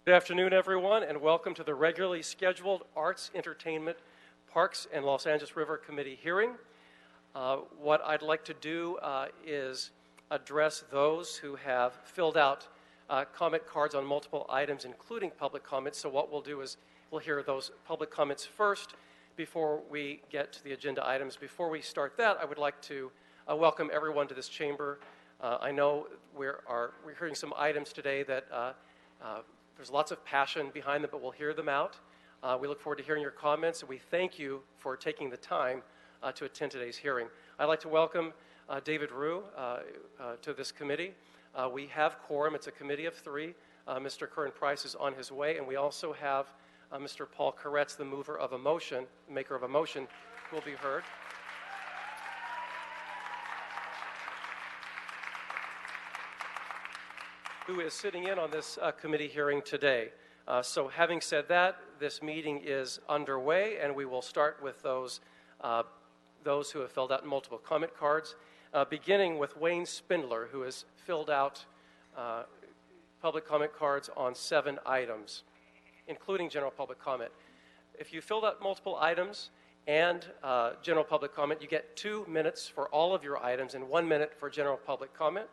Good afternoon, everyone, and welcome to the regularly scheduled Arts, Entertainment, Parks, and Los Angeles River Committee hearing. What I'd like to do is address those who have filled out comment cards on multiple items, including public comments. So what we'll do is we'll hear those public comments first before we get to the agenda items. Before we start that, I would like to welcome everyone to this chamber. I know we're hearing some items today that there's lots of passion behind them, but we'll hear them out. We look forward to hearing your comments, and we thank you for taking the time to attend today's hearing. I'd like to welcome David Rue to this committee. We have quorum. It's a committee of three. Mr. Curran Price is on his way, and we also have Mr. Paul Koretz, the maker of a motion, who will be heard. Who is sitting in on this committee hearing today. So having said that, this meeting is underway, and we will start with those who have filled out multiple comment cards, beginning with Wayne Spindler, who has filled out public comment cards on 7 items, including general public comment. If you filled out multiple items and general public comment, you get 2 minutes for all of your items and 1 minute for general public comment.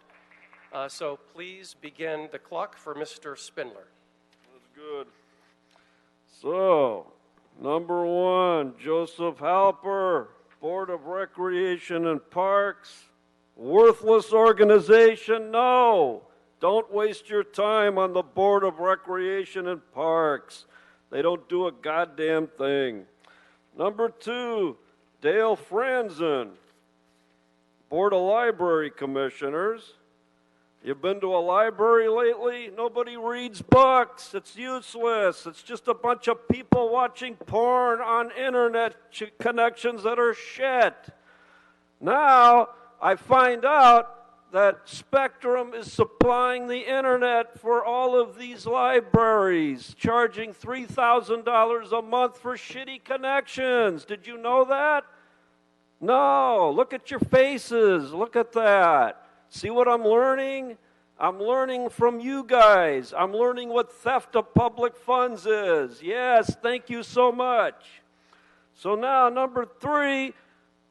So please begin the clock for Mr. Spindler. That's good. So, number 1, Joseph Halper, Board of Recreation and Parks. Worthless organization? No. Don't waste your time on the Board of Recreation and Parks. They don't do a goddamn thing. Number 2, Dale Franzen, Board of Library Commissioners. You've been to a library lately? Nobody reads books. It's useless. It's just a bunch of people watching porn on internet connections that are shit. Now, I find out that Spectrum is supplying the internet for all of these libraries, charging $3,000 a month for shitty connections. Did you know that? No. Look at your faces. Look at that. See what I'm learning? I'm learning from you guys. I'm learning what theft of public funds is. Yes, thank you so much. So now, number 3,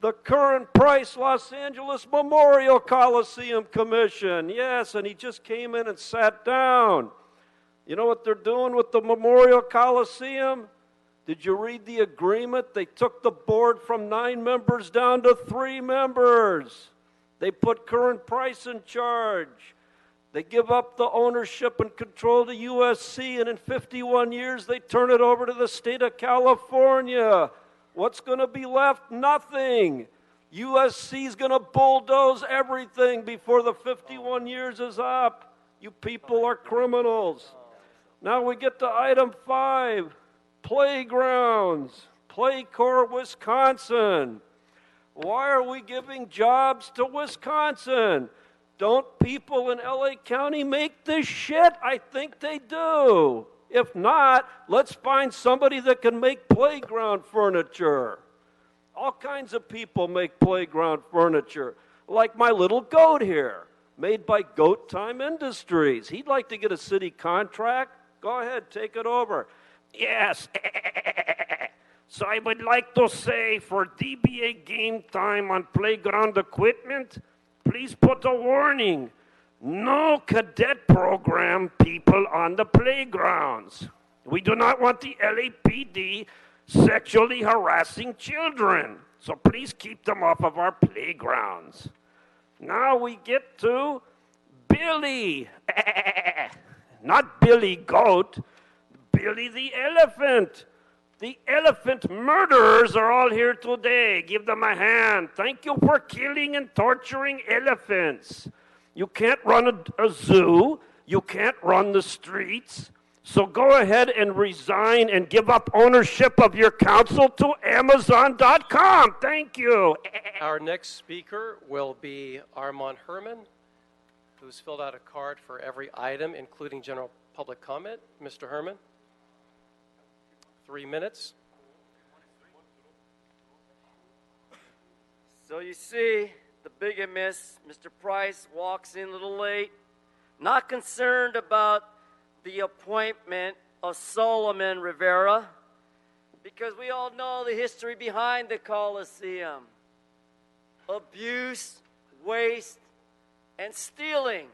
the Curran Price Los Angeles Memorial Coliseum Commission. Yes, and he just came in and sat down. You know what they're doing with the Memorial Coliseum? Did you read the agreement? They took the board from 9 members down to 3 members. They put Curran Price in charge. They give up the ownership and control to USC, and in 51 years, they turn it over to the state of California. What's going to be left? Nothing. USC is going to bulldoze everything before the 51 years is up. You people are criminals. Now we get to item 5, playgrounds, Playcorps, Wisconsin. Why are we giving jobs to Wisconsin? Don't people in LA County make this shit? I think they do. If not, let's find somebody that can make playground furniture. All kinds of people make playground furniture, like my little goat here, made by Goat Time Industries. He'd like to get a city contract. Go ahead, take it over. Yes. So I would like to say for DBA Game Time on playground equipment, please put a warning. No cadet program people on the playgrounds. We do not want the LAPD sexually harassing children. So please keep them off of our playgrounds. Now we get to Billy. Not Billy Goat, Billy the Elephant. The elephant murderers are all here today. Give them a hand. Thank you for killing and torturing elephants. You can't run a zoo. You can't run the streets. So go ahead and resign and give up ownership of your council to Amazon.com. Thank you. Our next speaker will be Armand Herman, who's filled out a card for every item, including general public comment. Mr. Herman. 3 minutes. So you see, the big miss, Mr. Price walks in a little late, not concerned about the appointment of Solomon Rivera, because we all know the history behind the Coliseum. Abuse, waste, and stealing.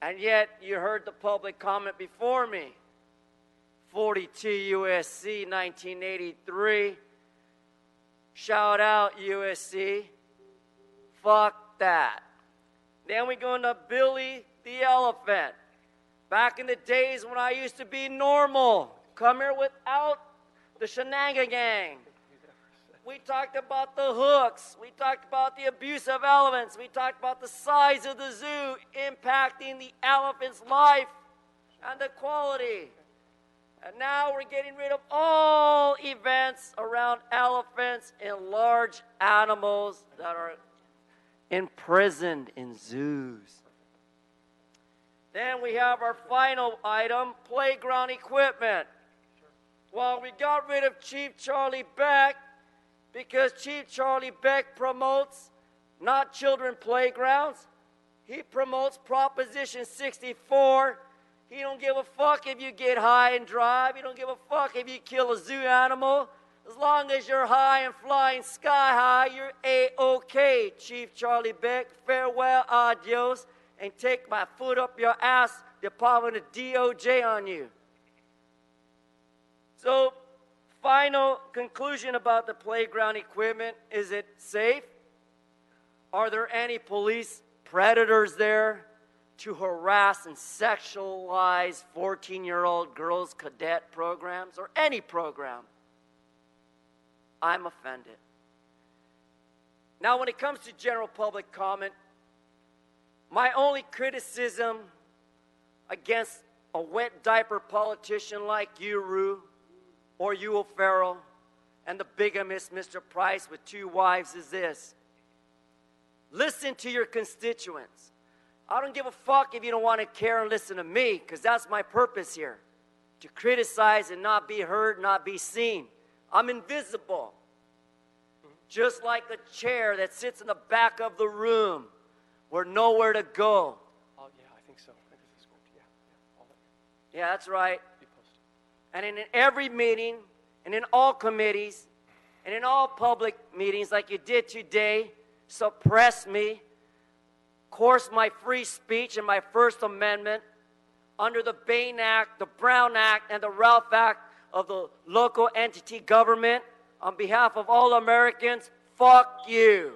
And yet, you heard the public comment before me. 42 USC 1983. Shout out USC. Fuck that. Then we go into Billy the Elephant. Back in the days when I used to be normal. Come here without the shenanigans. We talked about the hooks. We talked about the abusive elements. We talked about the size of the zoo impacting the elephant's life and the quality. And now we're getting rid of all events around elephants and large animals that are imprisoned in zoos. Then we have our final item, playground equipment. Well, we got rid of Chief Charlie Beck because Chief Charlie Beck promotes not children playgrounds. He promotes Proposition 64. He don't give a fuck if you get high and drive. He don't give a fuck if you kill a zoo animal. As long as you're high and flying sky high, you're A-OK, Chief Charlie Beck. Farewell, adios, and take my foot up your ass, Department of DOJ on you. So, final conclusion about the playground equipment, is it safe? Are there any police predators there to harass and sexualize 14-year-old girls' cadet programs or any program? I'm offended. Now, when it comes to general public comment, my only criticism against a wet diaper politician like you, Rue, or you, O'Farrell, and the bigamist Mr. Price with 2 wives is this. Listen to your constituents. I don't give a fuck if you don't want to care and listen to me, because that's my purpose here, to criticize and not be heard, not be seen. I'm invisible, just like the chair that sits in the back of the room where nowhere to go. Oh, yeah, I think so. I think this is good. Yeah. All that Yeah, that's right. be posted. And in every meeting, and in all committees, and in all public meetings like you did today, suppress me, coerce my free speech and my First Amendment under the Bain Act, the Brown Act, and the Ralph Act of the local entity government. On behalf of all Americans, fuck you.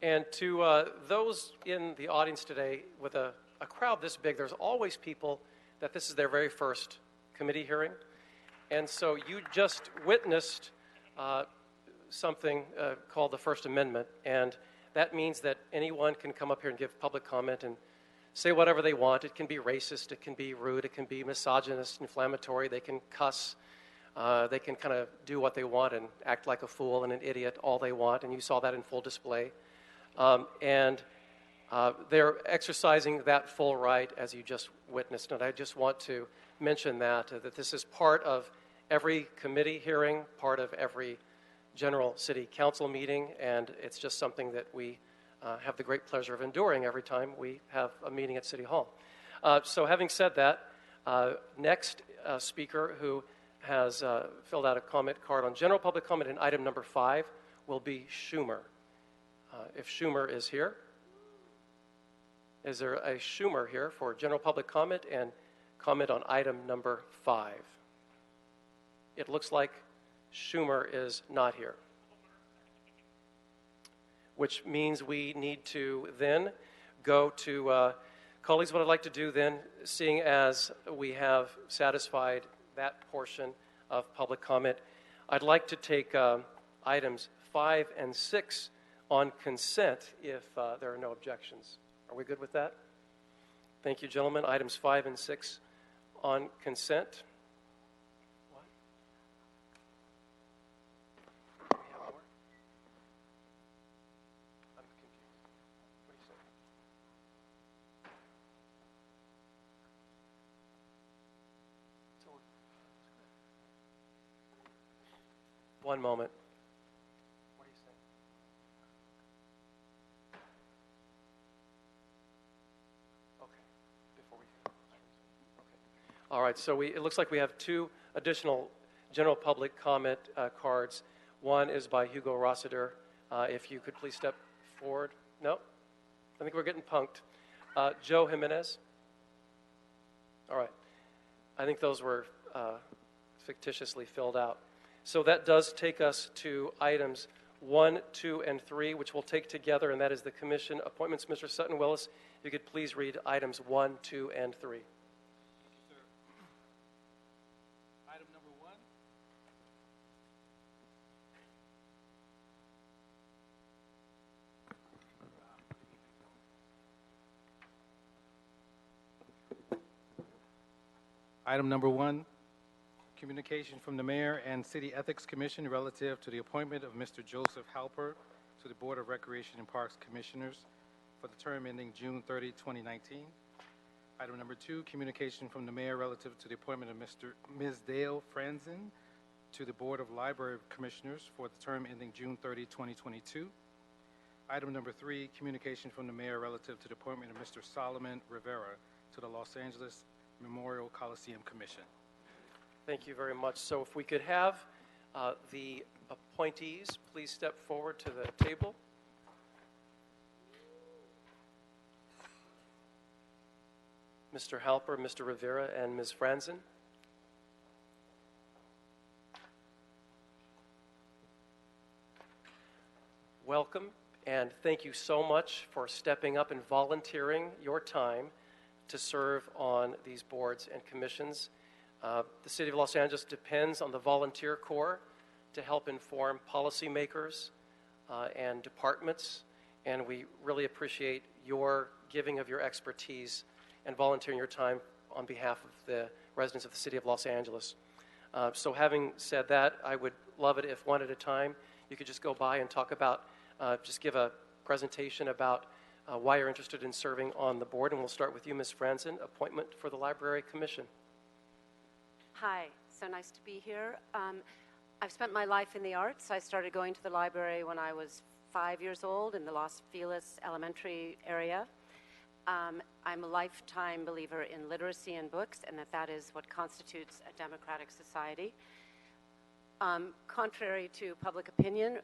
And to those in the audience today, with a crowd this big, there's always people that this is their very first committee hearing. And so you just witnessed something called the First Amendment. And that means that anyone can come up here and give public comment and say whatever they want. It can be racist, it can be rude, it can be misogynist, inflammatory, they can cuss. They can kind of do what they want and act like a fool and an idiot all they want, and you saw that in full display. They're exercising that full right as you just witnessed. And I just want to mention that this is part of every committee hearing, part of every general city council meeting, and it's just something that we have the great pleasure of enduring every time we have a meeting at City Hall. So having said that, next speaker who has filled out a comment card on general public comment in item number 5 will be Schumer. If Schumer is here. Is there a Schumer here for general public comment and comment on item number 5? It looks like Schumer is not here, which means we need to then go to colleagues. What I'd like to do then, seeing as we have satisfied that portion of public comment, I'd like to take items 5 and 6 on consent if there are no objections. Are we good with that? Thank you, gentlemen. Items 5 and 6 on consent. What? We have more? I'm confused. What do you say? One moment. What do you say? Okay, before we All right, so it looks like we have two additional general public comment cards. One is by Hugo Rossiter. If you could please step forward. No? I think we're getting punked. Joe Jimenez. All right. I think those were fictitiously filled out. So that does take us to items 1, 2, and 3, which we'll take together, and that is the commission appointments. Mr. Sutton Willis, if you could please read items 1, 2, and 3. Item number 1. Item number 1, communication from the Mayor and City Ethics Commission relative to the appointment of Mr. Joseph Halper to the Board of Recreation and Parks Commissioners for the term ending June 30, 2019. Item number 2, communication from the Mayor relative to the appointment of Ms. Dale Franzen to the Board of Library Commissioners for the term ending June 30, 2022. Item number 3, communication from the Mayor relative to the appointment of Mr. Solomon Rivera to the Los Angeles Memorial Coliseum Commission. Thank you very much. So if we could have the appointees please step forward to the table. Mr. Halper, Mr. Rivera, and Ms. Franzen. Welcome, and thank you so much for stepping up and volunteering your time to serve on these boards and commissions. The City of Los Angeles depends on the volunteer corps to help inform policymakers and departments, and we really appreciate your giving of your expertise and volunteering your time on behalf of the residents of the City of Los Angeles. So having said that, I would love it if one at a time you could just go by and talk about, just give a presentation about why you're interested in serving on the board, and we'll start with you, Ms. Franzen, appointment for the Library Commission. Hi, so nice to be here. I've spent my life in the arts. I started going to the library when I was 5 years old in the Los Feliz Elementary area. I'm a lifetime believer in literacy and books, and that is what constitutes a democratic society. Contrary to public opinion,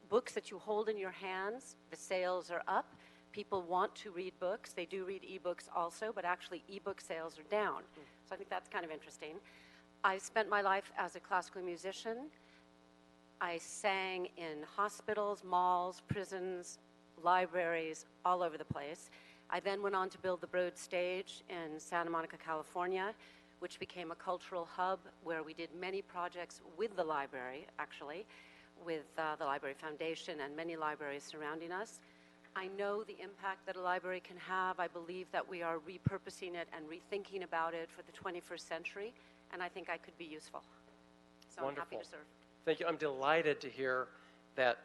books that you hold in your hands, the sales are up. People want to read books. They do read ebooks also, but actually ebook sales are down. So I think that's kind of interesting. I spent my life as a classical musician. I sang in hospitals, malls, prisons, libraries, all over the place. I then went on to build the Broad Stage in Santa Monica, California, which became a cultural hub where we did many projects with the library, actually, with the Library Foundation and many libraries surrounding us. I know the impact that a library can have. I believe that we are repurposing it and rethinking about it for the 21st century, and I think I could be useful. So Wonderful. I'm happy to serve. Thank you. I'm delighted to hear that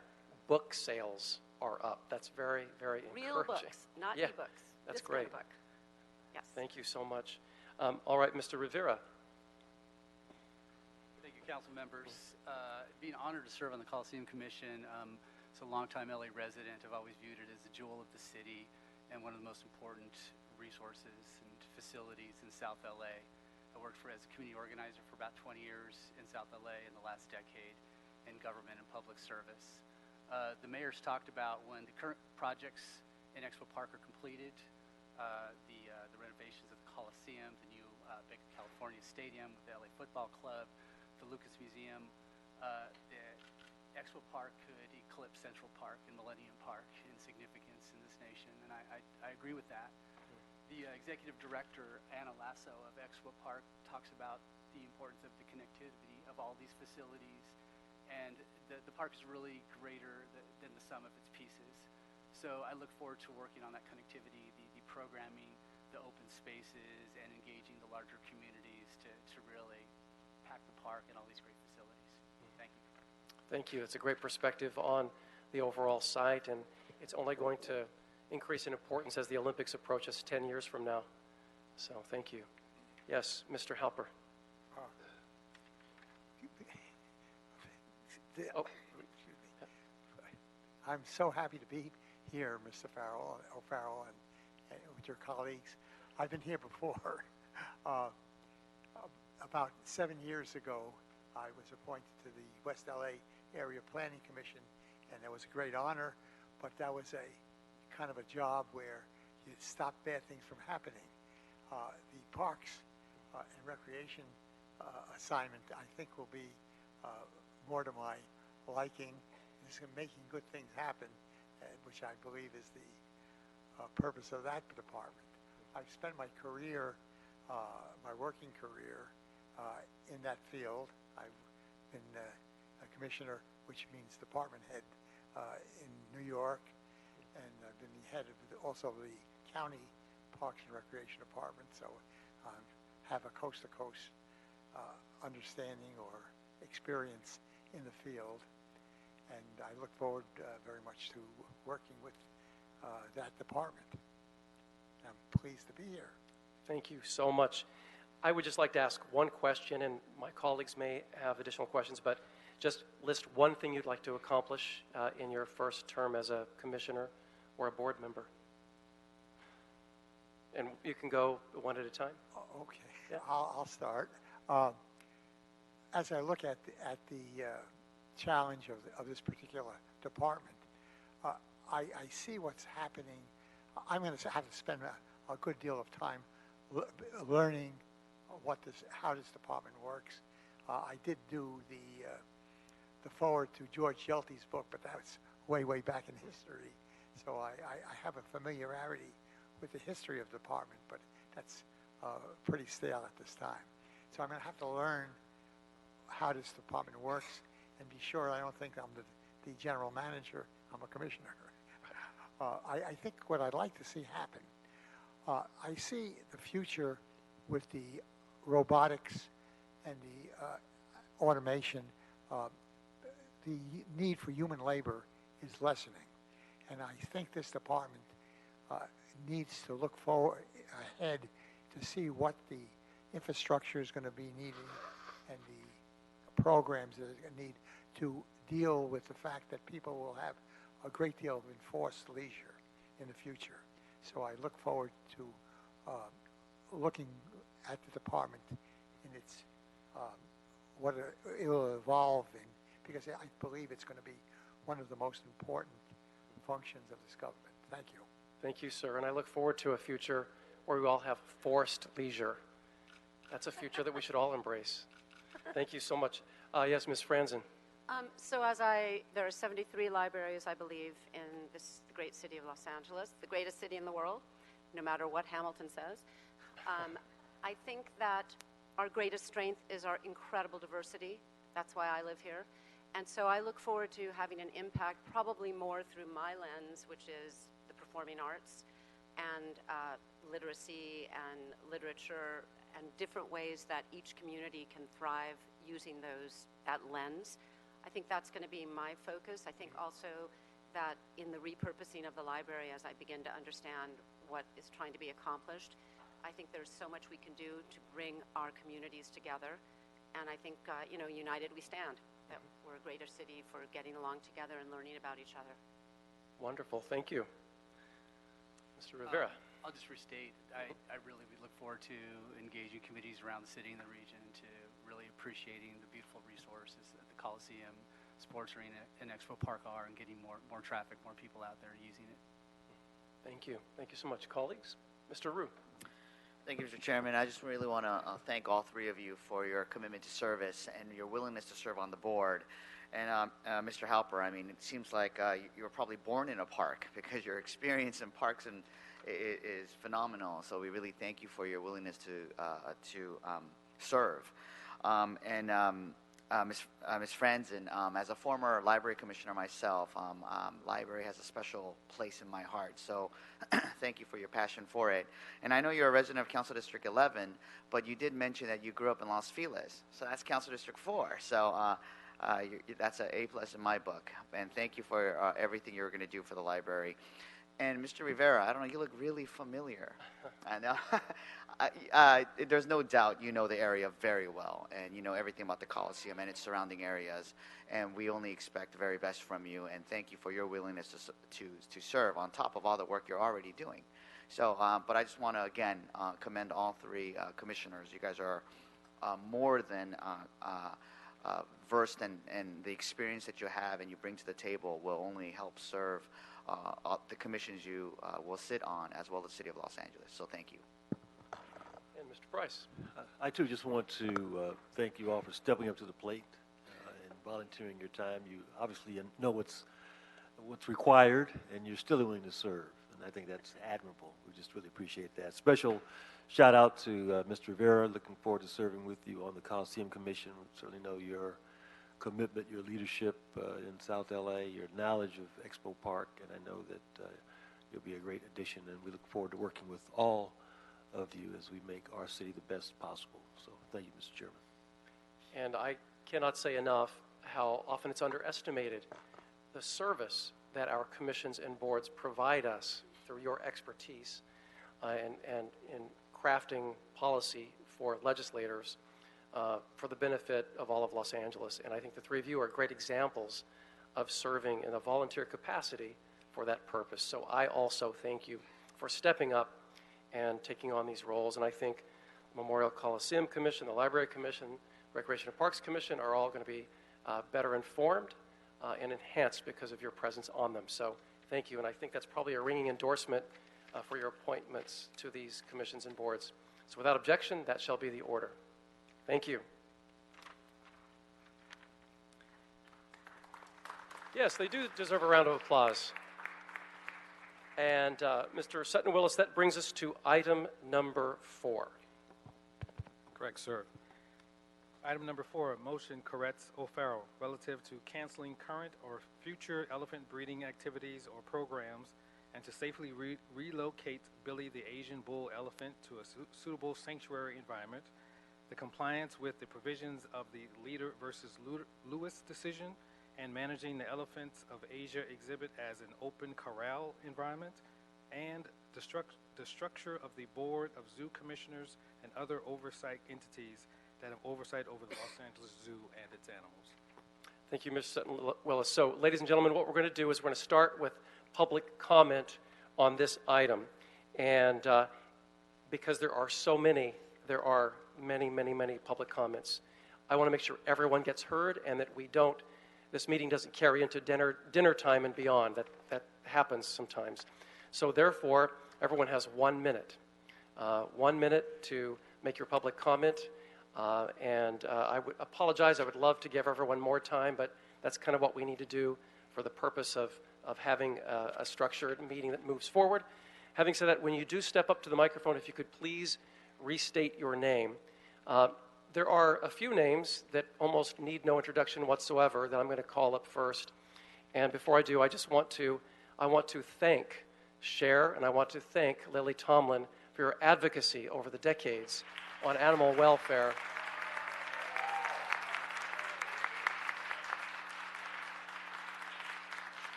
book sales are up. That's very, very encouraging. Real books, not Yeah, ebooks. that's This kind great. of book. Yes. Thank you so much. All right, Mr. Rivera. Thank you, council members. Being honored to serve on the Coliseum Commission. As a longtime LA resident, I've always viewed it as a jewel of the city and one of the most important resources and facilities in South LA. I worked as a community organizer for about 20 years in South LA in the last decade in government and public service. The mayor's talked about when the current projects in Expo Park are completed, the renovations of the Coliseum, the new Banc of California Stadium with the LA Football Club, the Lucas Museum, the Expo Park could eclipse Central Park and Millennium Park in significance in this nation, and I agree with that. The executive director, Anna Lasso of Expo Park, talks about the importance of the connectivity of all these facilities, and the park is really greater than the sum of its pieces. So I look forward to working on that connectivity, the programming, the open spaces, and engaging the larger communities to really pack the park and all these great facilities. Thank you. Thank you. It's a great perspective on the overall site, and it's only going to increase in importance as the Olympics approach us 10 years from now. So thank you. Yes, Mr. Halper. Oh. I'm so happy to be here, Mr. O'Farrell, and with your colleagues. I've been here before. about 7 years ago, I was appointed to the West LA Area Planning Commission, and that was a great honor, but that was a kind of a job where you stop bad things from happening. The Parks and Recreation assignment, I think, will be more to my liking. It's making good things happen, which I believe is the purpose of that department. I've spent my career, my working career, in that field. I've been a commissioner, which means department head, in New York, and I've been the head of also the county Parks and Recreation Department, so I have a coast-to-coast understanding or experience in the field, and I look forward very much to working with that department. I'm pleased to be here. Thank you so much. I would just like to ask one question, and my colleagues may have additional questions, but just list one thing you'd like to accomplish in your first term as a commissioner or a board member. And you can go one at a time. Okay, Yeah. I'll start. As I look at the challenge of this particular department, I see what's happening. I'm going to have to spend a good deal of time learning how this department works. I did do the forward to George Shelty's book, but that was way back in history. So I have a familiarity with the history of the department, but that's pretty stale at this time. So I'm going to have to learn how this department works and be sure I don't think I'm the general manager. I'm a commissioner. I think what I'd like to see happen, I see the future with the robotics and the automation. The need for human labor is lessening, and I think this department needs to look forward ahead to see what the infrastructure is going to be needed and the programs that are going to need to deal with the fact that people will have a great deal of enforced leisure in the future. So I look forward to looking at the department in its what it will evolve in, because I believe it's going to be one of the most important functions of this government. Thank you. Thank you, sir. And I look forward to a future where we all have forced leisure. That's a future that we should all embrace. Thank you so much. Yes, Ms. Franzen. There are 73 libraries, I believe, in the great city of Los Angeles, the greatest city in the world, no matter what Hamilton says. I think that our greatest strength is our incredible diversity. That's why I live here. And so I look forward to having an impact, probably more through my lens, which is the performing arts and literacy and literature and different ways that each community can thrive using that lens. I think that's going to be my focus. I think also that in the repurposing of the library, as I begin to understand what is trying to be accomplished, I think there's so much we can do to bring our communities together. And I think, united we stand, that we're a greater city for getting along together and learning about each other. Wonderful. Thank you. Mr. Rivera. I'll just restate, I really look forward to engaging committees around the city and the region, to really appreciating the beautiful resources that the Coliseum, Sports Arena, and Expo Park are, and getting more traffic, more people out there using it. Thank you. Thank you so much. Colleagues? Mr. Rue. Thank you, Mr. Chairman. I just really want to thank all three of you for your commitment to service and your willingness to serve on the board. And Mr. Halper, I mean, it seems like you were probably born in a park, because your experience in parks is phenomenal. So we really thank you for your willingness to serve. Ms. Franzen, as a former library commissioner myself, library has a special place in my heart. So thank you for your passion for it. And I know you're a resident of Council District 11, but you did mention that you grew up in Los Feliz. So that's Council District 4. So that's an A+ in my book. And thank you for everything you're going to do for the library. And Mr. Rivera, I don't know, you look really familiar. I know. There's no doubt you know the area very well, and you know everything about the Coliseum and its surrounding areas. And we only expect the very best from you. And thank you for your willingness to serve on top of all the work you're already doing. So, but I just want to again commend all three commissioners. You guys are more than versed in the experience that you have and you bring to the table will only help serve the commissions you will sit on, as well as the City of Los Angeles. So thank you. And Mr. Price. I too just want to thank you all for stepping up to the plate and volunteering your time. You obviously know what's required, and you're still willing to serve, and I think that's admirable. We just really appreciate that. Special shout out to Mr. Rivera. Looking forward to serving with you on the Coliseum Commission. We certainly know your commitment, your leadership in South LA, your knowledge of Expo Park, and I know that you'll be a great addition, and we look forward to working with all of you as we make our city the best possible. So thank you, Mr. Chairman. And I cannot say enough how often it's underestimated the service that our commissions and boards provide us through your expertise and in crafting policy for legislators for the benefit of all of Los Angeles. And I think the three of you are great examples of serving in a volunteer capacity for that purpose. So I also thank you for stepping up and taking on these roles. And I think Memorial Coliseum Commission, the Library Commission, Recreation and Parks Commission are all going to be better informed and enhanced because of your presence on them. So thank you. And I think that's probably a ringing endorsement for your appointments to these commissions and boards. So without objection, that shall be the order. Thank you. Yes, they do deserve a round of applause. And Mr. Sutton Willis, that brings us to item number 4. Correct, sir. Item number 4, motion Koretz O'Farrell relative to canceling current or future elephant breeding activities or programs and to safely relocate Billy the Asian bull elephant to a suitable sanctuary environment, the compliance with the provisions of the Leader versus Lewis decision, and managing the Elephants of Asia exhibit as an open corral environment, and the structure of the Board of Zoo Commissioners and other oversight entities that have oversight over the Los Angeles Zoo and its animals. Thank you, Mr. Sutton Willis. So, ladies and gentlemen, what we're going to do is we're going to start with public comment on this item. And because there are so many, there are many, many, many public comments. I want to make sure everyone gets heard and that this meeting doesn't carry into dinner time and beyond. That happens sometimes. So therefore, everyone has 1 minute. 1 minute to make your public comment. I would apologize. I would love to give everyone more time, but that's kind of what we need to do for the purpose of having a structured meeting that moves forward. Having said that, when you do step up to the microphone, if you could please restate your name. There are a few names that almost need no introduction whatsoever that I'm going to call up first. And before I do, I want to thank Cher, and I want to thank Lily Tomlin for your advocacy over the decades on animal welfare.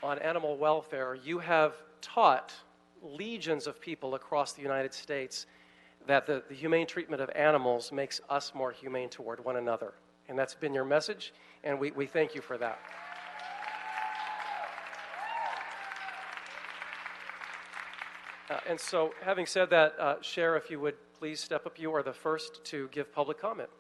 On animal welfare, you have taught legions of people across the United States that the humane treatment of animals makes us more humane toward one another. And that's been your message, and we thank you for that. And so, having said that, Cher, if you would please step up. You are the first to give public comment.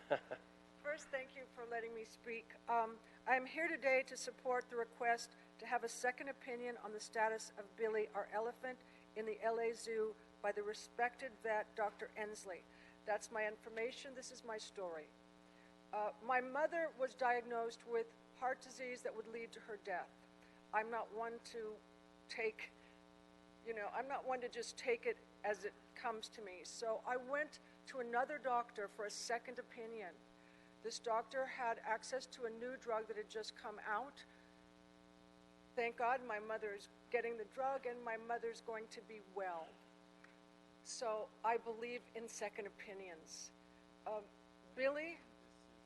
First, thank you for letting me speak. I'm here today to support the request to have a second opinion on the status of Billy, our elephant, in the LA Zoo by the respected vet, Dr. Ensley. That's my information. This is my story. My mother was diagnosed with heart disease that would lead to her death. I'm not one to just take it as it comes to me. So I went to another doctor for a second opinion. This doctor had access to a new drug that had just come out. Thank God my mother's getting the drug and my mother's going to be well. So I believe in second opinions. Billy,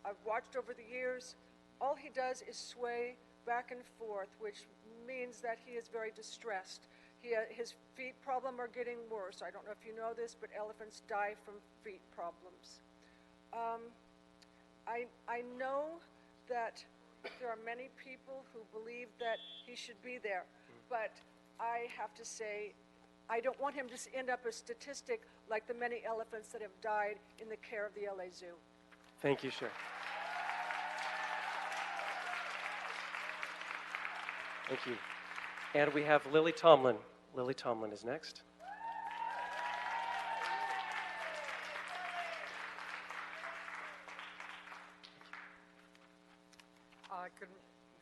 I've watched over the years, all he does is sway back and forth, which means that he is very distressed. His feet problem are getting worse. I don't know if you know this, but elephants die from feet problems. I know that there are many people who believe that he should be there, but I have to say I don't want him to end up a statistic like the many elephants that have died in the care of the LA Zoo. Thank you, Sher. Thank you. And we have Lily Tomlin. Lily Tomlin is next.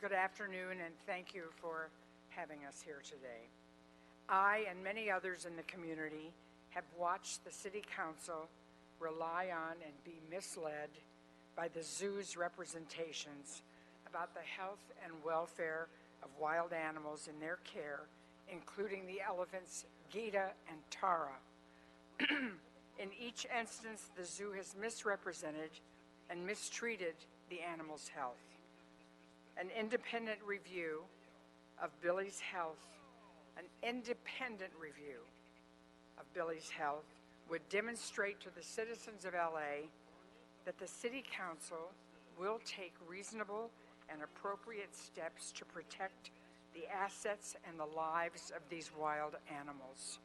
Good afternoon, and thank you for having us here today. I and many others in the community have watched the City Council rely on and be misled by the zoo's representations about the health and welfare of wild animals in their care, including the elephants Gita and Tara. In each instance, the zoo has misrepresented and mistreated the animals' health. An independent review of Billy's health, would demonstrate to the citizens of LA that the City Council will take reasonable and appropriate steps to protect the assets and the lives of these wild animals.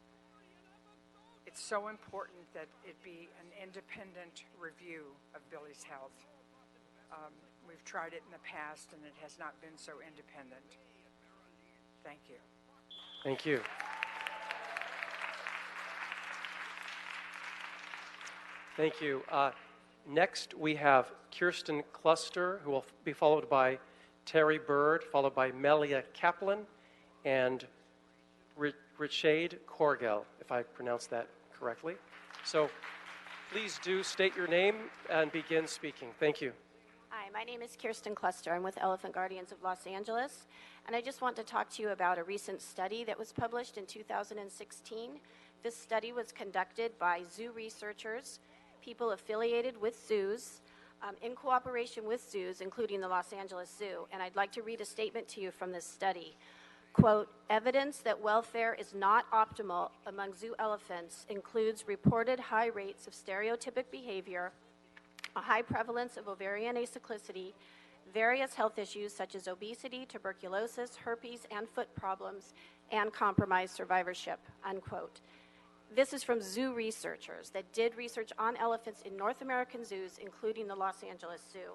It's so important that it be an independent review of Billy's health. We've tried it in the past, and it has not been so independent. Thank you. Thank you. Thank you. Next, we have Kirsten Cluster, who will be followed by Terry Bird, followed by Melia Kaplan, and Richade Corgel, if I pronounced that correctly. So please do state your name and begin speaking. Thank you. Hi, my name is Kirsten Cluster. I'm with Elephant Guardians of Los Angeles, and I just want to talk to you about a recent study that was published in 2016. This study was conducted by zoo researchers, people affiliated with zoos, in cooperation with zoos, including the Los Angeles Zoo, and I'd like to read a statement to you from this study. Quote, evidence that welfare is not optimal among zoo elephants includes reported high rates of stereotypic behavior, a high prevalence of ovarian acyclicity, various health issues such as obesity, tuberculosis, herpes, and foot problems, and compromised survivorship, unquote. This is from zoo researchers that did research on elephants in North American zoos, including the Los Angeles Zoo.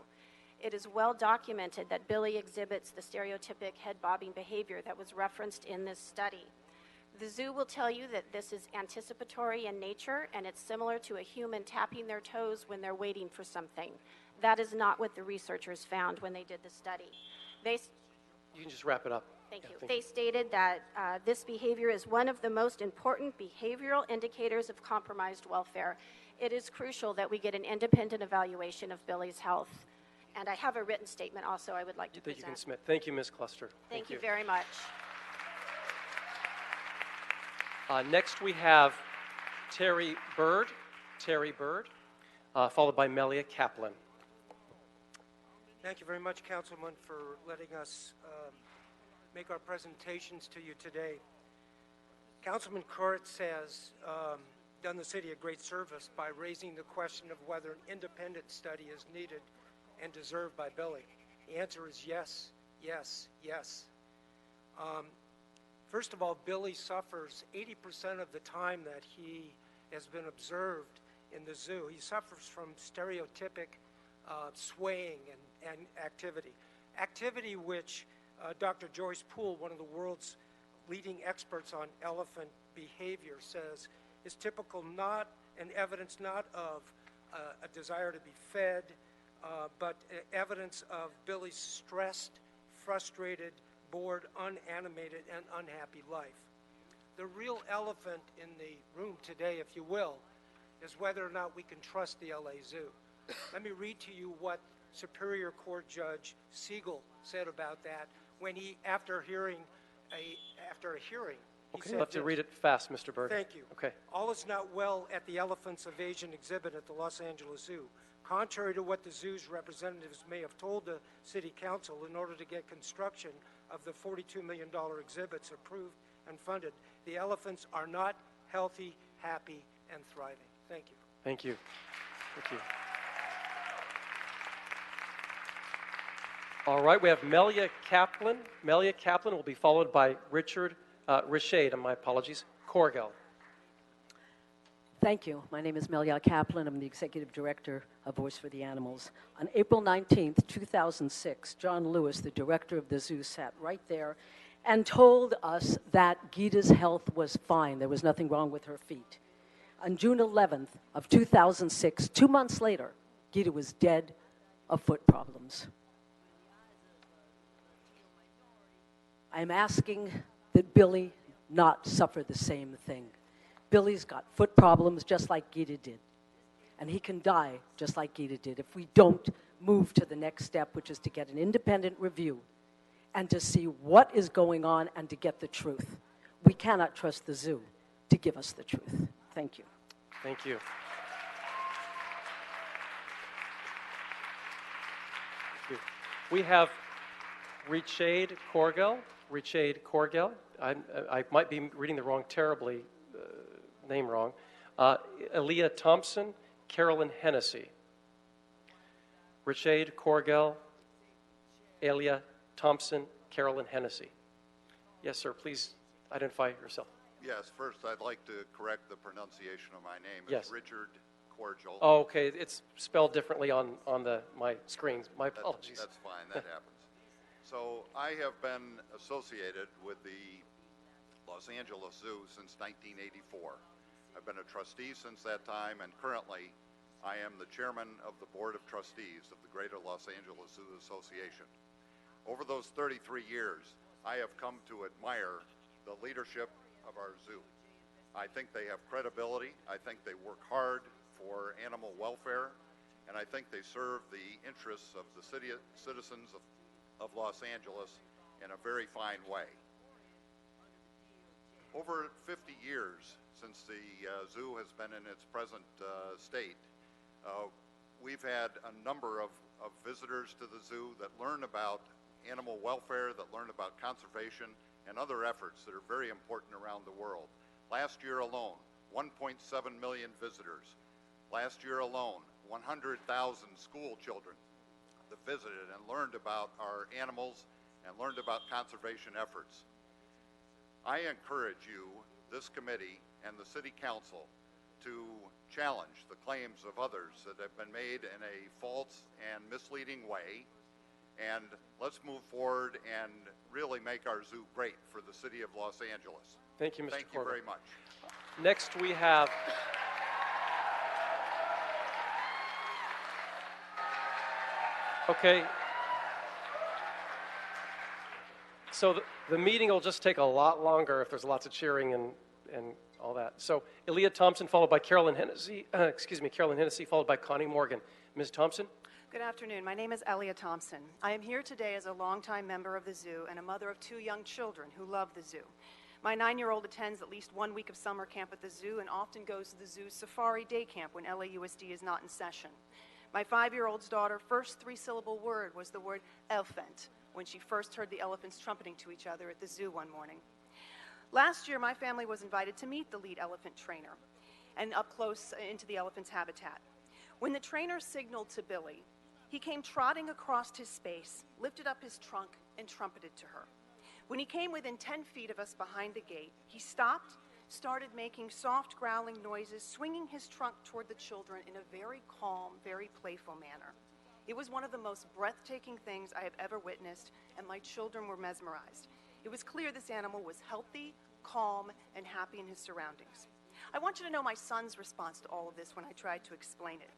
It is well documented that Billy exhibits the stereotypic head-bobbing behavior that was referenced in this study. The zoo will tell you that this is anticipatory in nature, and it's similar to a human tapping their toes when they're waiting for something. That is not what the researchers found when they did the study. You can just wrap it up. Thank you. They stated that this behavior is one of the most important behavioral indicators of compromised welfare. It is crucial that we get an independent evaluation of Billy's health. And I have a written statement also I would like to That present. you can submit. Thank you, Ms. Cluster. Thank you very much. Next, we have Terry Bird. Terry Bird, followed by Melia Kaplan. Thank you very much, Councilman, for letting us make our presentations to you today. Councilman Kurtz has done the city a great service by raising the question of whether an independent study is needed and deserved by Billy. The answer is yes, yes, yes. First of all, Billy suffers 80% of the time that he has been observed in the zoo. He suffers from stereotypic swaying and activity. Activity which Dr. Joyce Poole, one of the world's leading experts on elephant behavior, says is typical not and evidence not of a desire to be fed, but evidence of Billy's stressed, frustrated, bored, unanimated, and unhappy life. The real elephant in the room today, if you will, is whether or not we can trust the LA Zoo. Let me read to you what Superior Court Judge Siegel said about that when he, after a hearing, he Okay, said you'll have to this. read it fast, Mr. Bird. Thank you. Okay. All is not well at the Elephants of Asian exhibit at the Los Angeles Zoo. Contrary to what the zoo's representatives may have told the city council, in order to get construction of the $42 million exhibits approved and funded, the elephants are not healthy, happy, and thriving. Thank you. Thank you. Thank you. All right, we have Melia Kaplan. Melia Kaplan will be followed by Richade, my apologies, Corgel. Thank you. My name is Melia Kaplan. I'm the Executive Director of Voice for the Animals. On April 19th, 2006, John Lewis, the director of the zoo, sat right there and told us that Gita's health was fine. There was nothing wrong with her feet. On June 11th of 2006, 2 months later, Gita was dead of foot problems. I'm asking that Billy not suffer the same thing. Billy's got foot problems just like Gita did. And he can die just like Gita did if we don't move to the next step, which is to get an independent review and to see what is going on and to get the truth. We cannot trust the zoo to give us the truth. Thank you. Thank you. We have Richade Corgel. I might be reading the wrong, name wrong. Aaliyah Thompson, Carolyn Hennessy. Richade Corgel, Aaliyah Thompson, Carolyn Hennessy. Yes, sir, please identify yourself. Yes, first I'd like to correct the pronunciation of my name. Yes. It's Richard Corgel. Oh, okay, it's spelled differently on my screens. My apologies. That's fine, that happens. So I have been associated with the Los Angeles Zoo since 1984. I've been a trustee since that time, and currently I am the chairman of the Board of Trustees of the Greater Los Angeles Zoo Association. Over those 33 years, I have come to admire the leadership of our zoo. I think they have credibility. I think they work hard for animal welfare, and I think they serve the interests of the citizens of Los Angeles in a very fine way. Over 50 years since the zoo has been in its present state, we've had a number of visitors to the zoo that learn about animal welfare, that learn about conservation and other efforts that are very important around the world. Last year alone, 1.7 million visitors. Last year alone, 100,000 school children that visited and learned about our animals and learned about conservation efforts. I encourage you, this committee and the City Council, to challenge the claims of others that have been made in a false and misleading way, and let's move forward and really make our zoo great for the city of Los Angeles. Thank you, Mr. Thank you very much. Next we have okay. So the meeting will just take a lot longer if there's lots of cheering and all that. So Aaliyah Thompson, followed by Carolyn Hennessy, Carolyn Hennessy, followed by Connie Morgan. Ms. Thompson? Good afternoon. My name is Aaliyah Thompson. I am here today as a longtime member of the zoo and a mother of 2 young children who love the zoo. My 9-year-old attends at least 1 week of summer camp at the zoo and often goes to the zoo's safari day camp when LAUSD is not in session. My 5-year-old's daughter's first 3-syllable word was the word elephant when she first heard the elephants trumpeting to each other at the zoo one morning. Last year, my family was invited to meet the lead elephant trainer and up close into the elephant's habitat. When the trainer signaled to Billy, he came trotting across his space, lifted up his trunk, and trumpeted to her. When he came within 10 feet of us behind the gate, he stopped, started making soft growling noises, swinging his trunk toward the children in a very calm, very playful manner. It was one of the most breathtaking things I have ever witnessed, and my children were mesmerized. It was clear this animal was healthy, calm, and happy in his surroundings. I want you to know my son's response to all of this when I tried to explain it.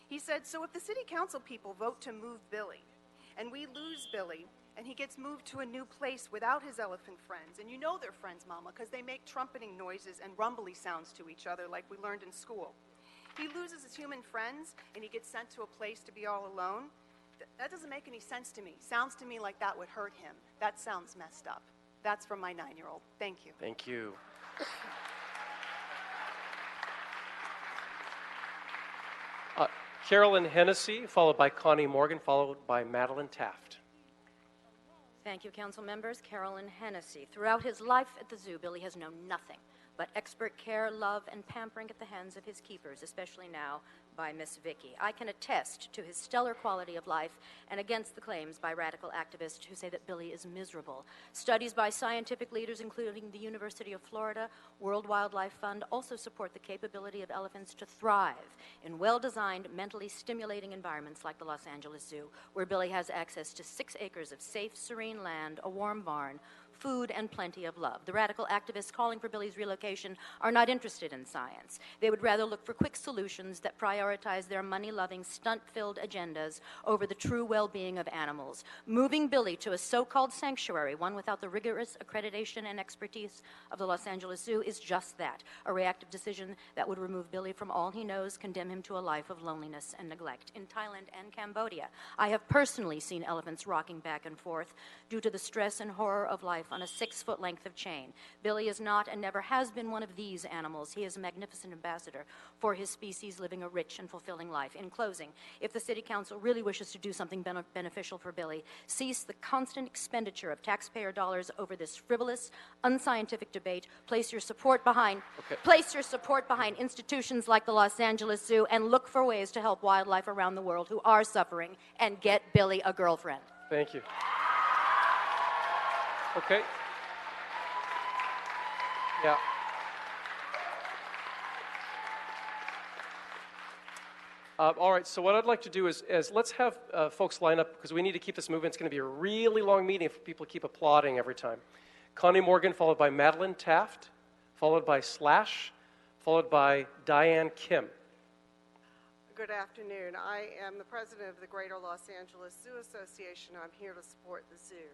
He said, so if the city council people vote to move Billy, and we lose Billy, and he gets moved to a new place without his elephant friends, and you know they're friends, Mama, because they make trumpeting noises and rumbly sounds to each other like we learned in school. He loses his human friends, and he gets sent to a place to be all alone. That doesn't make any sense to me. Sounds to me like that would hurt him. That sounds messed up. That's from my 9-year-old. Thank you. Thank you. Carolyn Hennessy, followed by Connie Morgan, followed by Madeline Taft. Thank you, council members. Carolyn Hennessy. Throughout his life at the zoo, Billy has known nothing but expert care, love, and pampering at the hands of his keepers, especially now by Miss Vicky. I can attest to his stellar quality of life and against the claims by radical activists who say that Billy is miserable. Studies by scientific leaders, including the University of Florida, World Wildlife Fund, also support the capability of elephants to thrive in well-designed, mentally stimulating environments like the Los Angeles Zoo, where Billy has access to 6 acres of safe, serene land, a warm barn, food, and plenty of love. The radical activists calling for Billy's relocation are not interested in science. They would rather look for quick solutions that prioritize their money-loving, stunt-filled agendas over the true well-being of animals. Moving Billy to a so-called sanctuary, one without the rigorous accreditation and expertise of the Los Angeles Zoo, is just that, a reactive decision that would remove Billy from all he knows, condemn him to a life of loneliness and neglect. In Thailand and Cambodia, I have personally seen elephants rocking back and forth due to the stress and horror of life on a 6-foot length of chain. Billy is not and never has been one of these animals. He is a magnificent ambassador for his species, living a rich and fulfilling life. In closing, if the City Council really wishes to do something beneficial for Billy, cease the constant expenditure of taxpayer dollars over this frivolous, unscientific debate. Place your support behind institutions like the Los Angeles Zoo, and look for ways to help wildlife around the world who are suffering, and get Billy a girlfriend. Thank you. Okay. Yeah. All right, so what I'd like to do is let's have folks line up, because we need to keep this moving. It's going to be a really long meeting if people keep applauding every time. Connie Morgan, followed by Madeline Taft, followed by Slash, followed by Diane Kim. Good afternoon. I am the president of the Greater Los Angeles Zoo Association. I'm here to support the zoo.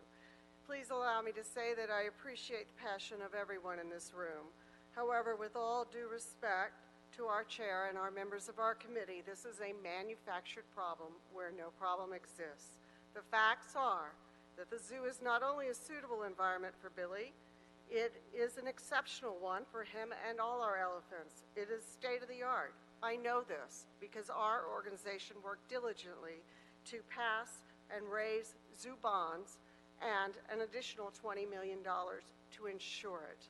Please allow me to say that I appreciate the passion of everyone in this room. However, with all due respect to our chair and our members of our committee, this is a manufactured problem where no problem exists. The facts are that the zoo is not only a suitable environment for Billy, it is an exceptional one for him and all our elephants. It is state-of-the-art. I know this because our organization worked diligently to pass and raise zoo bonds and an additional $20 million to ensure it.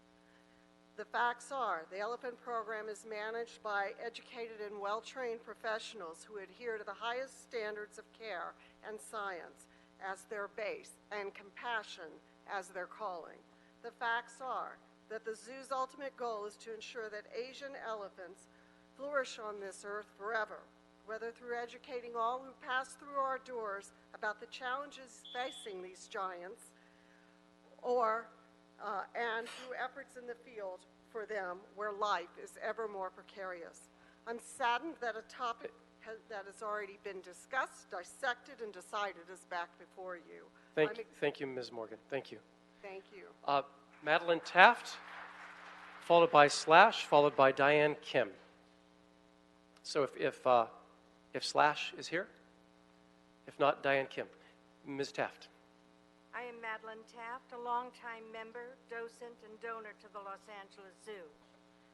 The facts are the elephant program is managed by educated and well-trained professionals who adhere to the highest standards of care and science as their base and compassion as their calling. The facts are that the zoo's ultimate goal is to ensure that Asian elephants flourish on this earth forever, whether through educating all who pass through our doors about the challenges facing these giants, or and through efforts in the field for them where life is ever more precarious. I'm saddened that a topic that has already been discussed, dissected, and decided is back before you. Thank you, Ms. Morgan. Thank you. Thank you. Madeline Taft, followed by Slash, followed by Diane Kim. So if Slash is here, if not, Diane Kim. Ms. Taft. I am Madeline Taft, a longtime member, docent, and donor to the Los Angeles Zoo.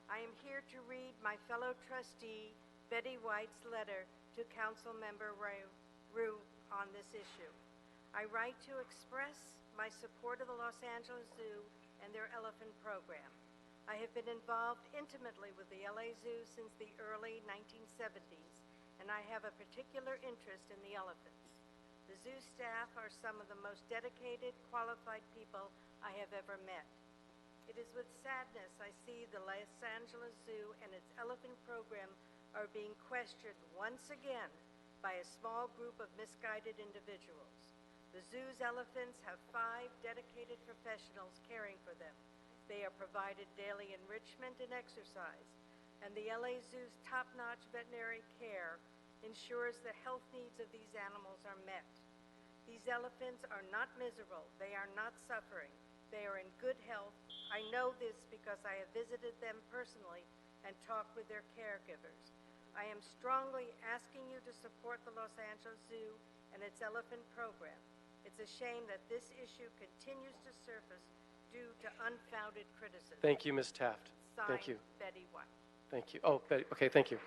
I am here to read my fellow trustee, Betty White's letter to Council Member Rue on this issue. I write to express my support of the Los Angeles Zoo and their elephant program. I have been involved intimately with the LA Zoo since the early 1970s, and I have a particular interest in the elephants. The zoo staff are some of the most dedicated, qualified people I have ever met. It is with sadness I see the Los Angeles Zoo and its elephant program are being questioned once again by a small group of misguided individuals. The zoo's elephants have 5 dedicated professionals caring for them. They are provided daily enrichment and exercise, and the LA Zoo's top-notch veterinary care ensures the health needs of these animals are met. These elephants are not miserable. They are not suffering. They are in good health. I know this because I have visited them personally and talked with their caregivers. I am strongly asking you to support the Los Angeles Zoo and its elephant program. It's a shame that this issue continues to surface due to unfounded criticism. Thank you, Ms. Taft. Signed, Thank you. Betty White. Thank you. Oh, Betty. Okay, thank you.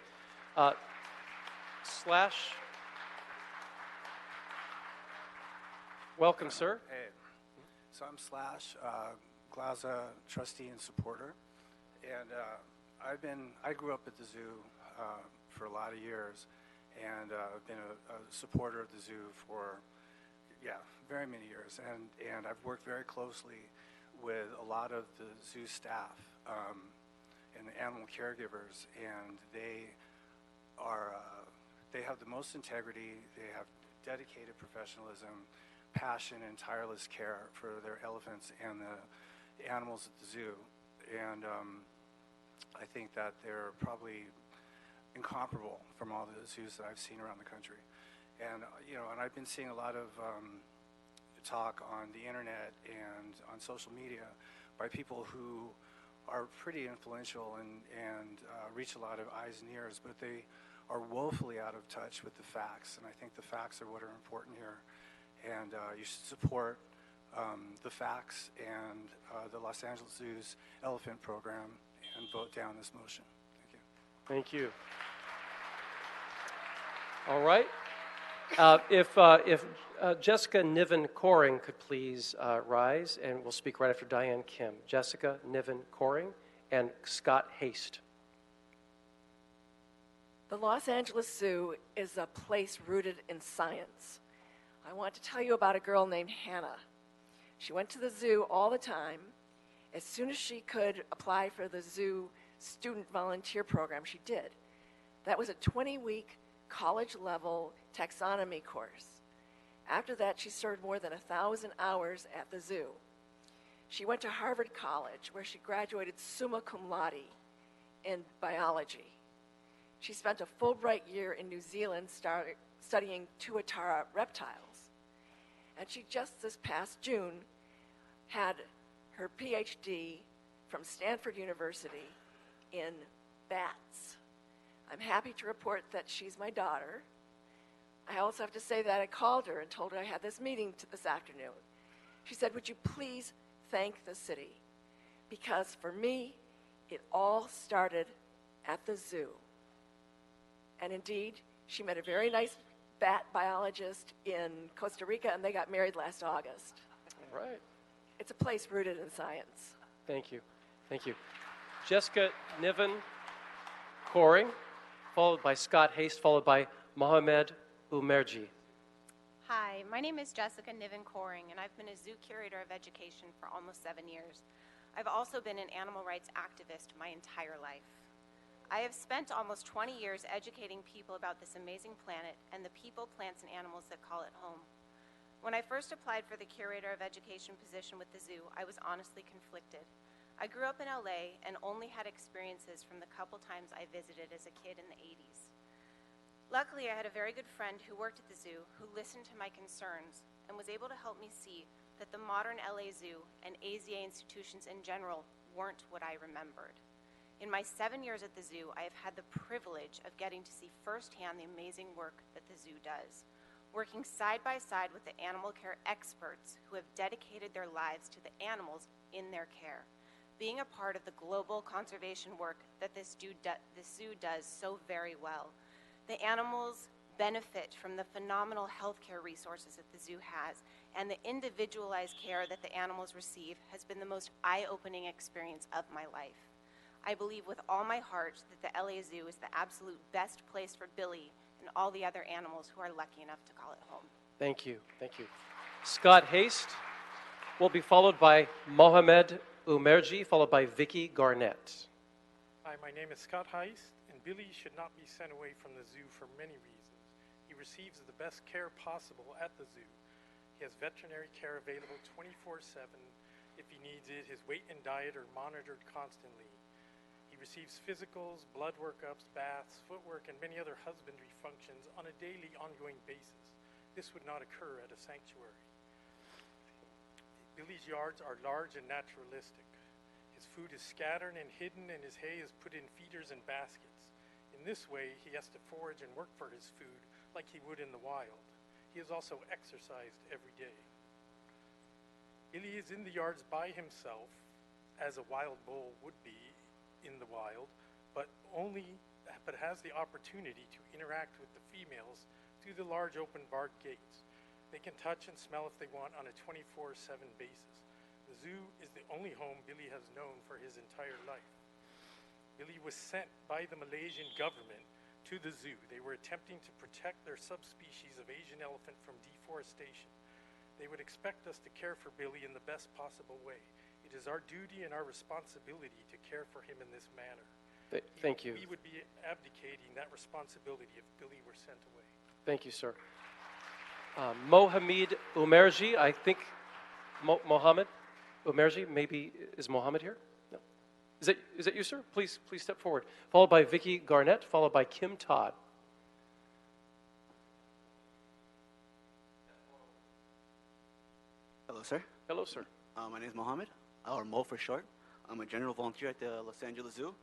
Slash. Welcome, sir. Hey. So I'm Slash, Glaza trustee and supporter. And I grew up at the zoo for a lot of years, and been a supporter of the zoo for, very many years. And I've worked very closely with a lot of the zoo staff and the animal caregivers, and they have the most integrity. They have dedicated professionalism, passion, and tireless care for their elephants and the animals at the zoo. And I think that they're probably incomparable from all the zoos that I've seen around the country. And and I've been seeing a lot of talk on the internet and on social media by people who are pretty influential and reach a lot of eyes and ears, but they are woefully out of touch with the facts. And I think the facts are what are important here. And you should support the facts and the Los Angeles Zoo's elephant program and vote down this motion. Thank you. Thank you. All right. If Jessica Niven Coring could please rise, and we'll speak right after Diane Kim. Jessica Niven Coring and Scott Haste. The Los Angeles Zoo is a place rooted in science. I want to tell you about a girl named Hannah. She went to the zoo all the time. As soon as she could apply for the zoo student volunteer program, she did. That was a 20-week college-level taxonomy course. After that, she served more than 1,000 hours at the zoo. She went to Harvard College, where she graduated summa cum laude in biology. She spent a Fulbright year in New Zealand studying tuatara reptiles. And she just this past June had her PhD from Stanford University in bats. I'm happy to report that she's my daughter. I also have to say that I called her and told her I had this meeting this afternoon. She said, "Would you please thank the city? Because for me, it all started at the zoo." And indeed, she met a very nice bat biologist in Costa Rica, and they got married last August. All right. It's a place rooted in science. Thank you. Thank you. Jessica Niven Coring, followed by Scott Haste, followed by Mohamed Umerji. Hi, my name is Jessica Niven Coring, and I've been a zoo curator of education for almost 7 years. I've also been an animal rights activist my entire life. I have spent almost 20 years educating people about this amazing planet and the people, plants, and animals that call it home. When I first applied for the curator of education position with the zoo, I was honestly conflicted. I grew up in LA and only had experiences from the couple times I visited as a kid in the 80s. Luckily, I had a very good friend who worked at the zoo who listened to my concerns and was able to help me see that the modern LA Zoo and AZA institutions in general weren't what I remembered. In my 7 years at the zoo, I have had the privilege of getting to see firsthand the amazing work that the zoo does, working side by side with the animal care experts who have dedicated their lives to the animals in their care, being a part of the global conservation work that this zoo does so very well. The animals benefit from the phenomenal healthcare resources that the zoo has, and the individualized care that the animals receive has been the most eye-opening experience of my life. I believe with all my heart that the LA Zoo is the absolute best place for Billy and all the other animals who are lucky enough to call it home. Thank you. Thank you. Scott Haste will be followed by Mohamed Umerji, followed by Vicky Garnett. Hi, my name is Scott Heist, and Billy should not be sent away from the zoo for many reasons. He receives the best care possible at the zoo. He has veterinary care available 24/7 if he needs it. His weight and diet are monitored constantly. He receives physicals, blood workups, baths, footwork, and many other husbandry functions on a daily, ongoing basis. This would not occur at a sanctuary. Billy's yards are large and naturalistic. His food is scattered and hidden, and his hay is put in feeders and baskets. In this way, he has to forage and work for his food like he would in the wild. He is also exercised every day. Billy is in the yards by himself, as a wild bull would be in the wild, but has the opportunity to interact with the females through the large open barred gates. They can touch and smell if they want on a 24/7 basis. The zoo is the only home Billy has known for his entire life. Billy was sent by the Malaysian government to the zoo. They were attempting to protect their subspecies of Asian elephant from deforestation. They would expect us to care for Billy in the best possible way. It is our duty and our responsibility to care for him in this manner. Thank you. We would be abdicating that responsibility if Billy were sent away. Thank you, sir. Mohamed Umerji, I think, Mohammed Umerji, maybe, is Mohammed here? No. Is that you, sir? Please step forward. Followed by Vicky Garnett, followed by Kim Todd. Hello, sir. Hello, sir. My name is Mohammed, or Mo for short. I'm a general volunteer at the Los Angeles Zoo,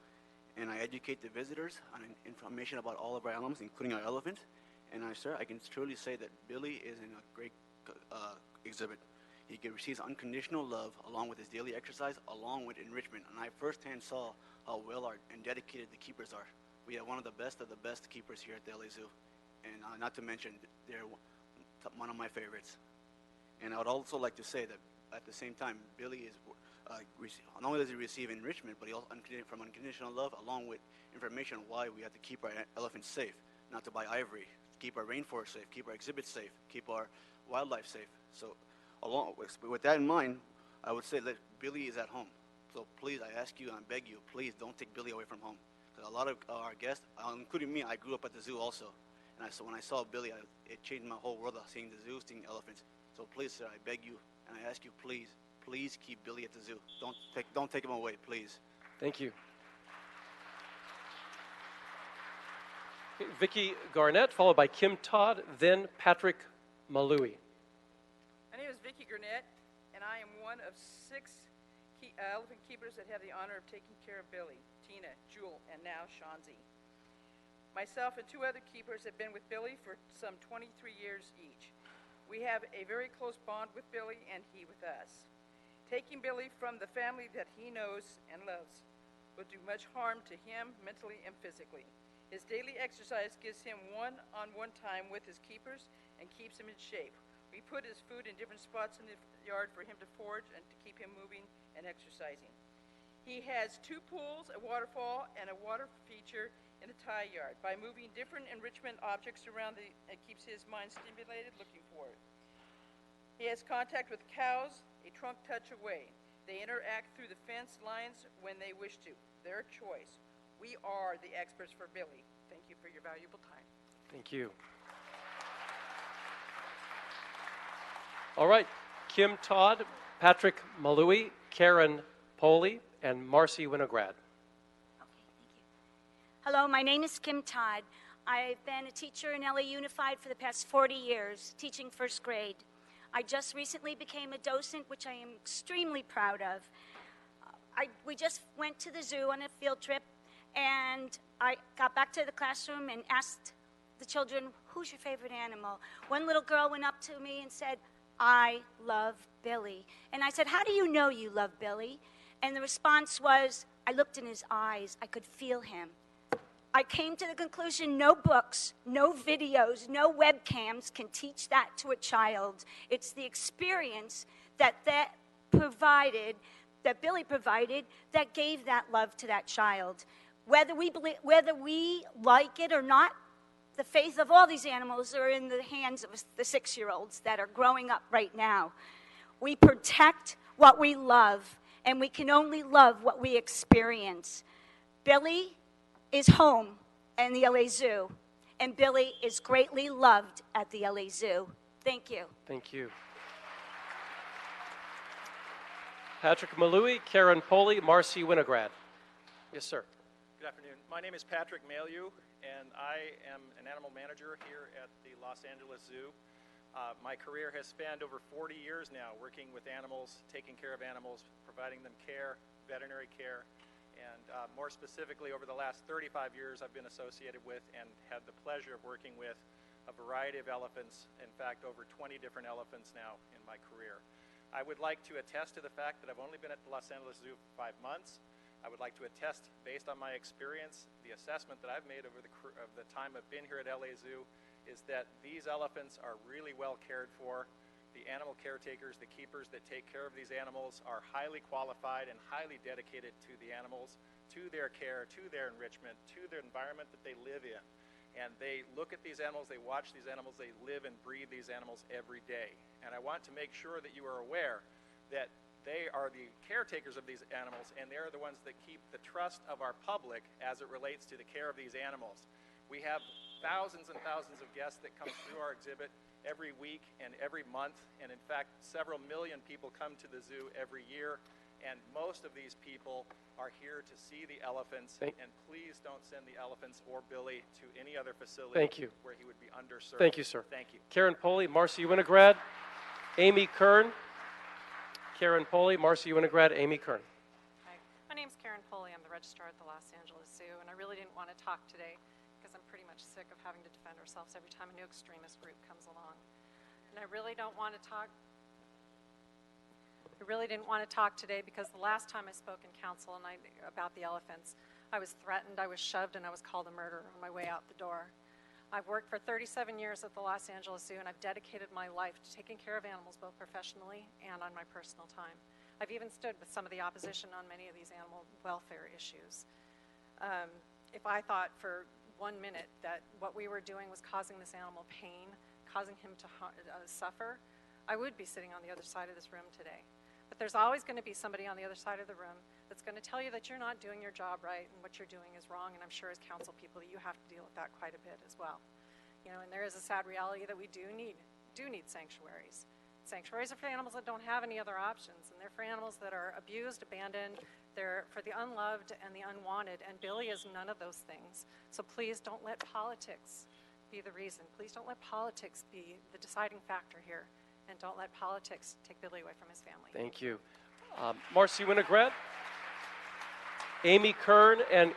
and I educate the visitors on information about all of our animals, including our elephant. And sir, I can truly say that Billy is in a great exhibit. He receives unconditional love along with his daily exercise, along with enrichment. And I firsthand saw how well and dedicated the keepers are. We have one of the best keepers here at the LA Zoo. And not to mention, they're one of my favorites. And I would also like to say that at the same time, Billy is, not only does he receive enrichment, but he also from unconditional love, along with information on why we have to keep our elephants safe, not to buy ivory, keep our rainforest safe, keep our exhibits safe, keep our wildlife safe. So along with that in mind, I would say that Billy is at home. So please, I ask you and I beg you, please don't take Billy away from home. Because a lot of our guests, including me, I grew up at the zoo also. And when I saw Billy, it changed my whole world of seeing the zoo, seeing elephants. So please, sir, I beg you and I ask you, please keep Billy at the zoo. Don't take him away, please. Thank you. Vicky Garnett, followed by Kim Todd, then Patrick Malui. My name is Vicky Garnett, and I am one of 6 elephant keepers that have the honor of taking care of Billy, Tina, Jewel, and now Shanzi. Myself and 2 other keepers have been with Billy for some 23 years each. We have a very close bond with Billy and he with us. Taking Billy from the family that he knows and loves will do much harm to him mentally and physically. His daily exercise gives him one-on-one time with his keepers and keeps him in shape. We put his food in different spots in the yard for him to forage and to keep him moving and exercising. He has 2 pools, a waterfall, and a water feature in the tie yard. By moving different enrichment objects around, it keeps his mind stimulated, looking for it. He has contact with cows, a trunk touch away. They interact through the fence lines when they wish to. Their choice. We are the experts for Billy. Thank you for your valuable time. Thank you. All right, Kim Todd, Patrick Malui, Karen Poley, and Marcy Winograd. Hello, my name is Kim Todd. I've been a teacher in LA Unified for the past 40 years, teaching first grade. I just recently became a docent, which I am extremely proud of. We just went to the zoo on a field trip, and I got back to the classroom and asked the children, who's your favorite animal? One little girl went up to me and said, I love Billy. And I said, how do you know you love Billy? And the response was, I looked in his eyes, I could feel him. I came to the conclusion, no books, no videos, no webcams can teach that to a child. It's the experience that Billy provided, that gave that love to that child. Whether we like it or not, the faith of all these animals are in the hands of the 6-year-olds that are growing up right now. We protect what we love, and we can only love what we experience. Billy is home in the LA Zoo, and Billy is greatly loved at the LA Zoo. Thank you. Thank you. Patrick Malui, Karen Poley, Marcy Winograd. Yes, sir. Good afternoon. My name is Patrick Maliu, and I am an animal manager here at the Los Angeles Zoo. My career has spanned over 40 years now, working with animals, taking care of animals, providing them care, veterinary care, and more specifically, over the last 35 years, I've been associated with and had the pleasure of working with a variety of elephants, in fact, over 20 different elephants now in my career. I would like to attest to the fact that I've only been at the Los Angeles Zoo for 5 months. I would like to attest, based on my experience, the assessment that I've made over the time I've been here at LA Zoo is that these elephants are really well cared for. The animal caretakers, the keepers that take care of these animals are highly qualified and highly dedicated to the animals, to their care, to their enrichment, to the environment that they live in. And they look at these animals, they watch these animals, they live and breathe these animals every day. And I want to make sure that you are aware that they are the caretakers of these animals, and they're the ones that keep the trust of our public as it relates to the care of these animals. We have thousands and thousands of guests that come through our exhibit every week and every month, and in fact, several million people come to the zoo every year, and most of these people are here to see the elephants, and please don't send the elephants or Billy to any other facility where he would be underserved. Thank you, sir. Thank you. Karen Poley, Marcy Winograd, Amy Kern. Karen Poley, Marcy Winograd, Amy Kern. Hi, my name's Karen Poley. I'm the registrar at the Los Angeles Zoo, and I really didn't want to talk today because I'm pretty much sick of having to defend ourselves every time a new extremist group comes along. And I really don't want to talk. I really didn't want to talk today because the last time I spoke in council about the elephants, I was threatened, I was shoved, and I was called a murderer on my way out the door. I've worked for 37 years at the Los Angeles Zoo, and I've dedicated my life to taking care of animals both professionally and on my personal time. I've even stood with some of the opposition on many of these animal welfare issues. If I thought for 1 minute that what we were doing was causing this animal pain, causing him to suffer, I would be sitting on the other side of this room today. But there's always going to be somebody on the other side of the room that's going to tell you that you're not doing your job right and what you're doing is wrong, and I'm sure as council people you have to deal with that quite a bit as well. You know, and there is a sad reality that we do need sanctuaries. Sanctuaries are for animals that don't have any other options, and they're for animals that are abused, abandoned, they're for the unloved and the unwanted, and Billy is none of those things. So please don't let politics be the reason. Please don't let politics be the deciding factor here. And don't let politics take Billy away from his family. Thank you. Marcy Winograd, Amy Kern, and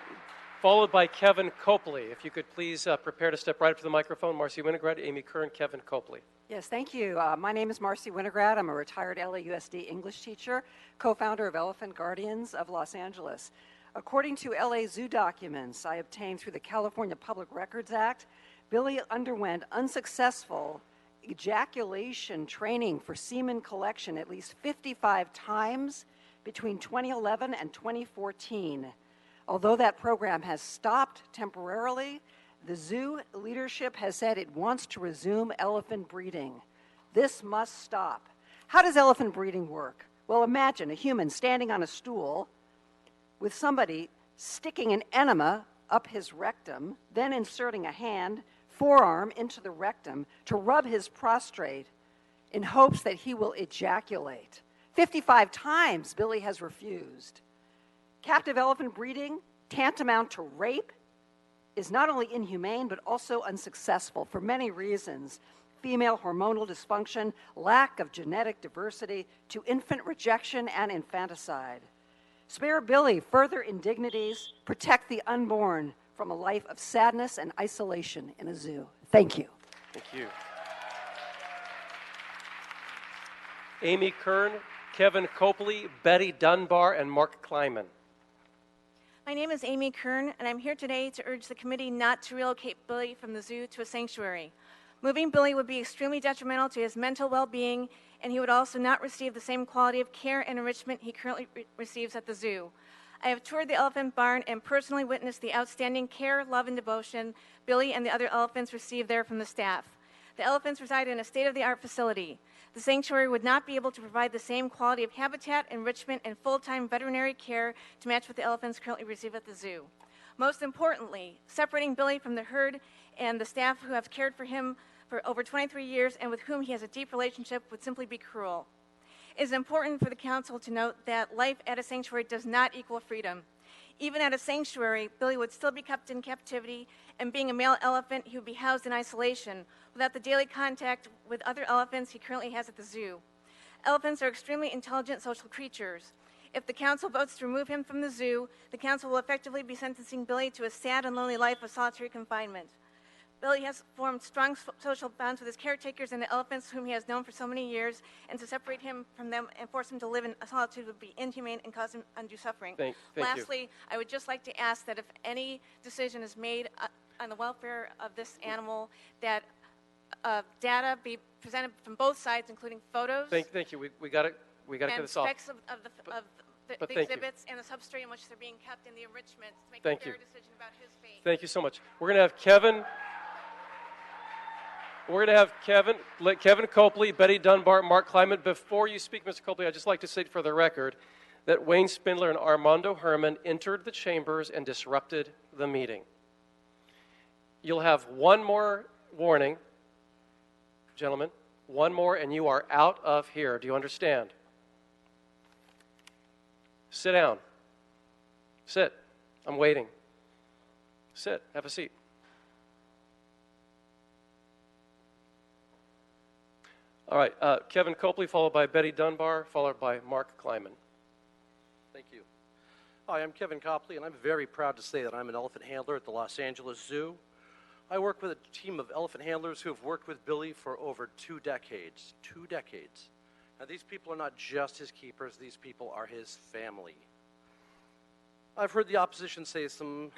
followed by Kevin Copley. If you could please prepare to step right up to the microphone. Marcy Winograd, Amy Kern, Kevin Copley. Yes, thank you. My name is Marcy Winograd. I'm a retired LAUSD English teacher, co-founder of Elephant Guardians of Los Angeles. According to LA Zoo documents I obtained through the California Public Records Act, Billy underwent unsuccessful ejaculation training for semen collection at least 55 times between 2011 and 2014. Although that program has stopped temporarily, the zoo leadership has said it wants to resume elephant breeding. This must stop. How does elephant breeding work? Well, imagine a human standing on a stool with somebody sticking an enema up his rectum, then inserting a forearm into the rectum to rub his prostrate in hopes that he will ejaculate. 55 times Billy has refused. Captive elephant breeding, tantamount to rape, is not only inhumane but also unsuccessful for many reasons. Female hormonal dysfunction, lack of genetic diversity, to infant rejection and infanticide. Spare Billy further indignities, protect the unborn from a life of sadness and isolation in a zoo. Thank you. Thank you. Amy Kern, Kevin Copley, Betty Dunbar, and Mark Kleiman. My name is Amy Kern, and I'm here today to urge the committee not to relocate Billy from the zoo to a sanctuary. Moving Billy would be extremely detrimental to his mental well-being, and he would also not receive the same quality of care and enrichment he currently receives at the zoo. I have toured the elephant barn and personally witnessed the outstanding care, love, and devotion Billy and the other elephants receive there from the staff. The elephants reside in a state-of-the-art facility. The sanctuary would not be able to provide the same quality of habitat, enrichment, and full-time veterinary care to match what the elephants currently receive at the zoo. Most importantly, separating Billy from the herd and the staff who have cared for him for over 23 years and with whom he has a deep relationship would simply be cruel. It is important for the council to note that life at a sanctuary does not equal freedom. Even at a sanctuary, Billy would still be kept in captivity, and being a male elephant, he would be housed in isolation without the daily contact with other elephants he currently has at the zoo. Elephants are extremely intelligent social creatures. If the council votes to remove him from the zoo, the council will effectively be sentencing Billy to a sad and lonely life of solitary confinement. Billy has formed strong social bonds with his caretakers and the elephants whom he has known for so many years, and to separate him from them and force him to live in solitude would be inhumane and cause him undue suffering. Thank Lastly, you. I would just like to ask that if any decision is made on the welfare of this animal, that data be presented from both sides, including photos. Thank you. We got to get this off. Specs of But the thank you. exhibits and the substrate in which they're being kept and the enrichment to make Thank a fair you. decision about his fate. Thank you so much. We're going to have Kevin. We're going to have Kevin Copley, Betty Dunbar, Mark Kleiman. Before you speak, Mr. Copley, I'd just like to state for the record that Wayne Spindler and Armando Herman entered the chambers and disrupted the meeting. You'll have one more warning, gentlemen. One more, and you are out of here. Do you understand? Sit down. Sit. I'm waiting. Sit. Have a seat. All right. Kevin Copley, followed by Betty Dunbar, followed by Mark Kleiman. Thank you. Hi, I'm Kevin Copley, and I'm very proud to say that I'm an elephant handler at the Los Angeles Zoo. I work with a team of elephant handlers who have worked with Billy for over 2 decades. 2 decades. Now, these people are not just his keepers. These people are his family. I've heard the opposition say some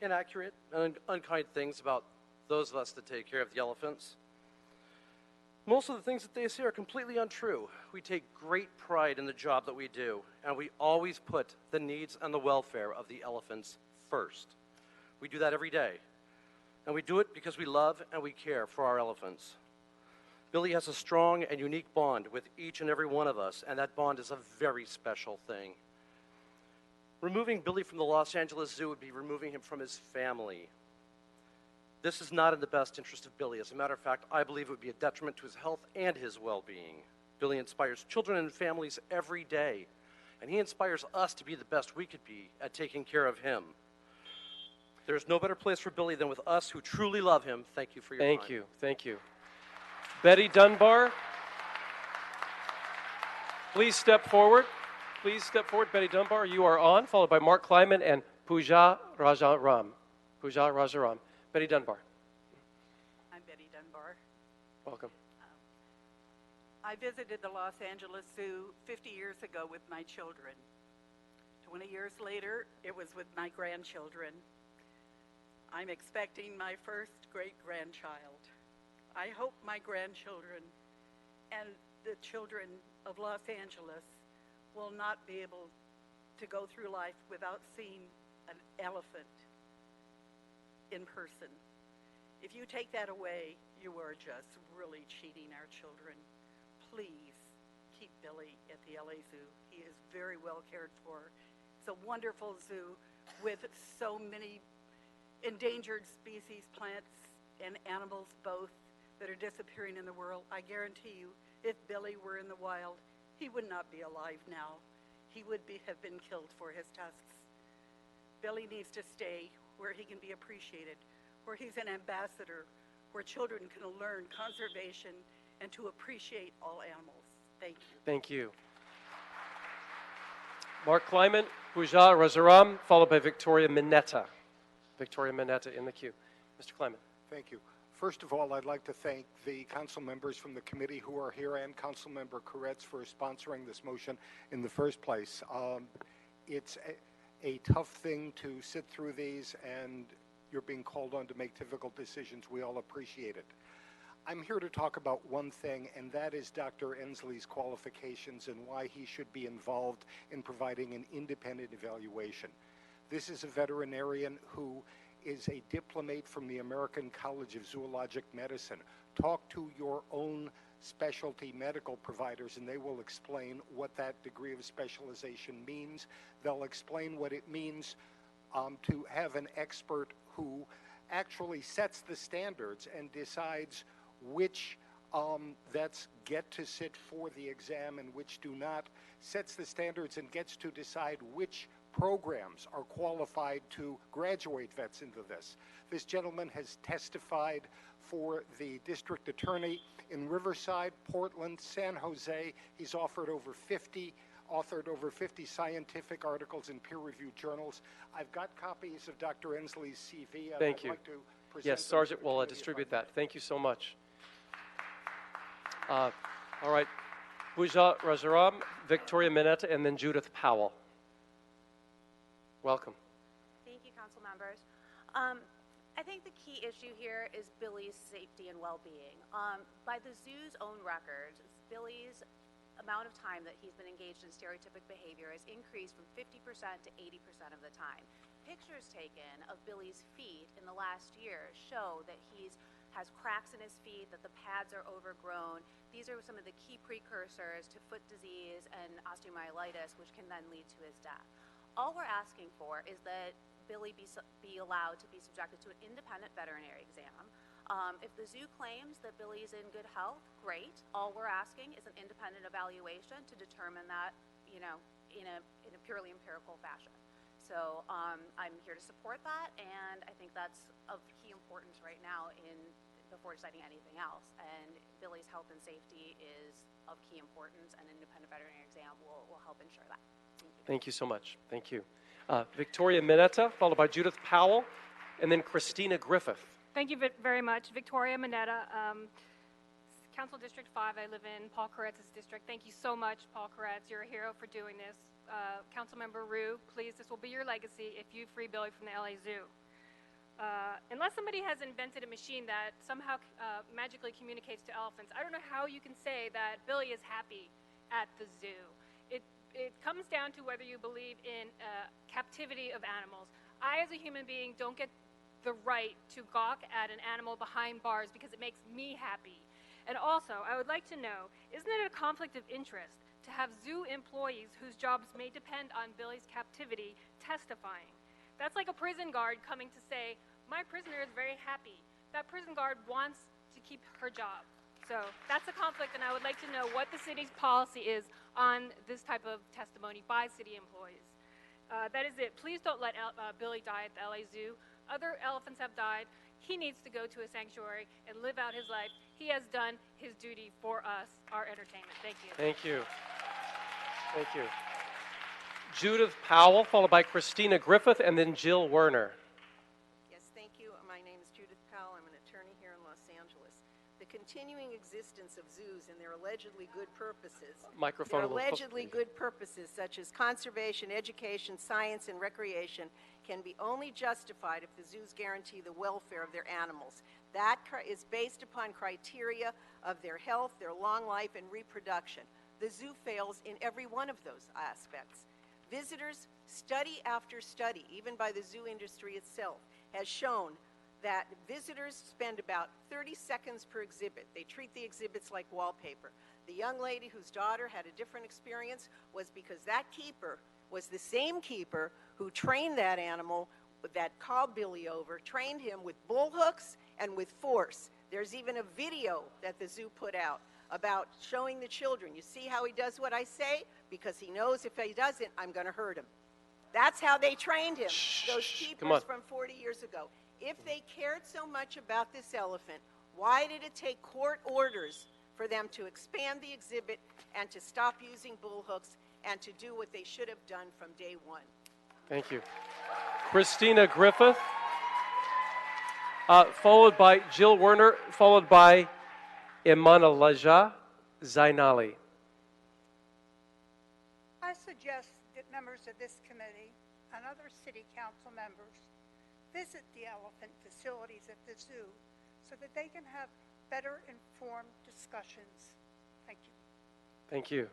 inaccurate and unkind things about those of us that take care of the elephants. Most of the things that they say are completely untrue. We take great pride in the job that we do, and we always put the needs and the welfare of the elephants first. We do that every day, and we do it because we love and we care for our elephants. Billy has a strong and unique bond with each and every one of us, and that bond is a very special thing. Removing Billy from the Los Angeles Zoo would be removing him from his family. This is not in the best interest of Billy. As a matter of fact, I believe it would be a detriment to his health and his well-being. Billy inspires children and families every day, and he inspires us to be the best we could be at taking care of him. There's no better place for Billy than with us who truly love him. Thank you for your time. Thank you. Thank you. Betty Dunbar, please step forward. Please step forward. Betty Dunbar, you are on, followed by Mark Kleiman and Pooja Rajaram. Pooja Rajaram. Betty Dunbar. I'm Betty Dunbar. Welcome. I visited the Los Angeles Zoo 50 years ago with my children. 20 years later, it was with my grandchildren. I'm expecting my first great-grandchild. I hope my grandchildren and the children of Los Angeles will not be able to go through life without seeing an elephant in person. If you take that away, you are just really cheating our children. Please keep Billy at the LA Zoo. He is very well cared for. It's a wonderful zoo with so many endangered species, plants and animals both, that are disappearing in the world. I guarantee you, if Billy were in the wild, he would not be alive now. He would have been killed for his tusks. Billy needs to stay where he can be appreciated, where he's an ambassador, where children can learn conservation and to appreciate all animals. Thank you. Thank you. Mark Kleiman, Pooja Rajaram, followed by Victoria Mineta. Victoria Mineta in the queue. Mr. Kleiman. Thank you. First of all, I'd like to thank the council members from the committee who are here and Councilmember Koretz for sponsoring this motion in the first place. It's a tough thing to sit through these, and you're being called on to make difficult decisions. We all appreciate it. I'm here to talk about one thing, and that is Dr. Ensley's qualifications and why he should be involved in providing an independent evaluation. This is a veterinarian who is a diplomate from the American College of Zoologic Medicine. Talk to your own specialty medical providers and they will explain what that degree of specialization means. They'll explain what it means to have an expert who actually sets the standards and decides which vets get to sit for the exam and which do not, sets the standards and gets to decide which programs are qualified to graduate vets into this. This gentleman has testified for the district attorney in Riverside, Portland, San Jose. He's authored over 50 scientific articles in peer-reviewed journals. I've got copies of Dr. Ensley's CV. Thank you. Like to present Yes, them Sergeant to the will committee distribute if I may. that. Thank you so much. All right. Pooja Rajaram, Victoria Mineta, and then Judith Powell. Welcome. Thank you, council members. I think the key issue here is Billy's safety and well-being. By the zoo's own records, Billy's amount of time that he's been engaged in stereotypic behavior has increased from 50% to 80% of the time. Pictures taken of Billy's feet in the last year show that has cracks in his feet, that the pads are overgrown. These are some of the key precursors to foot disease and osteomyelitis, which can then lead to his death. All we're asking for is that Billy be allowed to be subjected to an independent veterinary exam. If the zoo claims that Billy's in good health, great. All we're asking is an independent evaluation to determine that, in a purely empirical fashion. So I'm here to support that, and I think that's of key importance right now before deciding anything else. And Billy's health and safety is of key importance, and an independent veterinary exam will help ensure that. Thank you so much. Thank you. Victoria Mineta, followed by Judith Powell, and then Christina Griffith. Thank you very much. Victoria Mineta, Council District 5. I live in Paul Koretz's district. Thank you so much, Paul Koretz. You're a hero for doing this. Councilmember Rue, please, this will be your legacy if you free Billy from the LA Zoo. Unless somebody has invented a machine that somehow magically communicates to elephants, I don't know how you can say that Billy is happy at the zoo. It comes down to whether you believe in captivity of animals. I, as a human being, don't get the right to gawk at an animal behind bars because it makes me happy. And also, I would like to know, isn't it a conflict of interest to have zoo employees whose jobs may depend on Billy's captivity testifying? That's like a prison guard coming to say, my prisoner is very happy. That prison guard wants to keep her job. So that's a conflict, and I would like to know what the city's policy is on this type of testimony by city employees. That is it. Please don't let Billy die at the LA Zoo. Other elephants have died. He needs to go to a sanctuary and live out his life. He has done his duty for us, our entertainment. Thank you. Thank you. Thank you. Judith Powell, followed by Christina Griffith, and then Jill Werner. Yes, thank you. My name is Judith Powell. I'm an attorney here in Los Angeles. The continuing existence of zoos and their allegedly good purposes, Microphone a little allegedly good purposes such as conservation, education, science, and recreation can be only justified if the zoos guarantee the welfare of their animals. That is based upon criteria of their health, their long life, and reproduction. The zoo fails in every one of those aspects. Visitors, study after study, even by the zoo industry itself, has shown that visitors spend about 30 seconds per exhibit. They treat the exhibits like wallpaper. The young lady whose daughter had a different experience was because that keeper was the same keeper who trained that animal, that called Billy over, trained him with bull hooks and with force. There's even a video that the zoo put out about showing the children. You see how he does what I say? Because he knows if he doesn't, I'm going to hurt him. That's how they trained him, those keepers from 40 years ago. If they cared so much about this elephant, why did it take court orders for them to expand the exhibit and to stop using bull hooks and to do what they should have done from day one? Thank you. Christina Griffith, followed by Jill Werner, followed by Imanalaja Zainali. I suggest that members of this committee and other city council members visit the elephant facilities at the zoo so that they can have better informed discussions. Thank you. Thank you.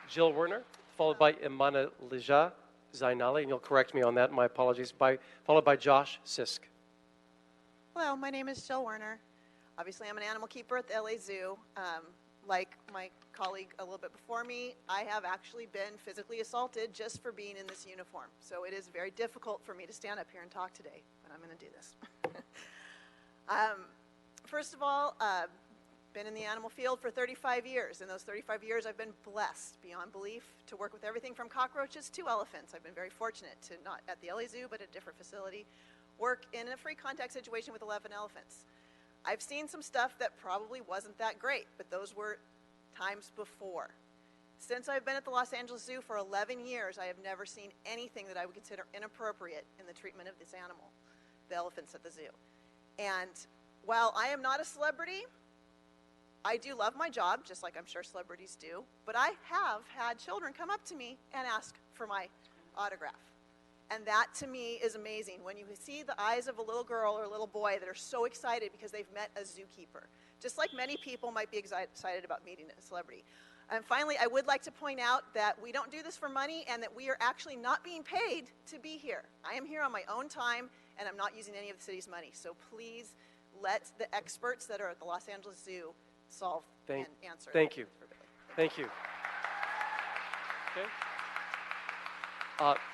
Jill Werner, followed by Imanalaja Zainali, and you'll correct me on that, my apologies, followed by Josh Sisk. Hello, my name is Jill Werner. Obviously, I'm an animal keeper at the LA Zoo. Like my colleague a little bit before me, I have actually been physically assaulted just for being in this uniform. So it is very difficult for me to stand up here and talk today, but I'm going to do this. First of all, been in the animal field for 35 years. In those 35 years, I've been blessed beyond belief to work with everything from cockroaches to elephants. I've been very fortunate to, not at the LA Zoo, but at a different facility, work in a free contact situation with 11 elephants. I've seen some stuff that probably wasn't that great, but those were times before. Since I've been at the Los Angeles Zoo for 11 years, I have never seen anything that I would consider inappropriate in the treatment of this animal, the elephants at the zoo. And while I am not a celebrity, I do love my job, just like I'm sure celebrities do, but I have had children come up to me and ask for my autograph. And that, to me, is amazing. When you see the eyes of a little girl or a little boy that are so excited because they've met a zookeeper. just like many people might be excited about meeting a celebrity. And finally, I would like to point out that we don't do this for money and that we are actually not being paid to be here. I am here on my own time, and I'm not using any of the city's money. So please let the experts that are at the Los Angeles Zoo solve and answer. Thank you. Thank you. Okay.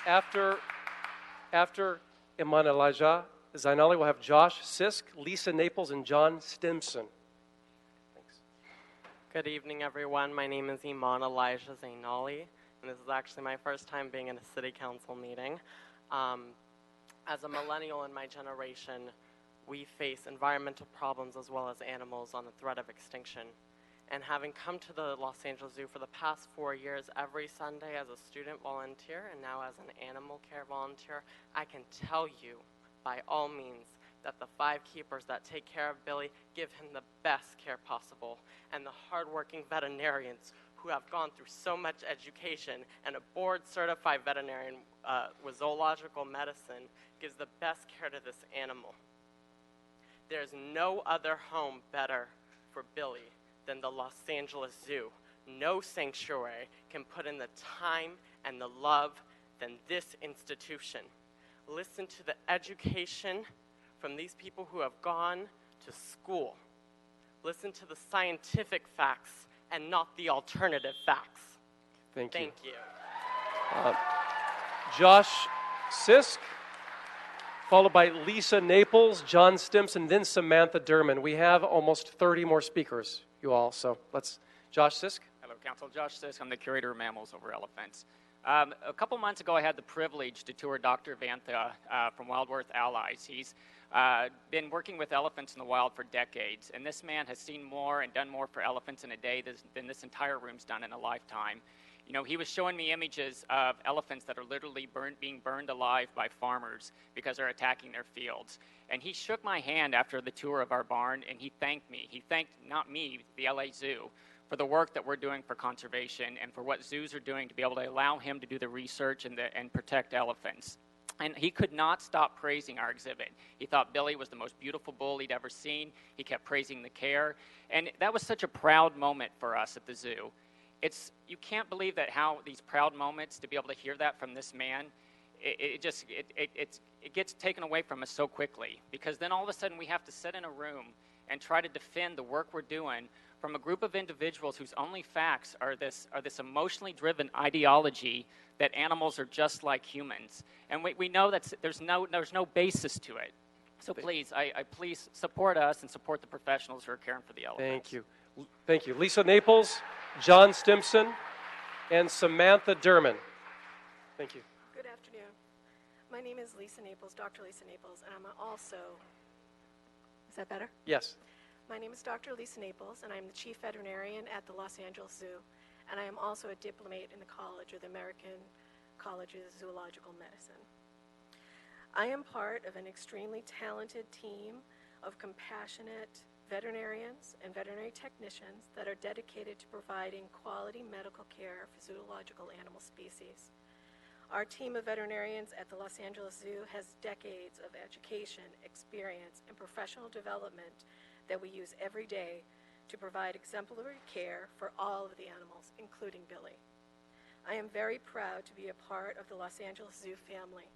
After Iman Elijah Zainali, we'll have Josh Sisk, Lisa Naples, and John Stimson. Good evening, everyone. My name is Iman Elijah Zainali, and this is actually my first time being in a city council meeting. As a millennial in my generation, we face environmental problems as well as animals on the threat of extinction. And having come to the Los Angeles Zoo for the past 4 years, every Sunday as a student volunteer and now as an animal care volunteer, I can tell you, by all means, that the 5 keepers that take care of Billy give him the best care possible. And the hardworking veterinarians who have gone through so much education and a board-certified veterinarian with zoological medicine gives the best care to this animal. There's no other home better for Billy than the Los Angeles Zoo. No sanctuary can put in the time and the love than this institution. Listen to the education from these people who have gone to school. Listen to the scientific facts and not the alternative facts. Thank you. Thank you. Josh Sisk, followed by Lisa Naples, John Stimson, then Samantha Derman. We have almost 30 more speakers, you all, so let's, Josh Sisk. Hello, Council. Josh Sisk. I'm the curator of mammals over elephants. A couple months ago, I had the privilege to tour Dr. Vantha from Wild Earth Allies. He's been working with elephants in the wild for decades, and this man has seen more and done more for elephants in a day than this entire room's done in a lifetime. You know, he was showing me images of elephants that are literally being burned alive by farmers because they're attacking their fields. And he shook my hand after the tour of our barn, and he thanked me. He thanked, not me, the LA Zoo, for the work that we're doing for conservation and for what zoos are doing to be able to allow him to do the research and protect elephants. And he could not stop praising our exhibit. He thought Billy was the most beautiful bull he'd ever seen. He kept praising the care. And that was such a proud moment for us at the zoo. You can't believe that how these proud moments, to be able to hear that from this man, it gets taken away from us so quickly. Because then all of a sudden we have to sit in a room and try to defend the work we're doing from a group of individuals whose only facts are this emotionally driven ideology that animals are just like humans. And we know that there's no basis to it. So please, I please support us and support the professionals who are caring for the elephants. Thank you. Thank you. Lisa Naples, John Stimson, and Samantha Derman. Thank you. Good afternoon. My name is Lisa Naples, Dr. Lisa Naples, and I'm also, is that better? Yes. My name is Dr. Lisa Naples, and I'm the Chief Veterinarian at the Los Angeles Zoo, and I am also a diplomate in the college, or the American College of Zoological Medicine. I am part of an extremely talented team of compassionate veterinarians and veterinary technicians that are dedicated to providing quality medical care for zoological animal species. Our team of veterinarians at the Los Angeles Zoo has decades of education, experience, and professional development that we use every day to provide exemplary care for all of the animals, including Billy. I am very proud to be a part of the Los Angeles Zoo family,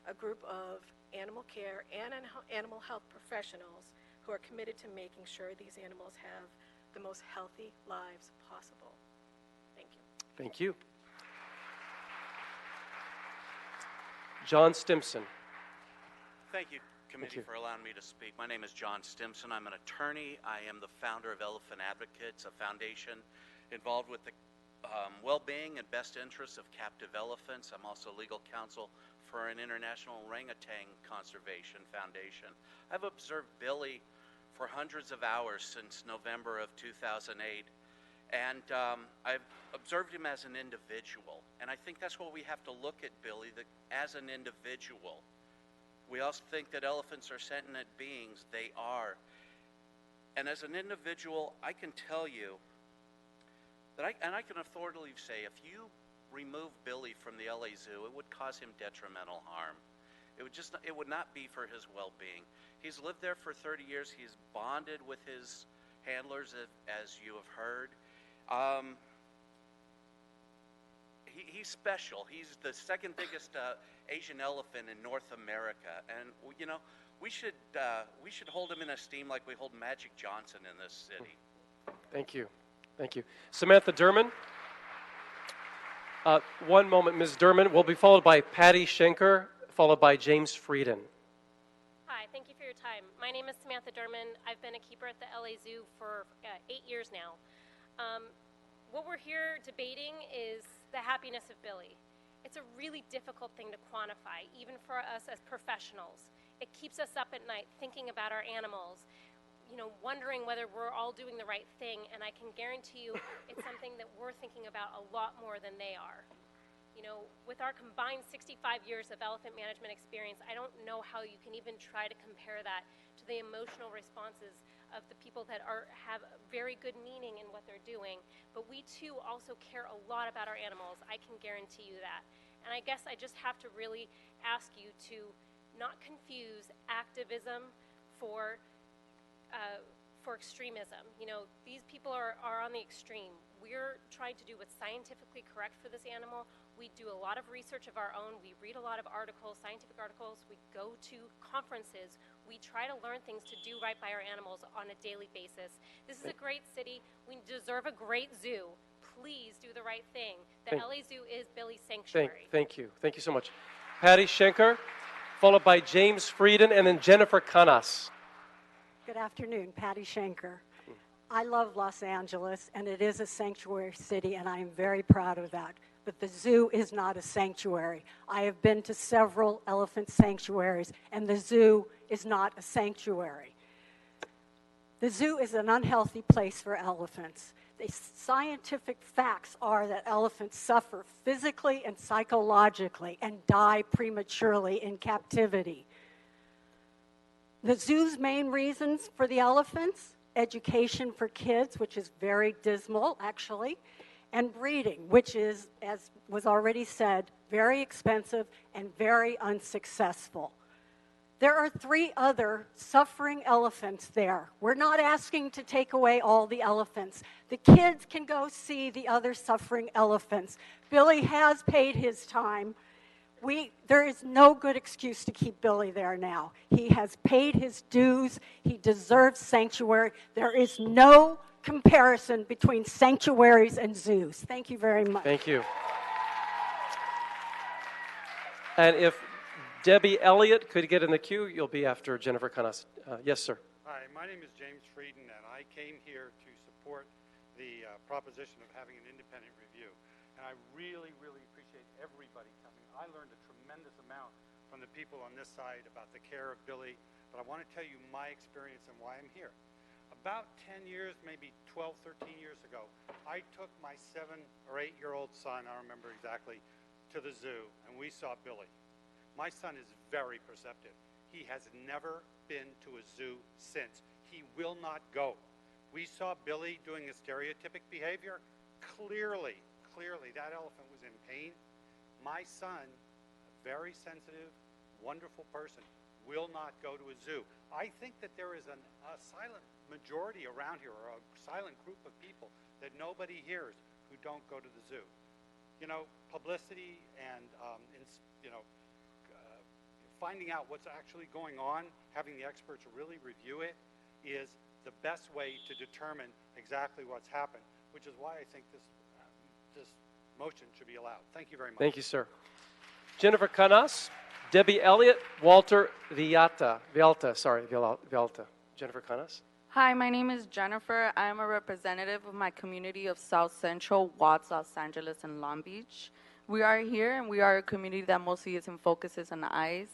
a group of animal care and animal health professionals who are committed to making sure these animals have the most healthy lives possible. Thank you. Thank you. John Stimson. Thank you, committee, for allowing me to speak. My name is John Stimson. I'm an attorney. I am the founder of Elephant Advocates, a foundation involved with the well-being and best interests of captive elephants. I'm also legal counsel for an international orangutan conservation foundation. I've observed Billy for hundreds of hours since November of 2008, and I've observed him as an individual. And I think that's what we have to look at Billy, as an individual. We also think that elephants are sentient beings. They are. And as an individual, I can tell you that I can authoritatively say, if you remove Billy from the LA Zoo, it would cause him detrimental harm. It would not be for his well-being. He's lived there for 30 years. He's bonded with his handlers, as you have heard. He's special. He's the second biggest Asian elephant in North America, and you know, we should hold him in esteem like we hold Magic Johnson in this city. Thank you. Thank you. Samantha Durman. One moment, Ms. Durman. Will be followed by Patty Schenker, followed by James Frieden. Hi, thank you for your time. My name is Samantha Durman. I've been a keeper at the LA Zoo for 8 years now. What we're here debating is the happiness of Billy. It's a really difficult thing to quantify, even for us as professionals. It keeps us up at night thinking about our animals, you know, wondering whether we're all doing the right thing, and I can guarantee you it's something that we're thinking about a lot more than they are. You know, with our combined 65 years of elephant management experience, I don't know how you can even try to compare that to the emotional responses of the people that have very good meaning in what they're doing. But we too also care a lot about our animals. I can guarantee you that. And I guess I just have to really ask you to not confuse activism for extremism. You know, these people are on the extreme. We're trying to do what's scientifically correct for this animal. We do a lot of research of our own. We read a lot of articles, scientific articles. We go to conferences. We try to learn things to do right by our animals on a daily basis. This is a great city. We deserve a great zoo. Please do the right thing. The LA Zoo is Billy's sanctuary. Thank you. Thank you so much. Patty Schenker, followed by James Frieden, and then Jennifer Canas. Good afternoon, Patty Schenker. I love Los Angeles, and it is a sanctuary city, and I am very proud of that. But the zoo is not a sanctuary. I have been to several elephant sanctuaries, and the zoo is not a sanctuary. The zoo is an unhealthy place for elephants. The scientific facts are that elephants suffer physically and psychologically and die prematurely in captivity. The zoo's main reasons for the elephants: education for kids, which is very dismal, actually, and breeding, which is, as was already said, very expensive and very unsuccessful. There are 3 other suffering elephants there. We're not asking to take away all the elephants. The kids can go see the other suffering elephants. Billy has paid his time. There is no good excuse to keep Billy there now. He has paid his dues. He deserves sanctuary. There is no comparison between sanctuaries and zoos. Thank you very much. Thank you. And if Debbie Elliott could get in the queue, you'll be after Jennifer Canas. Yes, sir. Hi, my name is James Frieden, and I came here to support the proposition of having an independent review. And I really, really appreciate everybody coming. I learned a tremendous amount from the people on this side about the care of Billy, but I want to tell you my experience and why I'm here. About 10 years, maybe 12, 13 years ago, I took my 7 or 8-year-old son, I remember exactly, to the zoo, and we saw Billy. My son is very perceptive. He has never been to a zoo since. He will not go. We saw Billy doing a stereotypic behavior. Clearly, that elephant was in pain. My son, a very sensitive, wonderful person, will not go to a zoo. I think that there is a silent majority around here, or a silent group of people that nobody hears who don't go to the zoo. You know, publicity and, finding out what's actually going on, having the experts really review it, is the best way to determine exactly what's happened, which is why I think this motion should be allowed. Thank you very much. Thank you, sir. Jennifer Canas, Debbie Elliott, Walter Vialta. Jennifer Canas. Hi, my name is Jennifer. I am a representative of my community of South Central, Watts, Los Angeles, and Long Beach. We are here, and we are a community that mostly is in focuses on ICE,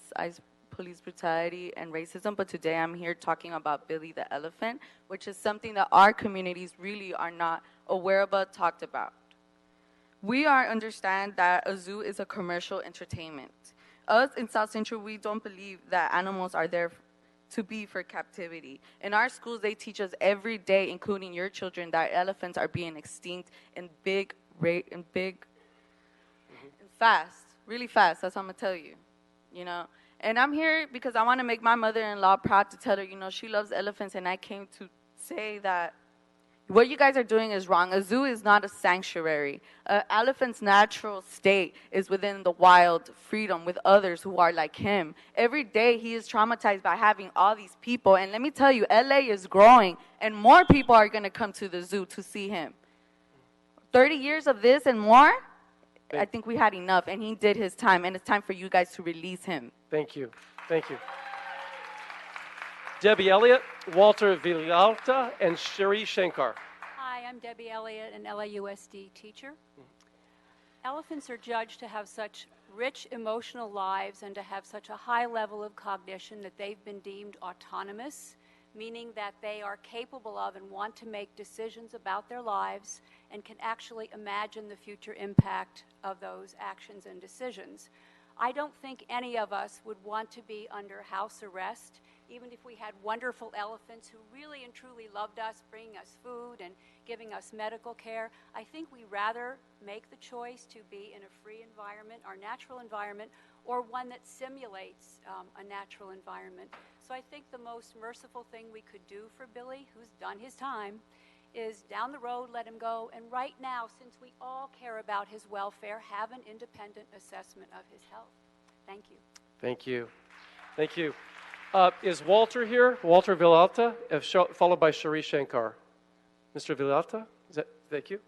police brutality, and racism. But today I'm here talking about Billy the elephant, which is something that our communities really are not aware of but talked about. We understand that a zoo is a commercial entertainment. Us in South Central, we don't believe that animals are there to be for captivity. In our schools, they teach us every day, including your children, that elephants are being extinct in big rate and fast, really fast. That's what I'm gonna tell you, you know. And I'm here because I want to make my mother-in-law proud, to tell her, you know, she loves elephants, and I came to say that What you guys are doing is wrong. A zoo is not a sanctuary. An elephant's natural state is within the wild freedom with others who are like him. Every day he is traumatized by having all these people. And let me tell you, LA is growing, and more people are going to come to the zoo to see him. 30 years of this and more, I think we had enough, and he did his time, and it's time for you guys to release him. Thank you. Thank you. Debbie Elliott, Walter Villalta, and Shri Shankar. Hi, I'm Debbie Elliott, an LAUSD teacher. Elephants are judged to have such rich emotional lives and to have such a high level of cognition that they've been deemed autonomous, meaning that they are capable of and want to make decisions about their lives and can actually imagine the future impact of those actions and decisions. I don't think any of us would want to be under house arrest, even if we had wonderful elephants who really and truly loved us, bringing us food and giving us medical care. I think we rather make the choice to be in a free environment, our natural environment, or one that simulates a natural environment. So I think the most merciful thing we could do for Billy, who's done his time, is down the road, let him go, and right now, since we all care about his welfare, have an independent assessment of his health. Thank you. Thank you. Thank you. Is Walter here? Walter Villalta, followed by Shri Shankar. Mr. Villalta, thank you.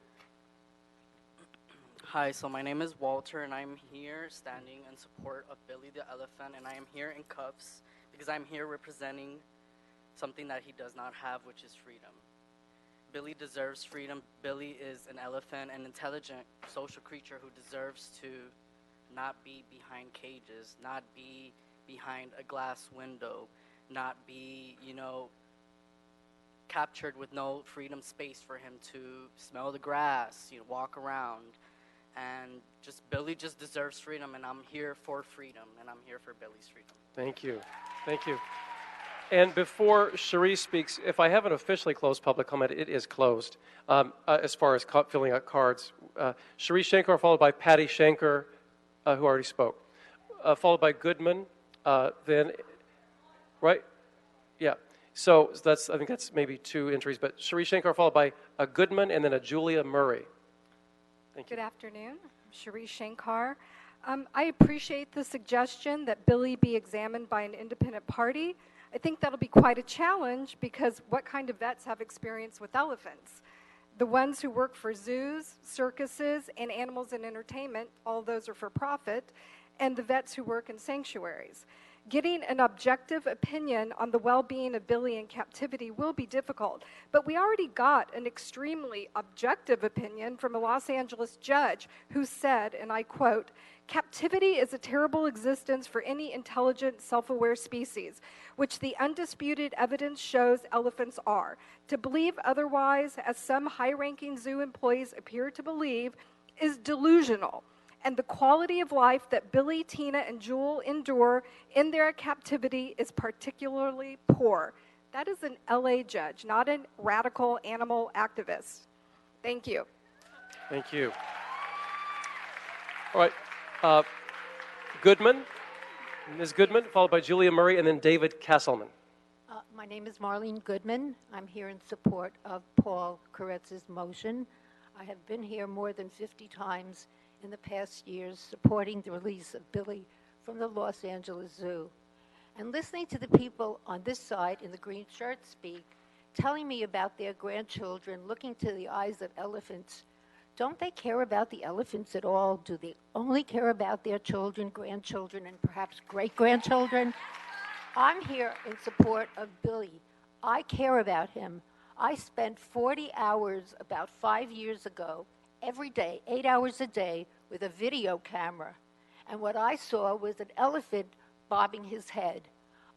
Hi, so my name is Walter, and I'm here standing in support of Billy the elephant, and I am here in cuffs because I'm here representing something that he does not have, which is freedom. Billy deserves freedom. Billy is an elephant, an intelligent social creature who deserves to not be behind cages, not be behind a glass window, not be, captured with no freedom space for him to smell the grass, walk around. And Billy just deserves freedom, and I'm here for freedom, and I'm here for Billy's freedom. Thank you. Thank you. And before Shri speaks, if I haven't officially closed public comment, it is closed as far as filling out cards. Shri Shankar, followed by Patty Shankar, who already spoke, followed by Goodman, then, right? Yeah. So I think that's maybe 2 entries, but Shri Shankar, followed by a Goodman, and then a Julia Murray. Thank you. Good afternoon. I'm Shri Shankar. I appreciate the suggestion that Billy be examined by an independent party. I think that'll be quite a challenge because what kind of vets have experience with elephants? The ones who work for zoos, circuses, and animals in entertainment, all those are for profit, and the vets who work in sanctuaries. Getting an objective opinion on the well-being of Billy in captivity will be difficult, but we already got an extremely objective opinion from a Los Angeles judge who said, and I quote, "Captivity is a terrible existence for any intelligent, self-aware species, which the undisputed evidence shows elephants are. To believe otherwise, as some high-ranking zoo employees appear to believe, is delusional. And the quality of life that Billy, Tina, and Jewel endure in their captivity is particularly poor." That is an LA judge, not a radical animal activist. Thank you. Thank you. All right. Goodman, Ms. Goodman, followed by Julia Murray, and then David Castleman. My name is Marlene Goodman. I'm here in support of Paul Koretz's motion. I have been here more than 50 times in the past years supporting the release of Billy from the Los Angeles Zoo. And listening to the people on this side in the green shirts speak, telling me about their grandchildren looking to the eyes of elephants, don't they care about the elephants at all? Do they only care about their children, grandchildren, and perhaps great-grandchildren? I'm here in support of Billy. I care about him. I spent 40 hours about 5 years ago every day, 8 hours a day, with a video camera. And what I saw was an elephant bobbing his head.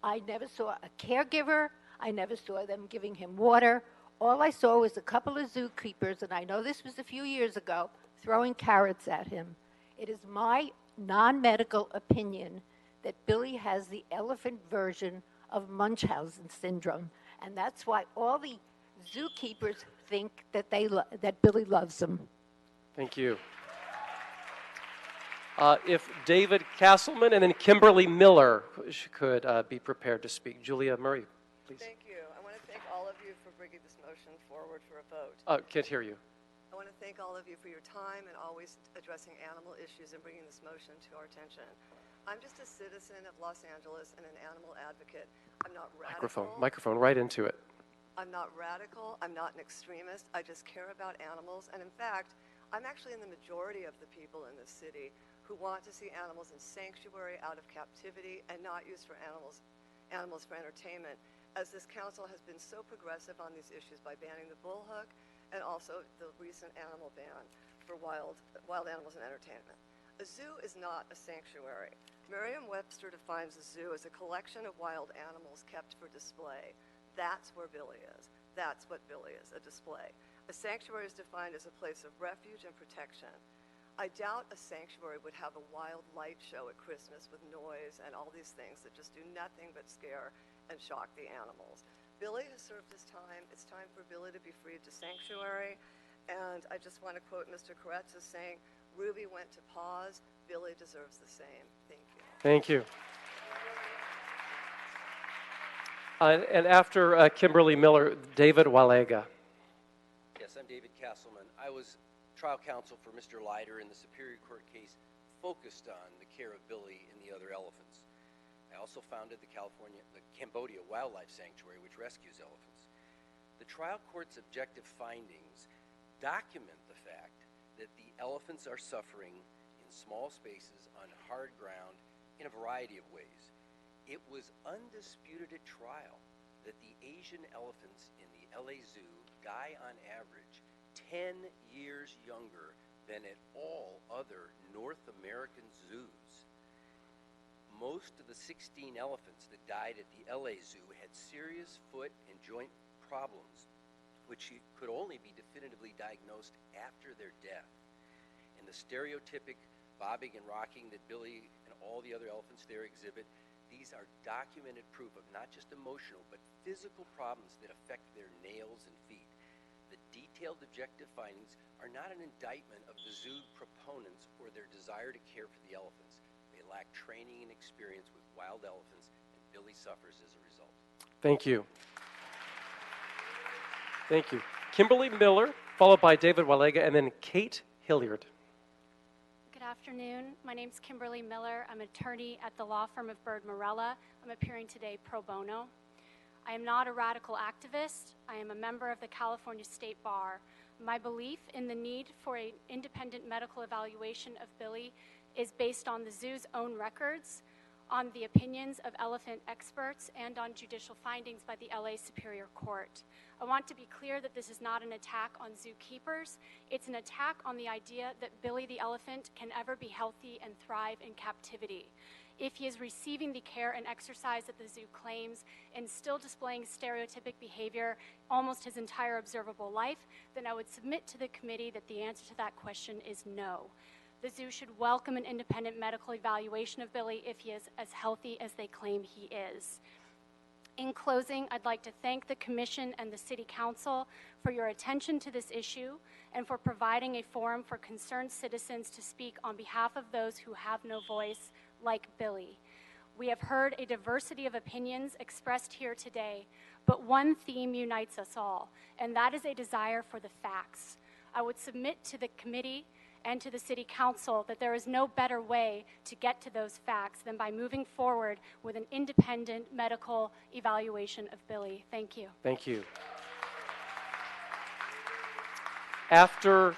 I never saw a caregiver. I never saw them giving him water. All I saw was a couple of zookeepers, and I know this was a few years ago, throwing carrots at him. It is my non-medical opinion that Billy has the elephant version of Munchausen syndrome. And that's why all the zookeepers think that that Billy loves them. Thank you. If David Castleman and then Kimberly Miller could be prepared to speak. Julia Murray, please. Thank you. I want to thank all of you for bringing this motion forward for a vote. Can't hear you. I want to thank all of you for your time and always addressing animal issues and bringing this motion to our attention. I'm just a citizen of Los Angeles and an animal advocate. I'm not radical. Microphone right into it. I'm not radical. I'm not an extremist. I just care about animals. And in fact, I'm actually in the majority of the people in this city who want to see animals in sanctuary, out of captivity, and not used for animals for entertainment, as this council has been so progressive on these issues by banning the bull hook and also the recent animal ban for wild animals in entertainment. A zoo is not a sanctuary. Merriam-Webster defines a zoo as a collection of wild animals kept for display. That's where Billy is. That's what Billy is, a display. A sanctuary is defined as a place of refuge and protection. I doubt a sanctuary would have a wild light show at Christmas with noise and all these things that just do nothing but scare and shock the animals. Billy has served his time. It's time for Billy to be freed to sanctuary. And I just want to quote Mr. Koretz as saying, Ruby went to pause. Billy deserves the same. Thank you. Thank you. And after Kimberly Miller, David Walega. Yes, I'm David Castleman. I was trial counsel for Mr. Leiter in the Superior Court case focused on the care of Billy and the other elephants. I also founded the Cambodia Wildlife Sanctuary, which rescues elephants. The trial court's objective findings document the fact that the elephants are suffering in small spaces on hard ground in a variety of ways. It was undisputed at trial that the Asian elephants in the LA Zoo die on average 10 years younger than at all other North American zoos. Most of the 16 elephants that died at the LA Zoo had serious foot and joint problems, which could only be definitively diagnosed after their death. And the stereotypic bobbing and rocking that Billy and all the other elephants there exhibit, these are documented proof of not just emotional, but physical problems that affect their nails and feet. The detailed objective findings are not an indictment of the zoo proponents or their desire to care for the elephants. They lack training and experience with wild elephants, and Billy suffers as a result. Thank you. Thank you. Kimberly Miller, followed by David Walega, and then Kate Hilliard. Good afternoon. My name's Kimberly Miller. I'm an attorney at the law firm of Bird Morella. I'm appearing today pro bono. I am not a radical activist. I am a member of the California State Bar. My belief in the need for an independent medical evaluation of Billy is based on the zoo's own records, on the opinions of elephant experts, and on judicial findings by the LA Superior Court. I want to be clear that this is not an attack on zookeepers. It's an attack on the idea that Billy the elephant can ever be healthy and thrive in captivity. If he is receiving the care and exercise that the zoo claims and still displaying stereotypic behavior almost his entire observable life, then I would submit to the committee that the answer to that question is no. The zoo should welcome an independent medical evaluation of Billy if he is as healthy as they claim he is. In closing, I'd like to thank the Commission and the City Council for your attention to this issue and for providing a forum for concerned citizens to speak on behalf of those who have no voice, like Billy. We have heard a diversity of opinions expressed here today, but one theme unites us all, and that is a desire for the facts. I would submit to the committee and to the City Council that there is no better way to get to those facts than by moving forward with an independent medical evaluation of Billy. Thank you. Thank you. After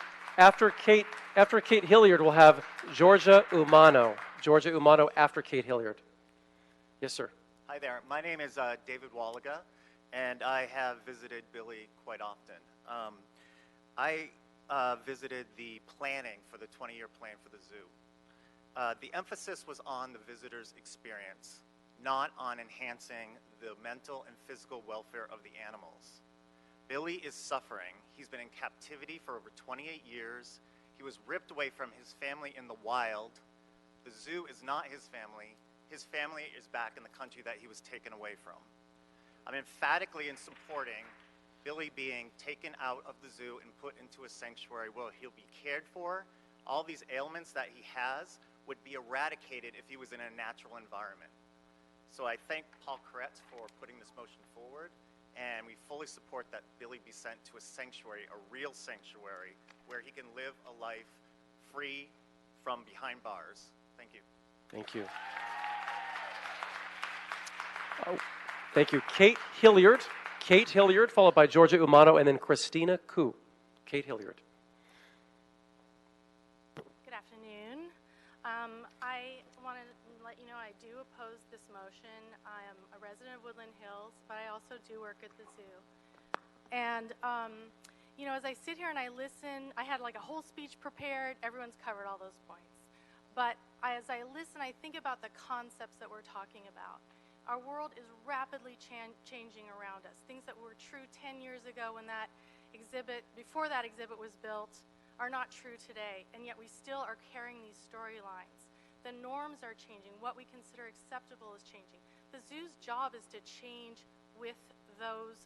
Kate Hilliard, we'll have Georgia Umano. Georgia Umano after Kate Hilliard. Yes, sir. Hi there. My name is David Wallaga, and I have visited Billy quite often. I visited the planning for the 20-year plan for the zoo. The emphasis was on the visitor's experience, not on enhancing the mental and physical welfare of the animals. Billy is suffering. He's been in captivity for over 28 years. He was ripped away from his family in the wild. The zoo is not his family. His family is back in the country that he was taken away from. I'm emphatically in supporting Billy being taken out of the zoo and put into a sanctuary where he'll be cared for. All these ailments that he has would be eradicated if he was in a natural environment. So I thank Paul Koretz for putting this motion forward, and we fully support that Billy be sent to a sanctuary, a real sanctuary, where he can live a life free from behind bars. Thank you. Thank you. Oh, thank you. Kate Hilliard. Kate Hilliard, followed by Georgia Umano, and then Christina Koo. Kate Hilliard. Good afternoon. I want to let you know I do oppose this motion. I am a resident of Woodland Hills, but I also do work at the zoo. And, you know, as I sit here and I listen, I had like a whole speech prepared. Everyone's covered all those points. But as I listen, I think about the concepts that we're talking about. Our world is rapidly changing around us. Things that were true 10 years ago when that exhibit, before that exhibit was built, are not true today, and yet we still are carrying these storylines. The norms are changing. What we consider acceptable is changing. The zoo's job is to change with those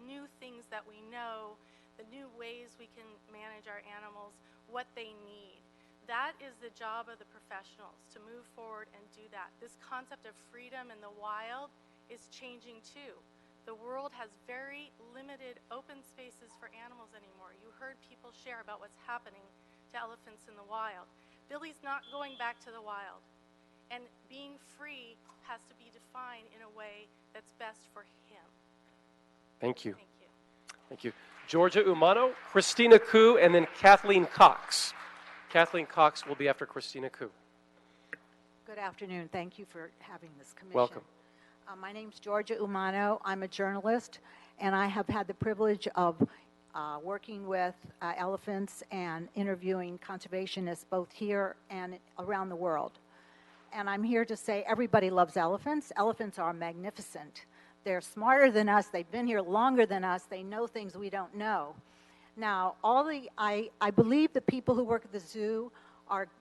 new things that we know, the new ways we can manage our animals, what they need. That is the job of the professionals, to move forward and do that. This concept of freedom in the wild is changing too. The world has very limited open spaces for animals anymore. You heard people share about what's happening to elephants in the wild. Billy's not going back to the wild. And being free has to be defined in a way that's best for him. Thank you. Thank you. Thank you. Georgia Umano, Christina Koo, and then Kathleen Cox. Kathleen Cox will be after Christina Koo. Good afternoon. Thank you for having this commission. Welcome. My name's Georgia Umano. I'm a journalist, and I have had the privilege of working with elephants and interviewing conservationists both here and around the world. And I'm here to say everybody loves elephants. Elephants are magnificent. They're smarter than us. They've been here longer than us. They know things we don't know. Now, I believe the people who work at the zoo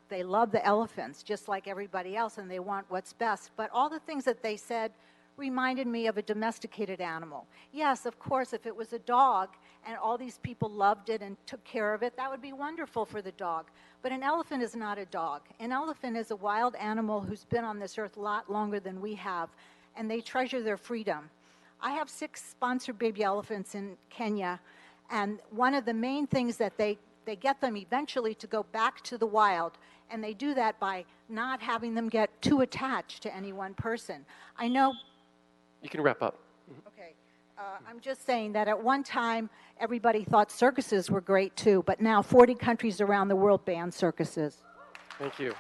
they love the elephants just like everybody else, and they want what's best. But all the things that they said reminded me of a domesticated animal. Yes, of course, if it was a dog and all these people loved it and took care of it, that would be wonderful for the dog. But an elephant is not a dog. An elephant is a wild animal who's been on this earth a lot longer than we have, and they treasure their freedom. I have 6 sponsored baby elephants in Kenya, and one of the main things that they get them eventually to go back to the wild, and they do that by not having them get too attached to any one person. I know... You can wrap up. Okay. I'm just saying that at one time, everybody thought circuses were great too, but now 40 countries around the world ban circuses. Thank you.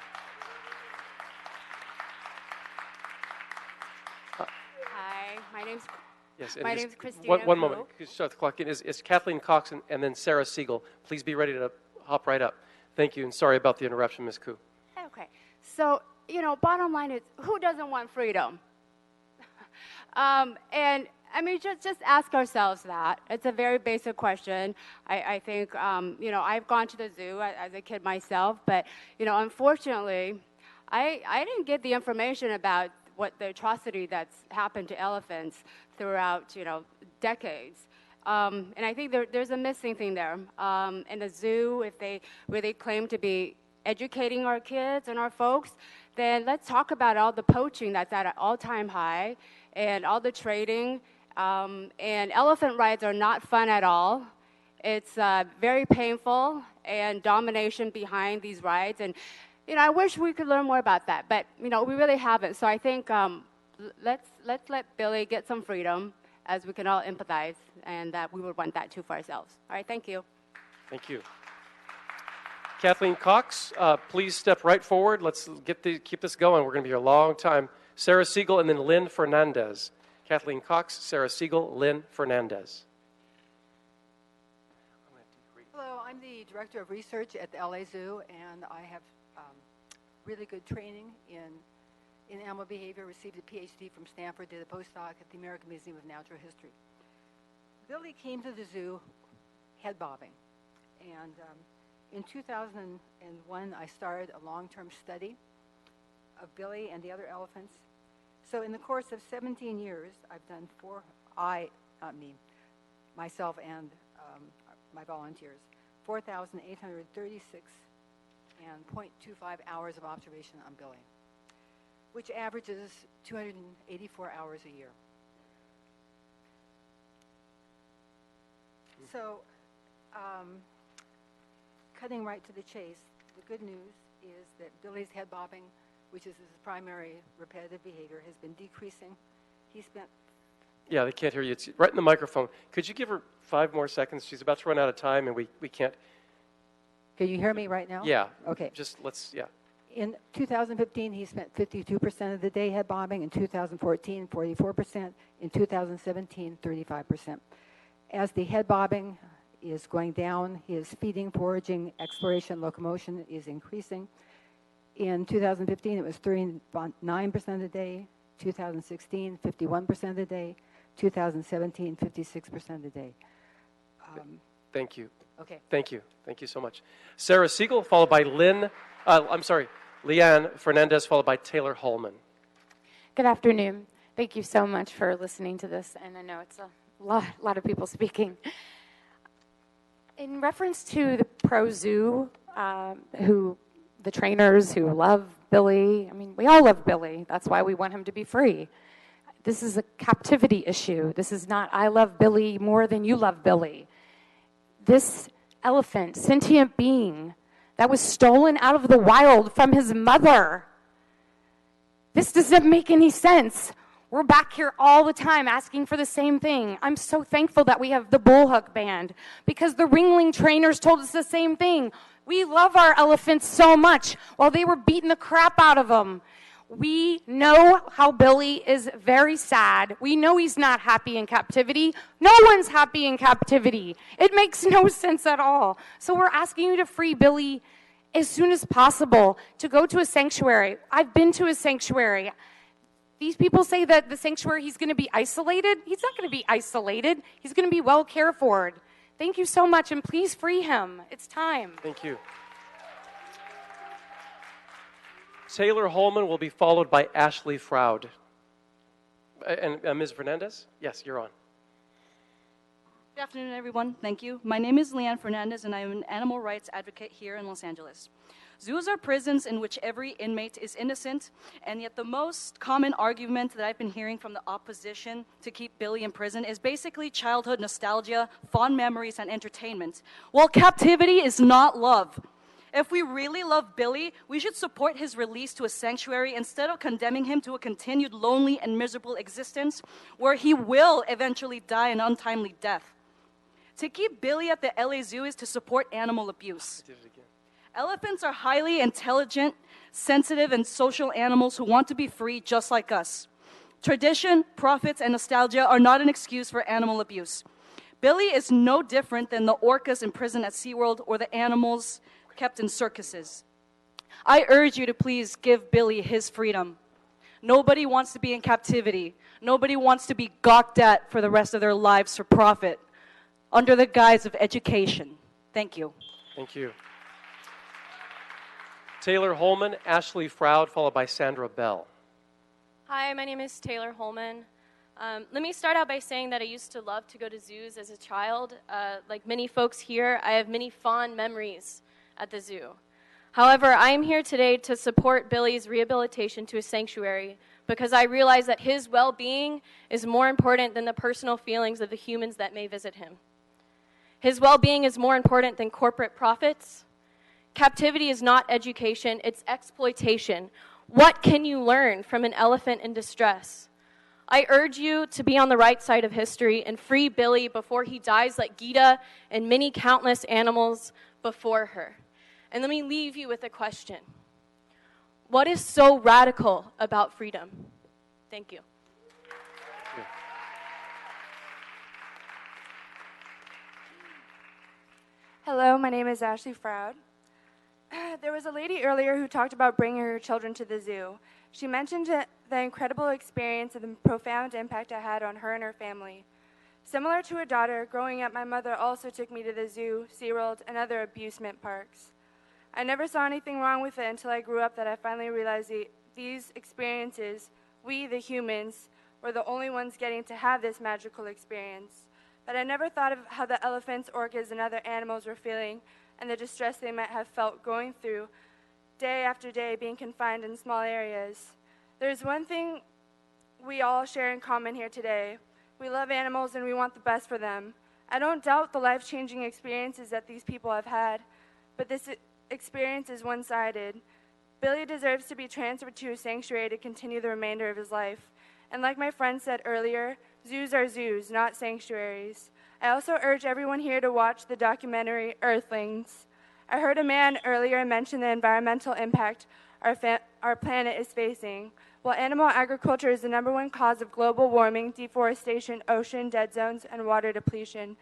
Hi, my name's Yes, my name's Christina. One moment. Shut the clock in. It's Kathleen Cox and then Sarah Siegel. Please be ready to hop right up. Thank you, and sorry about the interruption, Ms. Koo. Okay, so, you know, bottom line is, who doesn't want freedom? And I mean, just ask ourselves that. It's a very basic question. I think, you know, I've gone to the zoo as a kid myself, but, you know, unfortunately, I didn't get the information about what the atrocity that's happened to elephants throughout, you know, decades. And I think there's a missing thing there. In the zoo, if they really claim to be educating our kids and our folks, then let's talk about all the poaching that's at an all-time high and all the trading. And elephant rides are not fun at all. It's very painful, and domination behind these rides. And, you know, I wish we could learn more about that, but, you know, we really haven't. So I think let's let Billy get some freedom, as we can all empathize, and that we would want that too for ourselves. All right, thank you. Thank you. Kathleen Cox, please step right forward. Let's keep this going. We're going to be here a long time. Sarah Siegel and then Lynn Fernandez. Kathleen Cox, Sarah Siegel, Lynn Fernandez. Hello, I'm the Director of Research at the LA Zoo, and I have really good training in animal behavior, received a PhD from Stanford, did a postdoc at the American Museum of Natural History. Billy came to the zoo head bobbing, and in 2001, I started a long-term study of Billy and the other elephants. So in the course of 17 years, I've done myself and my volunteers, 4,836 and 0.25 hours of observation on Billy, which averages 284 hours a year. So, cutting right to the chase, the good news is that Billy's head bobbing, which is his primary repetitive behavior, has been decreasing. He spent... Yeah, they can't hear you. It's right in the microphone. Could you give her 5 more seconds? She's about to run out of time, and we can't... Can you hear me right now? Yeah. Okay. Just let's, yeah. In 2015, he spent 52% of the day head bobbing. In 2014, 44%. In 2017, 35%. As the head bobbing is going down, his feeding, foraging, exploration, locomotion is increasing. In 2015, it was 39% of the day. 2016, 51% of the day. 2017, 56% of the day. Thank you. Okay. Thank you. Thank you so much. Sarah Siegel, followed by Leanne Fernandez, followed by Taylor Holman. Good afternoon. Thank you so much for listening to this, and I know it's a lot of people speaking. In reference to the pro-zoo, the trainers who love Billy, I mean, we all love Billy. That's why we want him to be free. This is a captivity issue. This is not, I love Billy more than you love Billy. This elephant, sentient being, that was stolen out of the wild from his mother. This doesn't make any sense. We're back here all the time asking for the same thing. I'm so thankful that we have the Bullhook Band, because the Ringling trainers told us the same thing. We love our elephants so much while they were beating the crap out of them. We know how Billy is very sad. We know he's not happy in captivity. No one's happy in captivity. It makes no sense at all. So we're asking you to free Billy as soon as possible, to go to a sanctuary. I've been to a sanctuary. These people say that the sanctuary, he's going to be isolated. He's not going to be isolated. He's going to be well cared for. Thank you so much, and please free him. It's time. Thank you. Taylor Holman will be followed by Ashley Froud. And Ms. Fernandez? Yes, you're on. Good afternoon, everyone. Thank you. My name is Leanne Fernandez, and I am an animal rights advocate here in Los Angeles. Zoos are prisons in which every inmate is innocent, and yet the most common argument that I've been hearing from the opposition to keep Billy in prison is basically childhood nostalgia, fond memories, and entertainment. Well, captivity is not love. If we really love Billy, we should support his release to a sanctuary instead of condemning him to a continued lonely and miserable existence where he will eventually die an untimely death. To keep Billy at the LA Zoo is to support animal abuse. Elephants are highly intelligent, sensitive, and social animals who want to be free just like us. Tradition, profits, and nostalgia are not an excuse for animal abuse. Billy is no different than the orcas in prison at SeaWorld or the animals kept in circuses. I urge you to please give Billy his freedom. Nobody wants to be in captivity. Nobody wants to be gawked at for the rest of their lives for profit under the guise of education. Thank you. Thank you. Taylor Holman, Ashley Froud, followed by Sandra Bell. Hi, my name is Taylor Holman. Let me start out by saying that I used to love to go to zoos as a child. Like many folks here, I have many fond memories at the zoo. However, I am here today to support Billy's rehabilitation to a sanctuary because I realize that his well-being is more important than the personal feelings of the humans that may visit him. His well-being is more important than corporate profits. Captivity is not education, it's exploitation. What can you learn from an elephant in distress? I urge you to be on the right side of history and free Billy before he dies like Gita and many countless animals before her. And let me leave you with a question. What is so radical about freedom? Thank you. Hello, my name is Ashley Froud. There was a lady earlier who talked about bringing her children to the zoo. She mentioned the incredible experience and the profound impact it had on her and her family. Similar to her daughter, growing up, my mother also took me to the zoo, SeaWorld, and other amusement parks. I never saw anything wrong with it until I grew up that I finally realized these experiences, we, the humans, were the only ones getting to have this magical experience. But I never thought of how the elephants, orcas, and other animals were feeling and the distress they might have felt going through day after day being confined in small areas. There's one thing we all share in common here today. We love animals and we want the best for them. I don't doubt the life-changing experiences that these people have had, but this experience is one-sided. Billy deserves to be transferred to a sanctuary to continue the remainder of his life. And like my friend said earlier, zoos are zoos, not sanctuaries. I also urge everyone here to watch the documentary Earthlings. I heard a man earlier mention the environmental impact our planet is facing. While animal agriculture is the #1 cause of global warming, deforestation, ocean dead zones, and water depletion.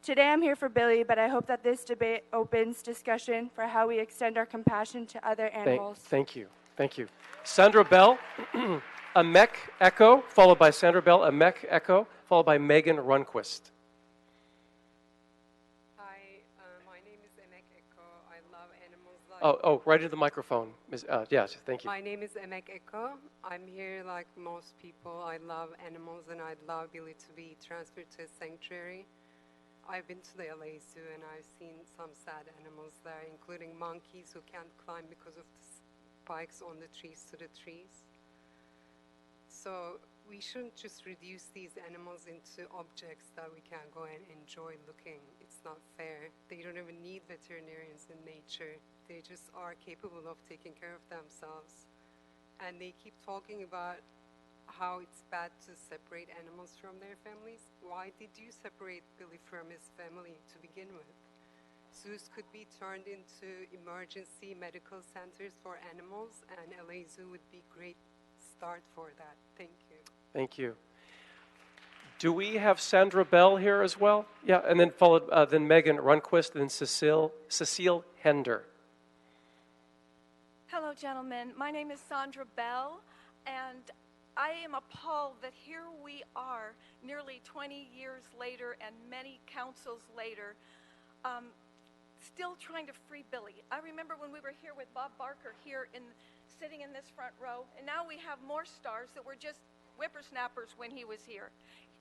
Today I'm here for Billy, but I hope that this debate opens discussion for how we extend our compassion to other animals. Thank you. Thank you. Sandra Bell, Amek Echo, followed by Sandra Bell, Amek Echo, followed by Megan Runquist. Oh, right into the microphone. Yes, thank you. My name is Emek Eko. I'm here like most people. I love animals and I'd love Billy to be transferred to a sanctuary. I've been to the LA Zoo and I've seen some sad animals there, including monkeys who can't climb because of the spikes on the trees to the trees. So we shouldn't just reduce these animals into objects that we can go and enjoy looking. It's not fair. They don't even need veterinarians in nature. They just are capable of taking care of themselves. And they keep talking about how it's bad to separate animals from their families. Why did you separate Billy from his family to begin with? Zoos could be turned into emergency medical centers for animals, and LA Zoo would be a great start for that. Thank you. Thank you. Do we have Sandra Bell here as well? Yeah, and then followed, then Megan Runquist, then Cecile Hender. Hello, gentlemen. My name is Sandra Bell, and I am appalled that here we are, nearly 20 years later and many councils later, still trying to free Billy. I remember when we were here with Bob Barker here sitting in this front row, and now we have more stars that were just whippersnappers when he was here,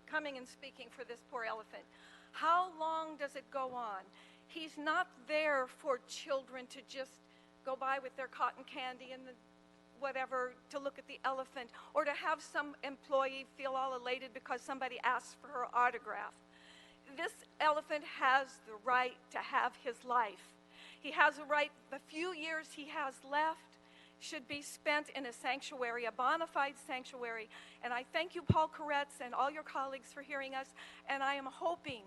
coming and speaking for this poor elephant. How long does it go on? He's not there for children to just go by with their cotton candy and the whatever to look at the elephant, or to have some employee feel all elated because somebody asked for her autograph. This elephant has the right to have his life. He has a right, the few years he has left should be spent in a sanctuary, a bona fide sanctuary. And I thank you, Paul Koretz, and all your colleagues for hearing us. And I am hoping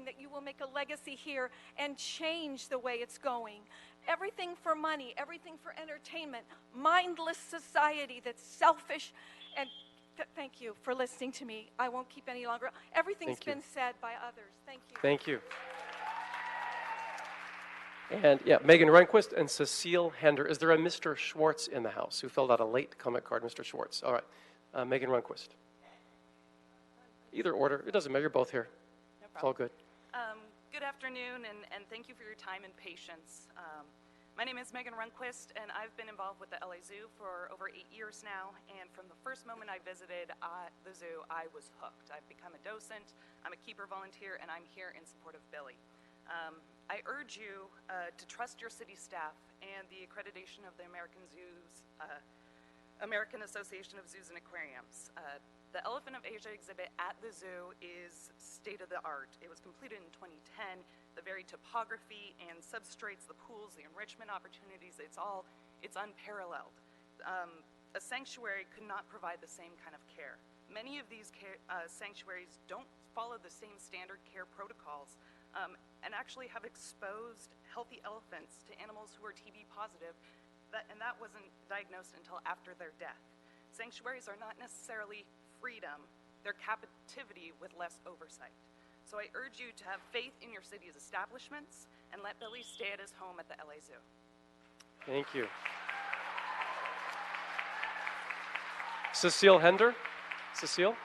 that you will make a legacy here and change the way it's going. Everything for money, everything for entertainment, mindless society that's selfish. And thank you for listening to me. I won't keep any longer. Everything's been said by others. Thank you. Thank you. And yeah, Megan Runquist and Cecile Hender. Is there a Mr. Schwartz in the house who filled out a late comment card? Mr. Schwartz. All right. Megan Runquist. Either order. It doesn't matter. You're both here. No problem. It's all good. Good afternoon, and thank you for your time and patience. My name is Megan Runquist, and I've been involved with the LA Zoo for over 8 years now, and from the first moment I visited the zoo, I was hooked. I've become a docent, I'm a keeper volunteer, and I'm here in support of Billy. I urge you to trust your city staff and the accreditation of the American Association of Zoos and Aquariums. The Elephant of Asia exhibit at the zoo is state-of-the-art. It was completed in 2010. The very topography and substrates, the pools, the enrichment opportunities, it's unparalleled. A sanctuary could not provide the same kind of care. Many of these sanctuaries don't follow the same standard care protocols and actually have exposed healthy elephants to animals who are TB positive, and that wasn't diagnosed until after their death. Sanctuaries are not necessarily freedom, they're captivity with less oversight. So I urge you to have faith in your city's establishments and let Billy stay at his home at the LA Zoo. Thank you. Cecile Hender. Cecile?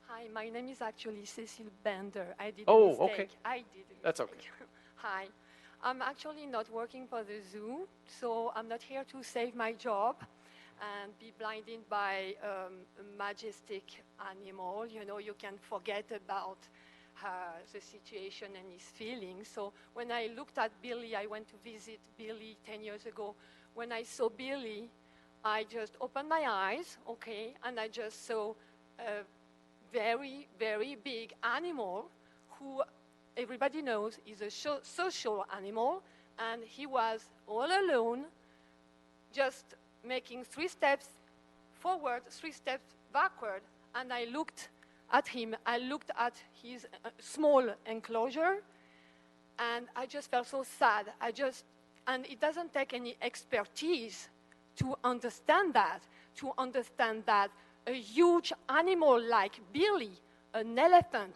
Hi, my name is actually Cecile Bender. I did Oh, a mistake. okay. I did a That's mistake. okay. Hi. I'm actually not working for the zoo, so I'm not here to save my job and be blinded by a majestic animal. You know, you can forget about the situation and his feelings. So when I looked at Billy, I went to visit Billy 10 years ago. When I saw Billy, I just opened my eyes, okay, and I just saw a very, very big animal who everybody knows is a social animal, and he was all alone, just making 3 steps forward, 3 steps backward, and I looked at him, I looked at his small enclosure, and I just felt so sad. And it doesn't take any expertise to understand that a huge animal like Billy, an elephant,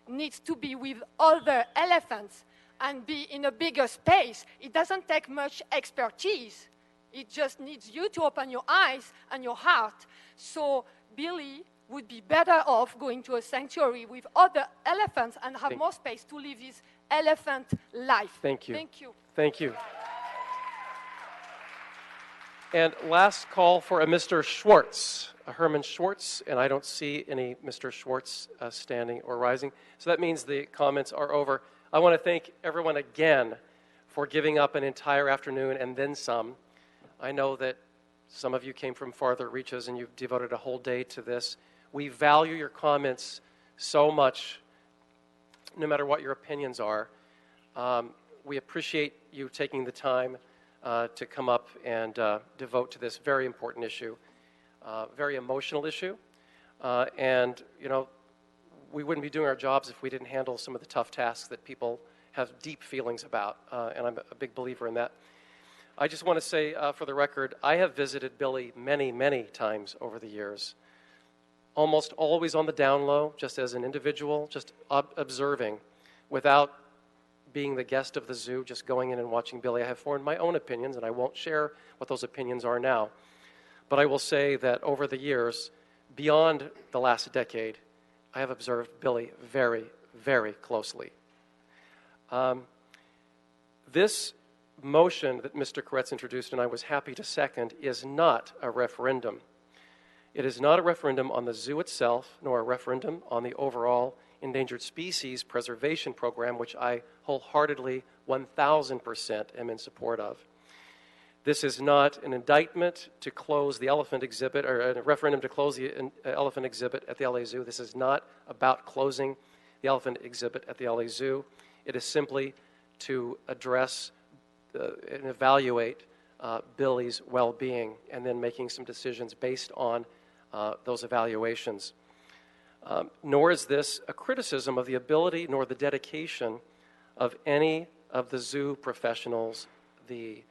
needs to be with other elephants and be in a bigger space. It doesn't take much expertise. It just needs you to open your eyes and your heart. So Billy would be better off going to a sanctuary with other elephants and have more space to live his elephant life. Thank you. Thank you. Thank you. And last call for a Mr. Schwartz, a Herman Schwartz, and I don't see any Mr. Schwartz standing or rising. So that means the comments are over. I want to thank everyone again for giving up an entire afternoon and then some. I know that some of you came from farther reaches and you've devoted a whole day to this. We value your comments so much, no matter what your opinions are. We appreciate you taking the time to come up and devote to this very important issue, very emotional issue. And, you know, we wouldn't be doing our jobs if we didn't handle some of the tough tasks that people have deep feelings about, and I'm a big believer in that. I just want to say, for the record, I have visited Billy many, many times over the years, almost always on the down low, just as an individual, just observing, without being the guest of the zoo, just going in and watching Billy. I have formed my own opinions, and I won't share what those opinions are now. But I will say that over the years, beyond the last decade, I have observed Billy very, very closely. This motion that Mr. Koretz introduced, and I was happy to second, is not a referendum. It is not a referendum on the zoo itself, nor a referendum on the overall endangered species preservation program, which I wholeheartedly, 1,000% am in support of. This is not an indictment to close the elephant exhibit, or a referendum to close the elephant exhibit at the LA Zoo. This is not about closing the elephant exhibit at the LA Zoo. It is simply to address and evaluate Billy's well-being, and then making some decisions based on those evaluations. Nor is this a criticism of the ability nor the dedication of any of the zoo professionals, the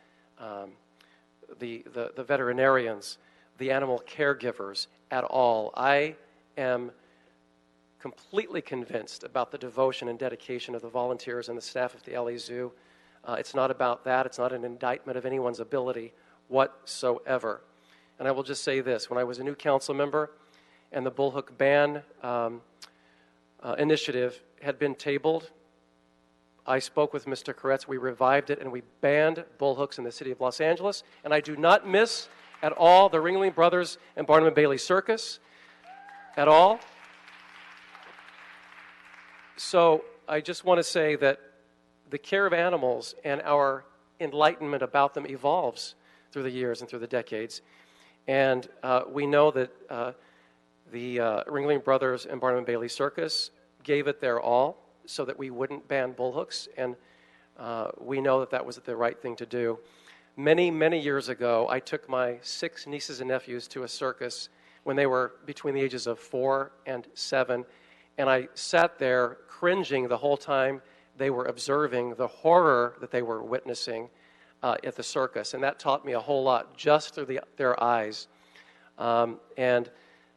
veterinarians, the animal caregivers at all. I am completely convinced about the devotion and dedication of the volunteers and the staff of the LA Zoo. It's not about that. It's not an indictment of anyone's ability whatsoever. And I will just say this. When I was a new council member and the bullhook ban initiative had been tabled, I spoke with Mr. Koretz. We revived it, and we banned bullhooks in the city of Los Angeles. And I do not miss at all the Ringling Brothers and Barnum and Bailey Circus at all. So I just want to say that the care of animals and our enlightenment about them evolves through the years and through the decades. And we know that the Ringling Brothers and Barnum and Bailey Circus gave it their all so that we wouldn't ban bullhooks, and we know that that was the right thing to do. Many, many years ago, I took my 6 nieces and nephews to a circus when they were between the ages of 4 and 7, and I sat there cringing the whole time they were observing the horror that they were witnessing at the circus, and that taught me a whole lot just through their eyes. And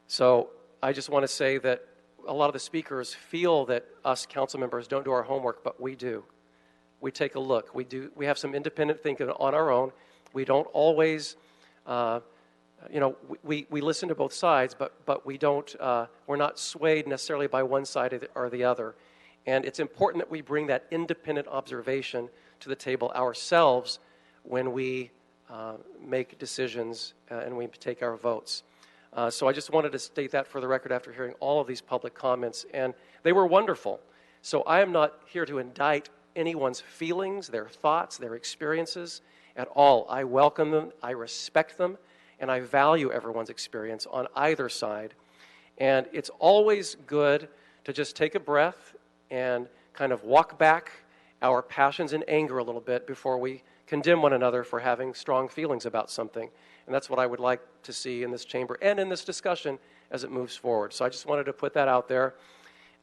so I just want to say that a lot of the speakers feel that us council members don't do our homework, but we do. We take a look. We have some independent thinking on our own. We don't always, we listen to both sides, but we don't. We're not swayed necessarily by one side or the other. And it's important that we bring that independent observation to the table ourselves when we make decisions and we take our votes. So I just wanted to state that for the record after hearing all of these public comments, and they were wonderful. So I am not here to indict anyone's feelings, their thoughts, their experiences at all. I welcome them, I respect them, and I value everyone's experience on either side. And it's always good to just take a breath and kind of walk back our passions and anger a little bit before we condemn one another for having strong feelings about something. And that's what I would like to see in this chamber and in this discussion as it moves forward. So I just wanted to put that out there.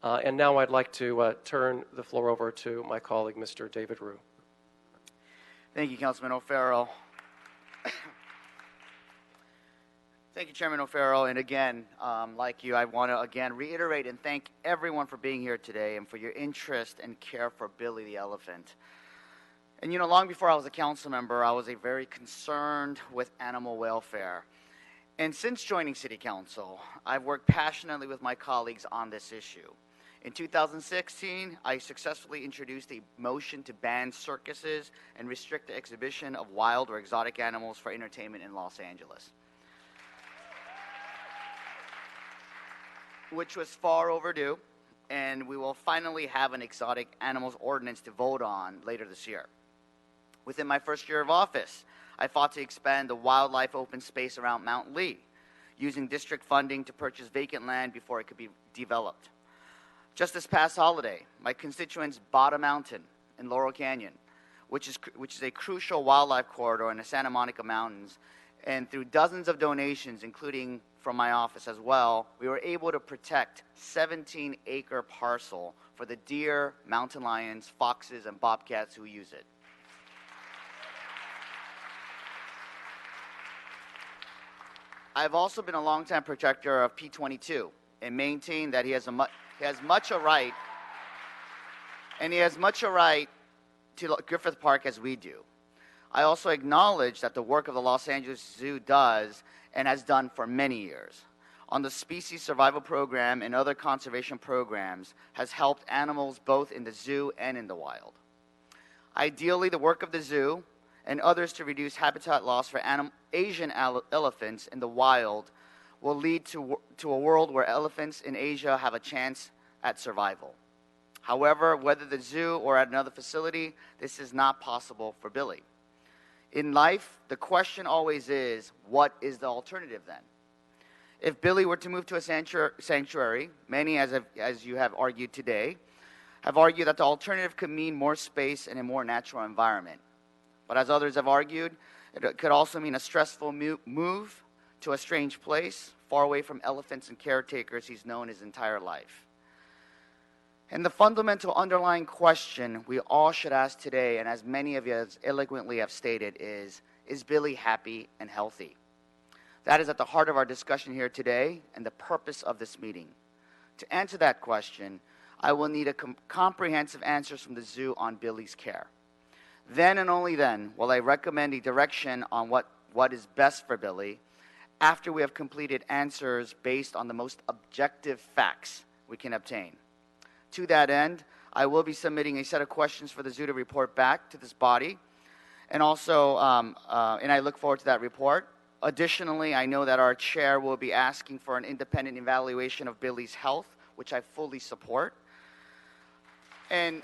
And now I'd like to turn the floor over to my colleague, Mr. David Rue. Thank you, Councilman O'Farrell. Thank you, Chairman O'Farrell. And again, like you, I want to again reiterate and thank everyone for being here today and for your interest and care for Billy the elephant. And you know, long before I was a council member, I was a very concerned with animal welfare. And since joining City Council, I've worked passionately with my colleagues on this issue. In 2016, I successfully introduced a motion to ban circuses and restrict the exhibition of wild or exotic animals for entertainment in Los Angeles, which was far overdue, and we will finally have an exotic animals ordinance to vote on later this year. Within my first year of office, I fought to expand the wildlife open space around Mount Lee, using district funding to purchase vacant land before it could be developed. Just this past holiday, my constituents bought a mountain in Laurel Canyon, which is a crucial wildlife corridor in the Santa Monica Mountains, and through dozens of donations, including from my office as well, we were able to protect 17-acre parcel for the deer, mountain lions, foxes, and bobcats who use it. I've also been a longtime protector of P22 and maintain that he has much a right to Griffith Park as we do. I also acknowledge that the work of the Los Angeles Zoo does and has done for many years on the species survival program and other conservation programs has helped animals both in the zoo and in the wild. Ideally, the work of the zoo and others to reduce habitat loss for Asian elephants in the wild will lead to a world where elephants in Asia have a chance at survival. However, whether the zoo or at another facility, this is not possible for Billy. In life, the question always is, what is the alternative then? If Billy were to move to a sanctuary, many, as you have argued today, have argued that the alternative could mean more space and a more natural environment. But as others have argued, it could also mean a stressful move to a strange place, far away from elephants and caretakers he's known his entire life. And the fundamental underlying question we all should ask today, and as many of you as eloquently have stated, is Billy happy and healthy? That is at the heart of our discussion here today and the purpose of this meeting. To answer that question, I will need a comprehensive answers from the zoo on Billy's care. Then and only then will I recommend a direction on what is best for Billy after we have completed answers based on the most objective facts we can obtain. To that end, I will be submitting a set of questions for the zoo to report back to this body, and also, and I look forward to that report. Additionally, I know that our chair will be asking for an independent evaluation of Billy's health, which I fully support. And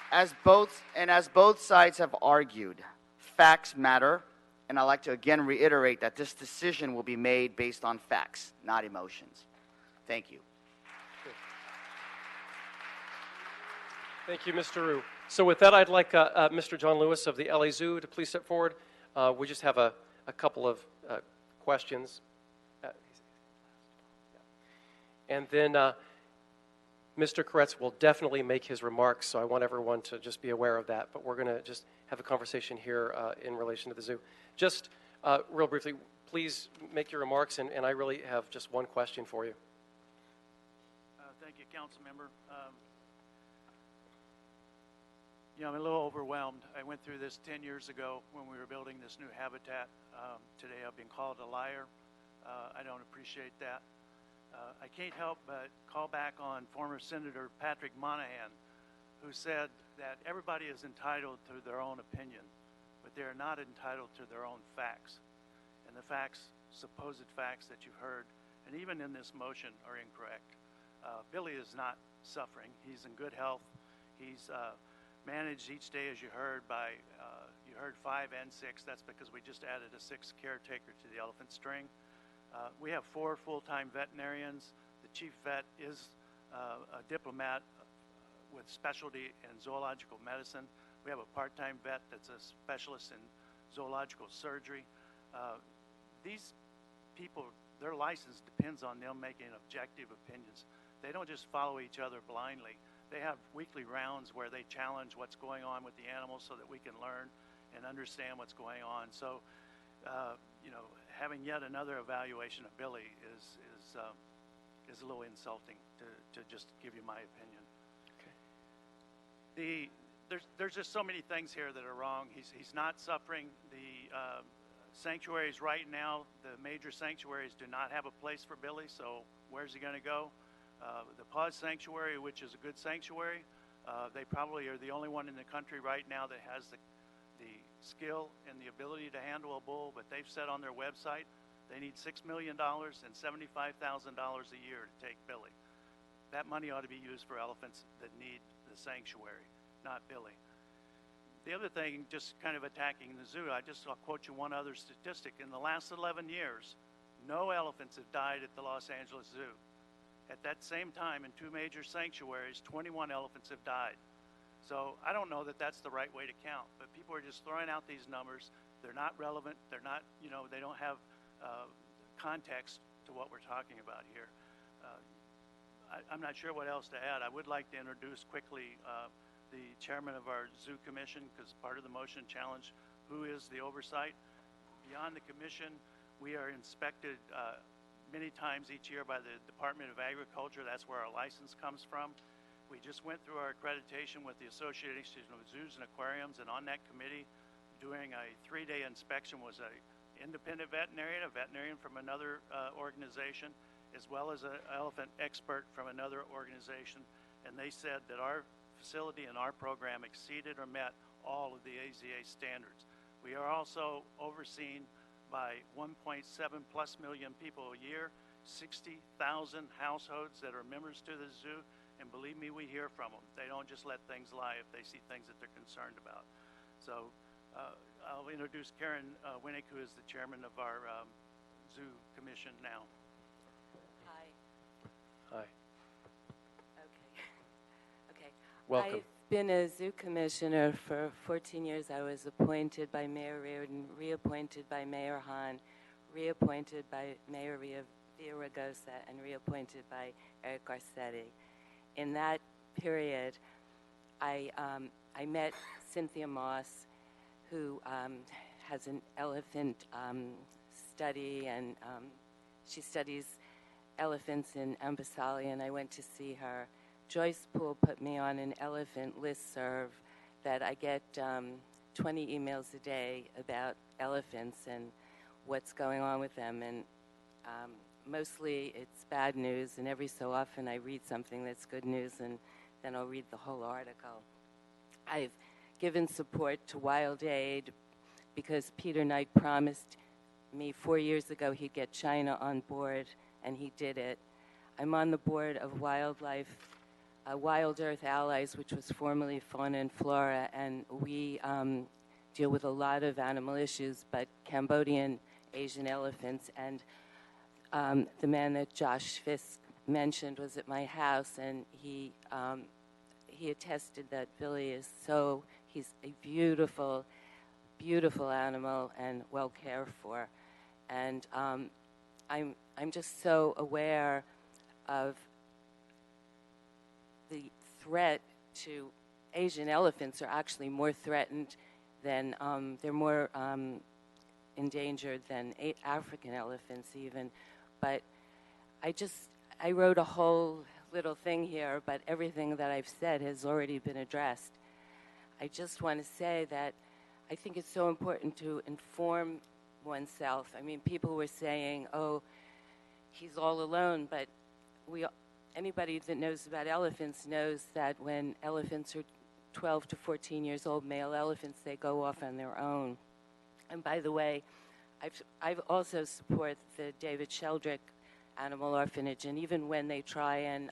as both sides have argued, facts matter, and I'd like to again reiterate that this decision will be made based on facts, not emotions. Thank you. Thank you, Mr. Rue. So with that, I'd like Mr. John Lewis of the LA Zoo to please step forward. We just have a couple of questions. And then Mr. Koretz will definitely make his remarks, so I want everyone to just be aware of that. But we're going to just have a conversation here in relation to the zoo. Just real briefly, please make your remarks, and I really have just one question for you. Thank you, Council Member. I'm a little overwhelmed. I went through this 10 years ago when we were building this new habitat. Today I've been called a liar. I don't appreciate that. I can't help but call back on former Senator Patrick Monahan, who said that everybody is entitled to their own opinion, but they are not entitled to their own facts. And the facts, supposed facts that you've heard, and even in this motion, are incorrect. Billy is not suffering. He's in good health. He's managed each day, as you heard, by, you heard 5 and 6. That's because we just added a 6th caretaker to the elephant string. We have 4 full-time veterinarians. The chief vet is a diplomat with specialty in zoological medicine. We have a part-time vet that's a specialist in zoological surgery. These people, their license depends on them making objective opinions. They don't just follow each other blindly. They have weekly rounds where they challenge what's going on with the animals so that we can learn and understand what's going on. So, you know, having yet another evaluation of Billy is a little insulting, to just give you my opinion. Okay. There's just so many things here that are wrong. He's not suffering. The sanctuaries right now, the major sanctuaries do not have a place for Billy, so where's he going to go? The Paws Sanctuary, which is a good sanctuary, they probably are the only one in the country right now that has the skill and the ability to handle a bull, but they've said on their website they need $6 million and $75,000 a year to take Billy. That money ought to be used for elephants that need the sanctuary, not Billy. The other thing, just kind of attacking the zoo, I'll quote you one other statistic. In the last 11 years, no elephants have died at the Los Angeles Zoo. At that same time, in 2 major sanctuaries, 21 elephants have died. So I don't know that that's the right way to count, but people are just throwing out these numbers. They're not relevant. They're not, you know, they don't have context to what we're talking about here. I'm not sure what else to add. I would like to introduce quickly the chairman of our zoo commission, because part of the motion challenged who is the oversight. Beyond the commission, we are inspected many times each year by the Department of Agriculture. That's where our license comes from. We just went through our accreditation with the Association of Zoos and Aquariums, and on that committee, doing a 3-day inspection was an independent veterinarian, a veterinarian from another organization, as well as an elephant expert from another organization, and they said that our facility and our program exceeded or met all of the AZA standards. We are also overseen by 1.7+ million people a year, 60,000 households that are members to the zoo, and believe me, we hear from them. They don't just let things lie if they see things that they're concerned about. So I'll introduce Karen Winnick, who is the chairman of our zoo commission now. Hi. Hi. Okay. Welcome. I've been a zoo commissioner for 14 years. I was appointed by Mayor Reardon, reappointed by Mayor Hahn, reappointed by Mayor Villaraigosa, and reappointed by Eric Garcetti. In that period, I met Cynthia Moss, who has an elephant study, and she studies elephants in Ambosali, and I went to see her. Joyce Poole put me on an elephant listserv that I get 20 emails a day about elephants and what's going on with them, and mostly it's bad news, and every so often I read something that's good news, and then I'll read the whole article. I've given support to Wild Aid because Peter Knight promised me 4 years ago he'd get China on board, and he did it. I'm on the board of Wildlife, Wild Earth Allies, which was formerly Fauna and Flora, and we deal with a lot of animal issues, but Cambodian Asian elephants. And the man that Josh Fisk mentioned was at my house, and he attested that Billy is he's a beautiful, beautiful animal and well cared for. And I'm just so aware of the threat to Asian elephants are actually more threatened than, they're more endangered than African elephants even. But I wrote a whole little thing here, but everything that I've said has already been addressed. I just want to say that I think it's so important to inform oneself. I mean, people were saying, oh, he's all alone, but anybody that knows about elephants knows that when elephants are 12 to 14 years old, male elephants, they go off on their own. And by the way, I've also support the David Sheldrick Animal Orphanage, and even when they try and,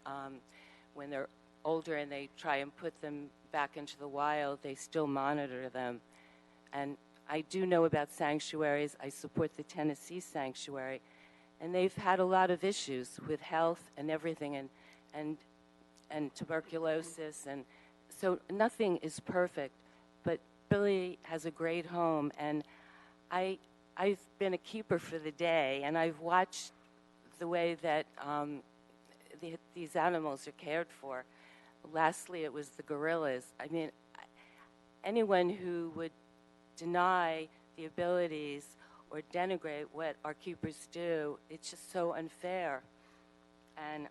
when they're older and they try and put them back into the wild, they still monitor them. And I do know about sanctuaries. I support the Tennessee Sanctuary, and they've had a lot of issues with health and everything, and tuberculosis, and so nothing is perfect. But Billy has a great home, and I've been a keeper for the day, and I've watched the way that these animals are cared for. Lastly, it was the gorillas. I mean, anyone who would deny the abilities or denigrate what our keepers do, it's just so unfair. And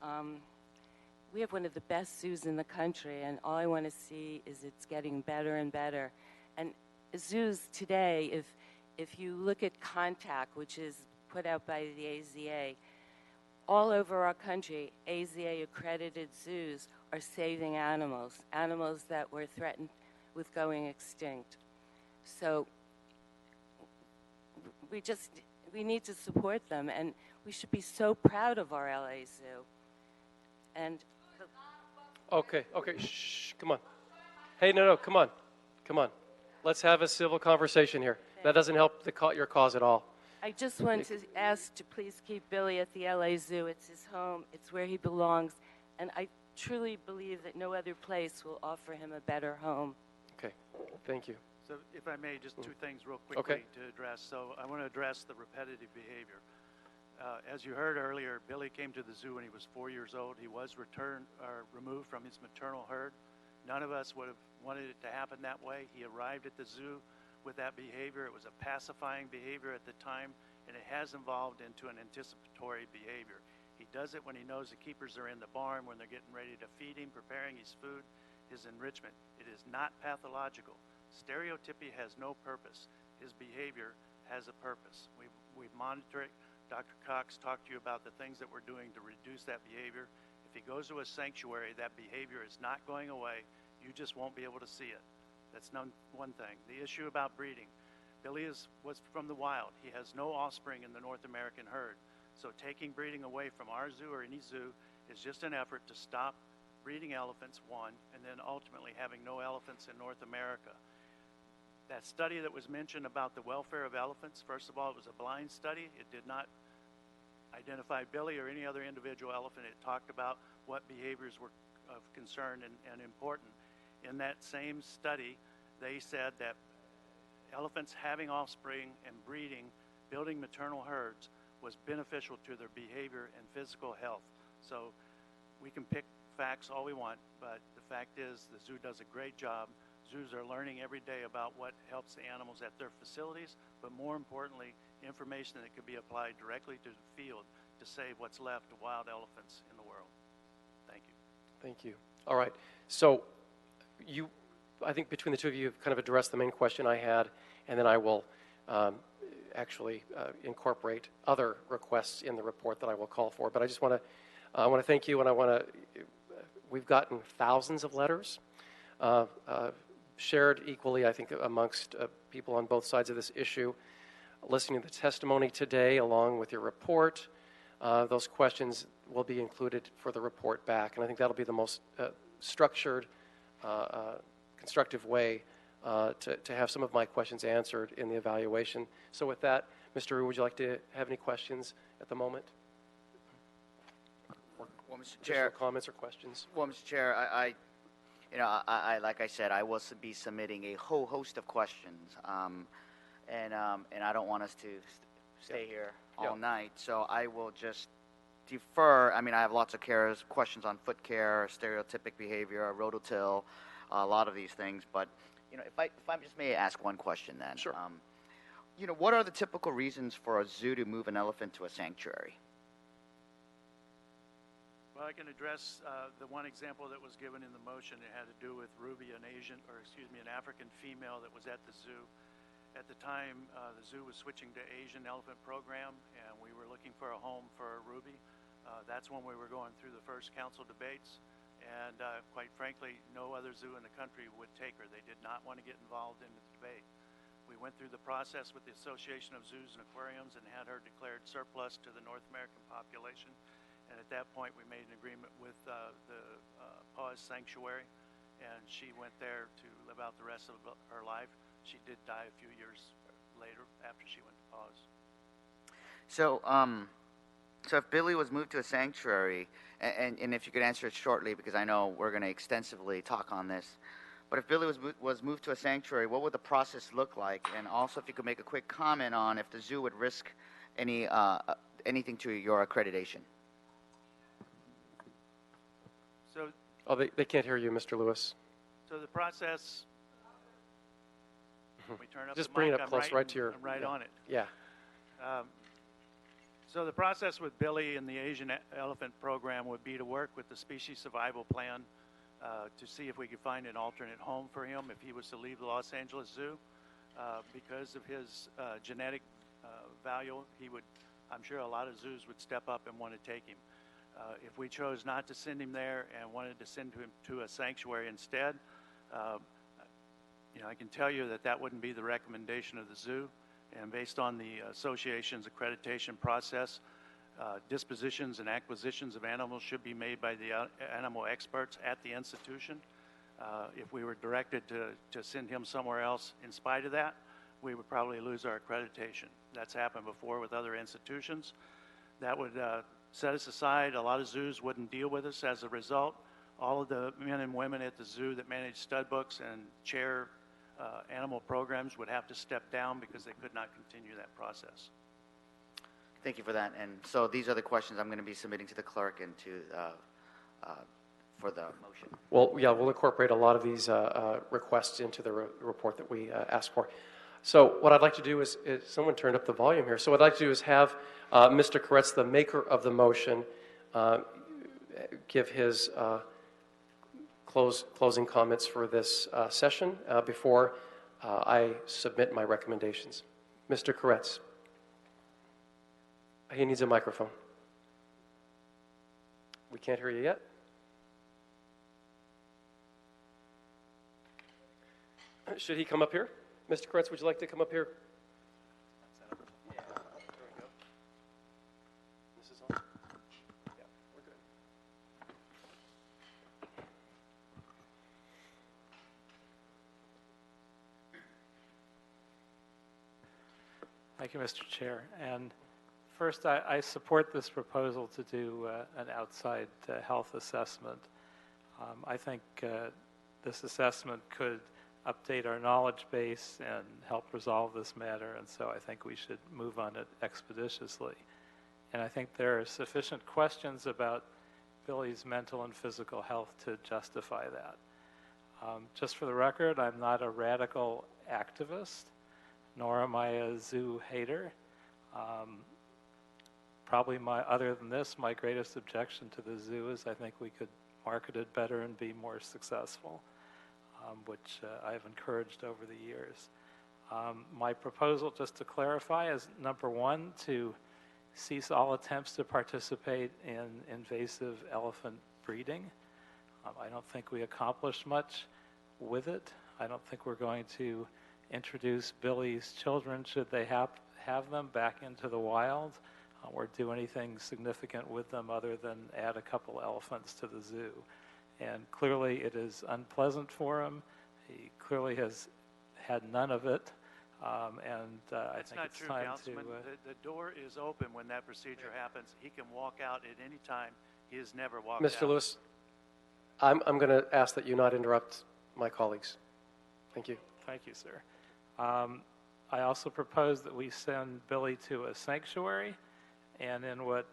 we have one of the best zoos in the country, and all I want to see is it's getting better and better. And zoos today, if you look at Contact, which is put out by the AZA, all over our country, AZA-accredited zoos are saving animals that were threatened with going extinct. So we need to support them, and we should be so proud of our LA Zoo. And Okay, shh, come on. Hey, no, come on. Let's have a civil conversation here. That doesn't help your cause at all. I just want to ask to please keep Billy at the LA Zoo. It's his home. It's where he belongs. And I truly believe that no other place will offer him a better home. Okay, thank you. So if I may, just two things real quickly to address. So I want to address the repetitive behavior. As you heard earlier, Billy came to the zoo when he was 4 years old. He was removed from his maternal herd. None of us would have wanted it to happen that way. He arrived at the zoo with that behavior. It was a pacifying behavior at the time, and it has evolved into an anticipatory behavior. He does it when he knows the keepers are in the barn, when they're getting ready to feed him, preparing his food, his enrichment. It is not pathological. Stereotypy has no purpose. His behavior has a purpose. We've monitored it. Dr. Cox talked to you about the things that we're doing to reduce that behavior. If he goes to a sanctuary, that behavior is not going away. You just won't be able to see it. That's one thing. The issue about breeding. Billy was from the wild. He has no offspring in the North American herd. So taking breeding away from our zoo or any zoo is just an effort to stop breeding elephants, one, and then ultimately having no elephants in North America. That study that was mentioned about the welfare of elephants, first of all, it was a blind study. It did not identify Billy or any other individual elephant. It talked about what behaviors were of concern and important. In that same study, they said that elephants having offspring and breeding, building maternal herds, was beneficial to their behavior and physical health. So we can pick facts all we want, but the fact is the zoo does a great job. Zoos are learning every day about what helps the animals at their facilities, but more importantly, information that could be applied directly to the field to save what's left of wild elephants in the world. Thank you. Thank you. All right. So I think between the two of you have kind of addressed the main question I had, and then I will actually incorporate other requests in the report that I will call for. But I just want to thank you, and we've gotten thousands of letters shared equally, I think, amongst people on both sides of this issue. Listening to the testimony today along with your report, those questions will be included for the report back, and I think that'll be the most structured, constructive way to have some of my questions answered in the evaluation. So with that, Mr. Rue, would you like to have any questions at the moment? Well, Mr. Chair, comments or questions? Well, Mr. Chair, I like I said, I will be submitting a whole host of questions, and I don't want us to stay here all night, so I will just defer. I mean, I have lots of questions on foot care, stereotypic behavior, rototill, a lot of these things. But if I just may ask one question, then. Sure. What are the typical reasons for a zoo to move an elephant to a sanctuary? Well, I can address the one example that was given in the motion. It had to do with Ruby, an African female that was at the zoo. At the time, the zoo was switching to Asian elephant program, and we were looking for a home for Ruby. That's when we were going through the first council debates, and quite frankly, no other zoo in the country would take her. They did not want to get involved in the debate. We went through the process with the Association of Zoos and Aquariums and had her declared surplus to the North American population. And at that point, we made an agreement with the Paws Sanctuary, and she went there to live out the rest of her life. She did die a few years later after she went to Paws. So, So if Billy was moved to a sanctuary, and if you could answer it shortly, because I know we're going to extensively talk on this, but if Billy was moved to a sanctuary, what would the process look like? And also, if you could make a quick comment on if the zoo would risk anything to your accreditation. So, they can't hear you, Mr. Lewis. so the process. We turn up Just the bring it mic, up I'm close, right to your. I'm right yeah. on it. Yeah. So the process with Billy and the Asian elephant program would be to work with the species survival plan to see if we could find an alternate home for him if he was to leave the Los Angeles Zoo. Because of his genetic value, I'm sure a lot of zoos would step up and want to take him. If we chose not to send him there and wanted to send him to a sanctuary instead, I can tell you that wouldn't be the recommendation of the zoo. And based on the association's accreditation process, dispositions and acquisitions of animals should be made by the animal experts at the institution. If we were directed to send him somewhere else in spite of that, we would probably lose our accreditation. That's happened before with other institutions. That would set us aside. A lot of zoos wouldn't deal with us as a result. All of the men and women at the zoo that manage stud books and chair animal programs would have to step down because they could not continue that process. Thank you for that. And so these are the questions I'm going to be submitting to the clerk and to for the motion. Well, yeah, we'll incorporate a lot of these requests into the report that we asked for. So what I'd like to do is someone turned up the volume here. So what I'd like to do is have Mr. Koretz, the maker of the motion, give his closing comments for this session before I submit my recommendations. Mr. Koretz. He needs a microphone. We can't hear you yet. Should he come up here? Mr. Koretz, would you like to come up here? Yeah, there we go. This is on? Yeah, we're good. Thank you, Mr. Chair. And first, I support this proposal to do an outside health assessment. I think this assessment could update our knowledge base and help resolve this matter, and so I think we should move on it expeditiously. And I think there are sufficient questions about Billy's mental and physical health to justify that. Just for the record, I'm not a radical activist, nor am I a zoo hater. Probably other than this, my greatest objection to the zoo is I think we could market it better and be more successful, which I've encouraged over the years. My proposal, just to clarify, is number one, to cease all attempts to participate in invasive elephant breeding. I don't think we accomplished much with it. I don't think we're going to introduce Billy's children, should they have them, back into the wild, or do anything significant with them other than add a couple elephants to the zoo. And clearly it is unpleasant for him. He clearly has had none of it. I think it's time Councilman. The door is open when that procedure happens. He can walk out at any time. He has never walked out. Mr. Lewis, I'm going to ask that you not interrupt my colleagues. Thank you. Thank you, sir. I also propose that we send Billy to a sanctuary, and in what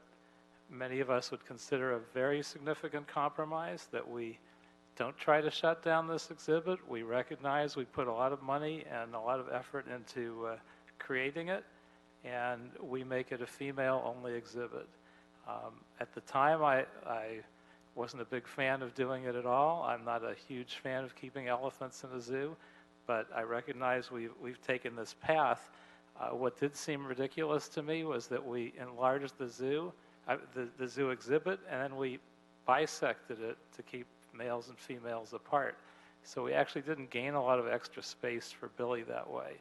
many of us would consider a very significant compromise, that we don't try to shut down this exhibit. We recognize we put a lot of money and a lot of effort into creating it, and we make it a female-only exhibit. At the time, I wasn't a big fan of doing it at all. I'm not a huge fan of keeping elephants in a zoo, but I recognize we've taken this path. What did seem ridiculous to me was that we enlarged the zoo, the zoo exhibit, and then we bisected it to keep males and females apart. So we actually didn't gain a lot of extra space for Billy that way.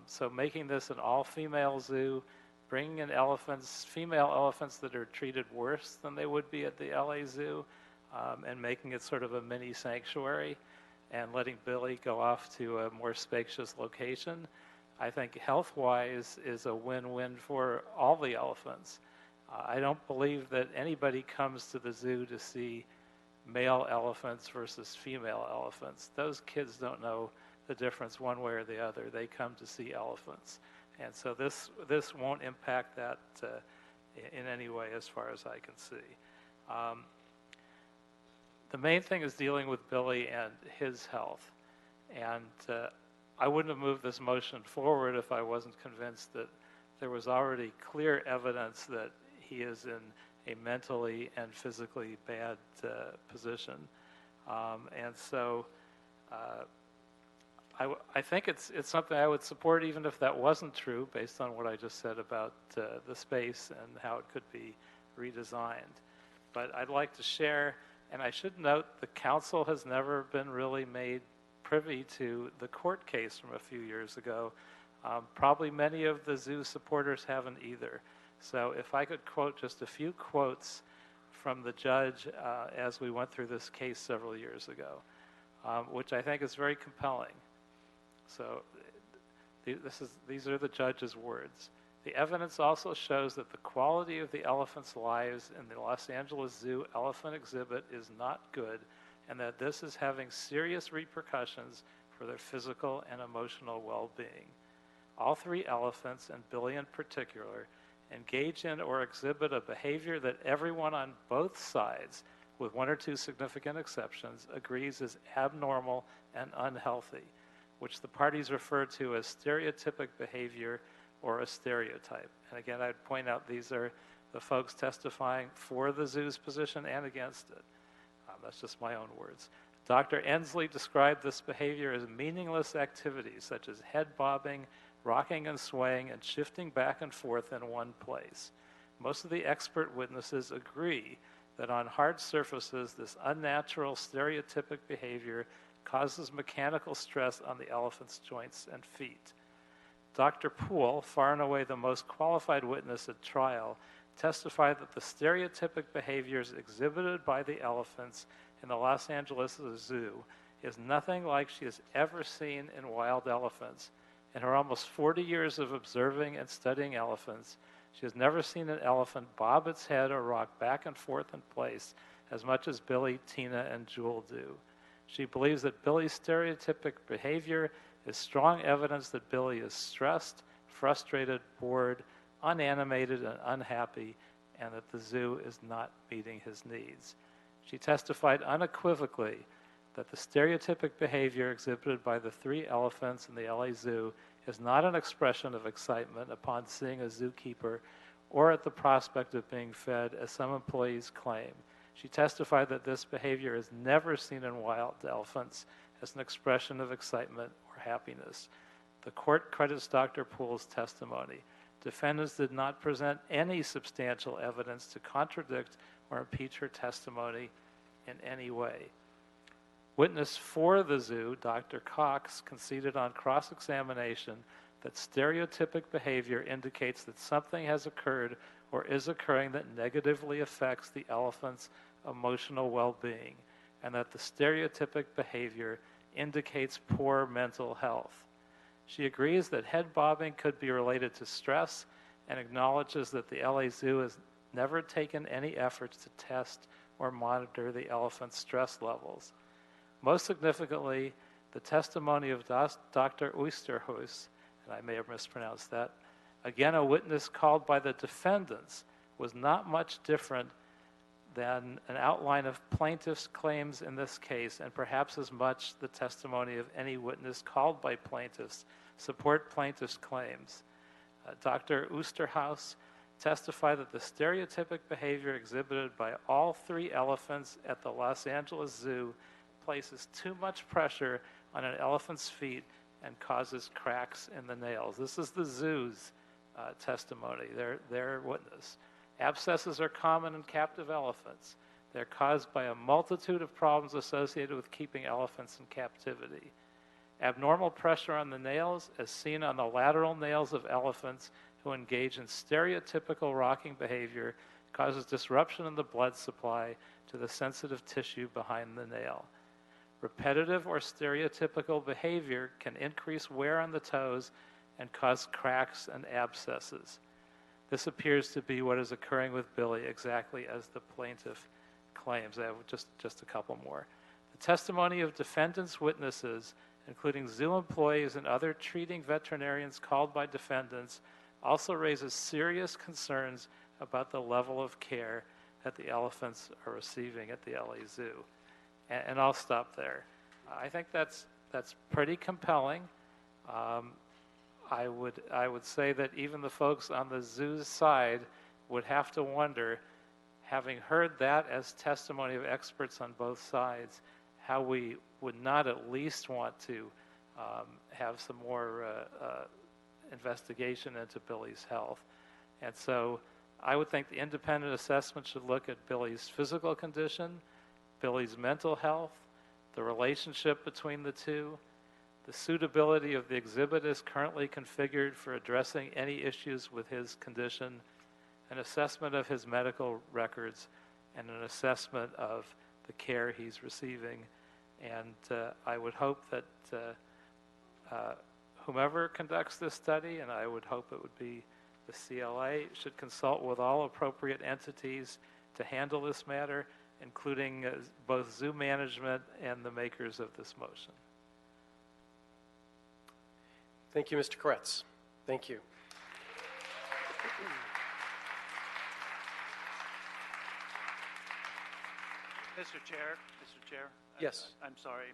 So making this an all-female zoo, bringing in elephants, female elephants that are treated worse than they would be at the LA Zoo, and making it sort of a mini sanctuary, and letting Billy go off to a more spacious location, I think health-wise is a win-win for all the elephants. I don't believe that anybody comes to the zoo to see male elephants versus female elephants. Those kids don't know the difference one way or the other. They come to see elephants. And so this won't impact that in any way as far as I can see. The main thing is dealing with Billy and his health. And I wouldn't have moved this motion forward if I wasn't convinced that there was already clear evidence that he is in a mentally and physically bad position. And so I think it's something I would support even if that wasn't true, based on what I just said about the space and how it could be redesigned. But I'd like to share, and I should note the council has never been really made privy to the court case from a few years ago. Probably many of the zoo supporters haven't either. So if I could quote just a few quotes from the judge as we went through this case several years ago, which I think is very compelling. So these are the judge's words. The evidence also shows that the quality of the elephants' lives in the Los Angeles Zoo elephant exhibit is not good, and that this is having serious repercussions for their physical and emotional well-being. All three elephants, and Billy in particular, engage in or exhibit a behavior that everyone on both sides, with one or two significant exceptions, agrees is abnormal and unhealthy, which the parties refer to as stereotypic behavior or a stereotype. And again, I'd point out these are the folks testifying for the zoo's position and against it. That's just my own words. Dr. Ensley described this behavior as meaningless activities such as head bobbing, rocking and swaying, and shifting back and forth in one place. Most of the expert witnesses agree that on hard surfaces, this unnatural stereotypic behavior causes mechanical stress on the elephant's joints and feet. Dr. Poole, far and away the most qualified witness at trial, testified that the stereotypic behaviors exhibited by the elephants in the Los Angeles Zoo is nothing like she has ever seen in wild elephants. In her almost 40 years of observing and studying elephants, she has never seen an elephant bob its head or rock back and forth in place as much as Billy, Tina, and Jewel do. She believes that Billy's stereotypic behavior is strong evidence that Billy is stressed, frustrated, bored, unanimated, and unhappy, and that the zoo is not meeting his needs. She testified unequivocally that the stereotypic behavior exhibited by the three elephants in the LA Zoo is not an expression of excitement upon seeing a zookeeper or at the prospect of being fed, as some employees claim. She testified that this behavior is never seen in wild elephants as an expression of excitement or happiness. The court credits Dr. Poole's testimony. Defendants did not present any substantial evidence to contradict or impeach her testimony in any way. Witness for the zoo, Dr. Cox, conceded on cross-examination that stereotypic behavior indicates that something has occurred or is occurring that negatively affects the elephant's emotional well-being, and that the stereotypic behavior indicates poor mental health. She agrees that head bobbing could be related to stress and acknowledges that the LA Zoo has never taken any efforts to test or monitor the elephant's stress levels. Most significantly, the testimony of Dr. Oosterhuis, and I may have mispronounced that, again a witness called by the defendants, was not much different than an outline of plaintiff's claims in this case, and perhaps as much the testimony of any witness called by plaintiffs support plaintiff's claims. Dr. Oosterhuis testified that the stereotypic behavior exhibited by all three elephants at the Los Angeles Zoo places too much pressure on an elephant's feet and causes cracks in the nails. This is the zoo's testimony, their witness. Abscesses are common in captive elephants. They're caused by a multitude of problems associated with keeping elephants in captivity. Abnormal pressure on the nails, as seen on the lateral nails of elephants who engage in stereotypical rocking behavior, causes disruption in the blood supply to the sensitive tissue behind the nail. Repetitive or stereotypical behavior can increase wear on the toes and cause cracks and abscesses. This appears to be what is occurring with Billy, exactly as the plaintiff claims. I have just a couple more. The testimony of defendants' witnesses, including zoo employees and other treating veterinarians called by defendants, also raises serious concerns about the level of care that the elephants are receiving at the LA Zoo. And I'll stop there. I think that's pretty compelling. I would say that even the folks on the zoo's side would have to wonder, having heard that as testimony of experts on both sides, how we would not at least want to have some more investigation into Billy's health. And so I would think the independent assessment should look at Billy's physical condition, Billy's mental health, the relationship between the two, the suitability of the exhibit is currently configured for addressing any issues with his condition, an assessment of his medical records, and an assessment of the care he's receiving. And I would hope that whomever conducts this study, and I would hope it would be the CLA, should consult with all appropriate entities to handle this matter, including both zoo management and the makers of this motion. Thank you, Mr. Koretz. Thank you. Mr. Chair, Yes. I'm sorry.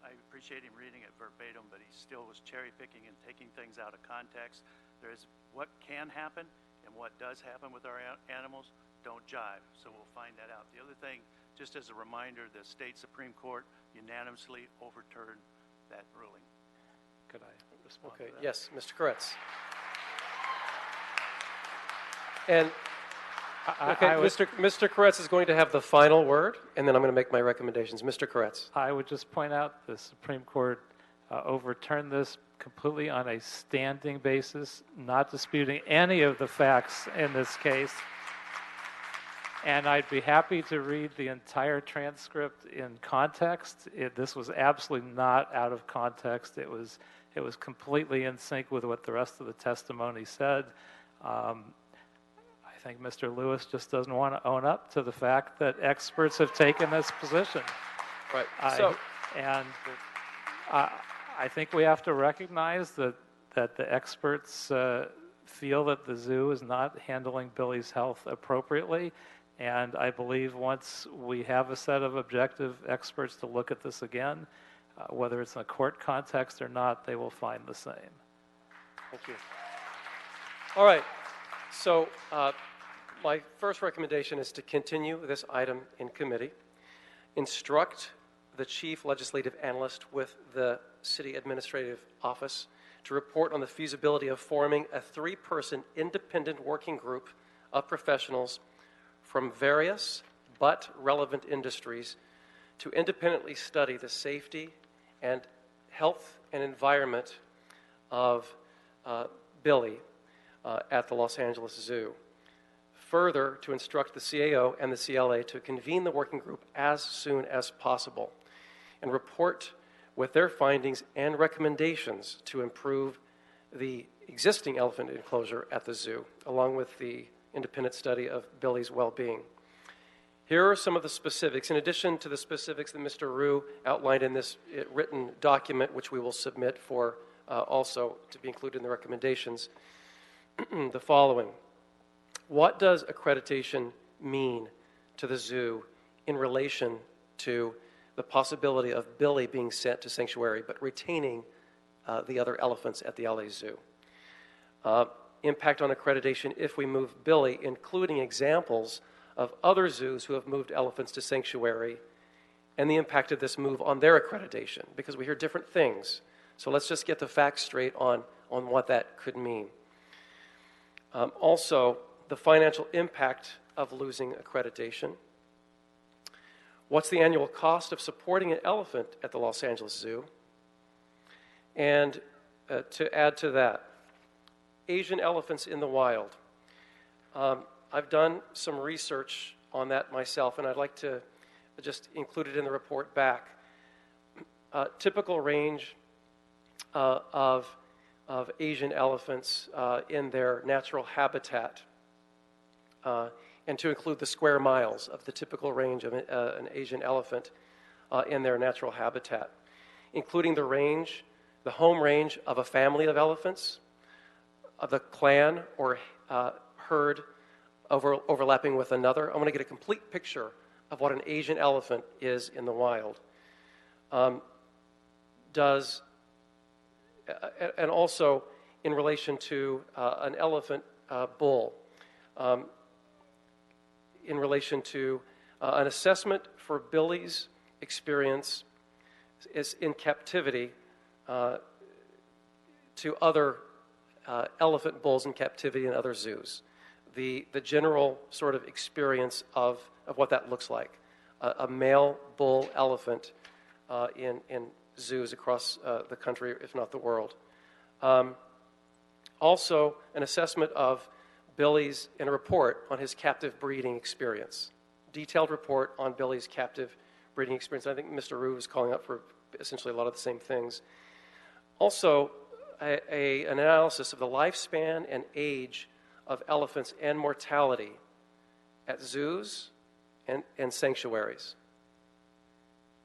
I appreciate him reading it verbatim, but he still was cherry picking and taking things out of context. There is what can happen and what does happen with our animals don't jive, so we'll find that out. The other thing, just as a reminder, the state Supreme Court unanimously overturned that ruling. Could I respond Okay, to that? yes, Mr. Koretz. And okay, Mr. Koretz is going to have the final word, and then I'm going to make my recommendations. Mr. Koretz. I would just point out the Supreme Court overturned this completely on a standing basis, not disputing any of the facts in this case. And I'd be happy to read the entire transcript in context. This was absolutely not out of context. It was completely in sync with what the rest of the testimony said. I think Mr. Lewis just doesn't want to own up to the fact that experts have taken this position. Right. I think we have to recognize that the experts feel that the zoo is not handling Billy's health appropriately. And I believe once we have a set of objective experts to look at this again, whether it's in a court context or not, they will find the same. Thank you. All right. So my first recommendation is to continue this item in committee. Instruct the chief legislative analyst with the city administrative office to report on the feasibility of forming a 3-person independent working group of professionals from various but relevant industries to independently study the safety and health and environment of Billy at the Los Angeles Zoo. Further, to instruct the CAO and the CLA to convene the working group as soon as possible and report with their findings and recommendations to improve the existing elephant enclosure at the zoo, along with the independent study of Billy's well-being. Here are some of the specifics, in addition to the specifics that Mr. Rue outlined in this written document, which we will submit for also to be included in the recommendations. The following. What does accreditation mean to the zoo in relation to the possibility of Billy being sent to sanctuary but retaining the other elephants at the LA Zoo? Impact on accreditation if we move Billy, including examples of other zoos who have moved elephants to sanctuary, and the impact of this move on their accreditation, because we hear different things. So let's just get the facts straight on what that could mean. Also, the financial impact of losing accreditation. What's the annual cost of supporting an elephant at the Los Angeles Zoo? And to add to that, Asian elephants in the wild. I've done some research on that myself, and I'd like to just include it in the report back. Typical range of Asian elephants in their natural habitat and to include the square miles of the typical range of an Asian elephant in their natural habitat, including the home range of a family of elephants, of the clan or herd overlapping with another. I want to get a complete picture of what an Asian elephant is in the wild. And also in relation to an elephant bull, in relation to an assessment for Billy's experience is in captivity to other elephant bulls in captivity in other zoos. The general sort of experience of what that looks like. A male bull elephant in zoos across the country, if not the world. Also, an assessment of Billy's, in a report on his captive breeding experience. Detailed report on Billy's captive breeding experience. I think Mr. Rue was calling up for essentially a lot of the same things. Also, an analysis of the lifespan and age of elephants and mortality at zoos and sanctuaries.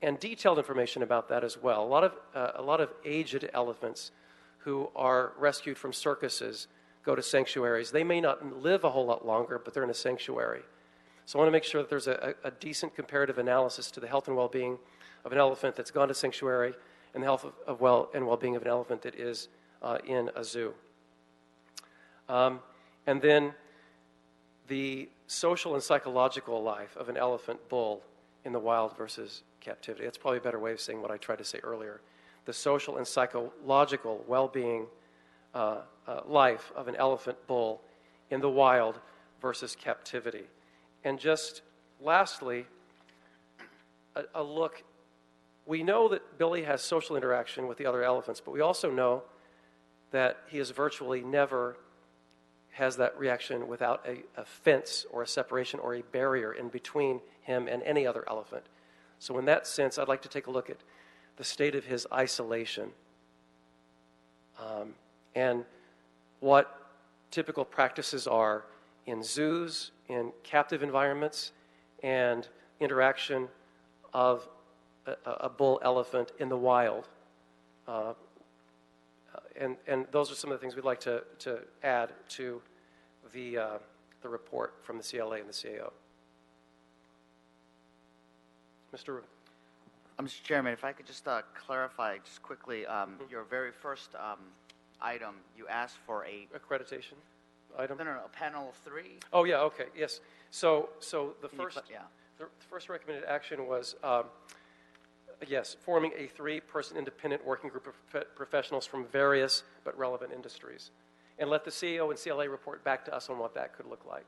And detailed information about that as well. A lot of aged elephants who are rescued from circuses go to sanctuaries. They may not live a whole lot longer, but they're in a sanctuary. So I want to make sure that there's a decent comparative analysis to the health and well-being of an elephant that's gone to sanctuary and the health and well-being of an elephant that is in a zoo. And then the social and psychological life of an elephant bull in the wild versus captivity. That's probably a better way of saying what I tried to say earlier. The social and psychological well-being life of an elephant bull in the wild versus captivity. And just lastly, a look. We know that Billy has social interaction with the other elephants, but we also know that he is virtually never has that reaction without a fence or a separation or a barrier in between him and any other elephant. So in that sense, I'd like to take a look at the state of his isolation and what typical practices are in zoos, in captive environments, and interaction of a bull elephant in the wild. And those are some of the things we'd like to add to the report from the CLA and the CAO. Mr. Rubin. Mr. Chairman, if I could just clarify just quickly, your very first item, you asked for a accreditation item. No, a panel of 3. Oh yeah, okay, yes. So the first recommended action was yes, forming a 3-person independent working group of professionals from various but relevant industries, and let the CEO and CLA report back to us on what that could look like.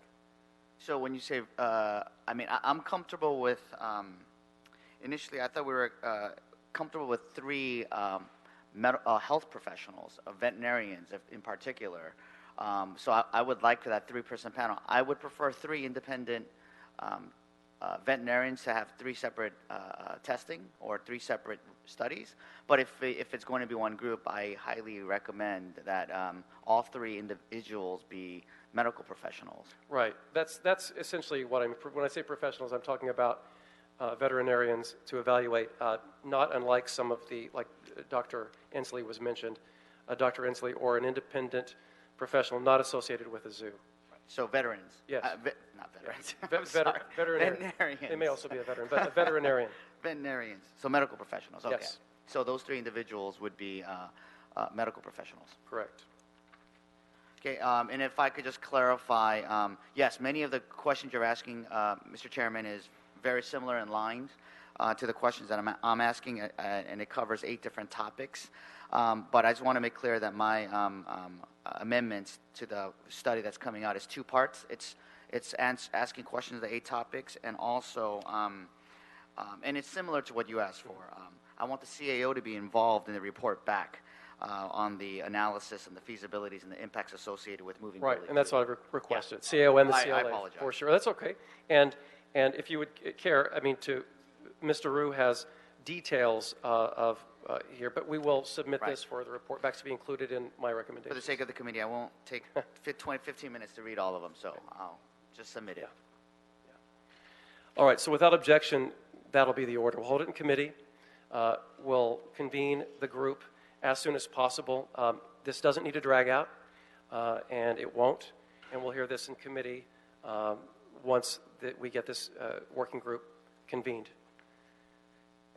So when you say, I'm comfortable with. Initially, I thought we were comfortable with 3 health professionals, veterinarians in particular. So I would like for that 3-person panel. I would prefer 3 independent veterinarians to have 3 separate testing or 3 separate studies. But if it's going to be one group, I highly recommend that all 3 individuals be medical professionals. Right. That's essentially what when I say professionals, I'm talking about veterinarians to evaluate, not unlike some of the, like Dr. Ensley was mentioned, Dr. Ensley, or an independent professional not associated with a zoo. So veterans. Yes. Not veterans. Veterinarians. They may also be a veteran, but a veterinarian. Veterinarians. So medical professionals. Okay. Yes. So those 3 individuals would be medical professionals. Correct. Okay, and if I could just clarify, yes, many of the questions you're asking, Mr. Chairman, is very similar in lines to the questions that I'm asking, and it covers 8 different topics. But I just want to make clear that my amendments to the study that's coming out is 2 parts. It's asking questions of the 8 topics, and also, and it's similar to what you asked for. I want the CAO to be involved in the report back on the analysis and the feasibilities and the impacts associated with moving. Right, and that's what I've requested. Yeah. CAO and the CLA. I apologize. For sure, that's okay. And if you would care, Mr. Rue has details of here, but we will submit this for the report back to be included in my recommendations. For the sake of the committee, I won't take 15 minutes to read all of them, so I'll just submit it. All right, so without objection, that'll be the order. We'll hold it in committee. We'll convene the group as soon as possible. This doesn't need to drag out, and it won't. And we'll hear this in committee once we get this working group convened.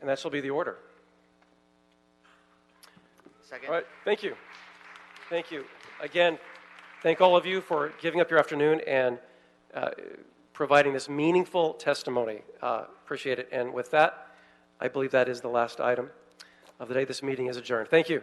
And that shall be the order. Second. All right, thank you. Thank you. Again, thank all of you for giving up your afternoon and providing this meaningful testimony. Appreciate it. And with that, I believe that is the last item of the day. This meeting is adjourned. Thank you.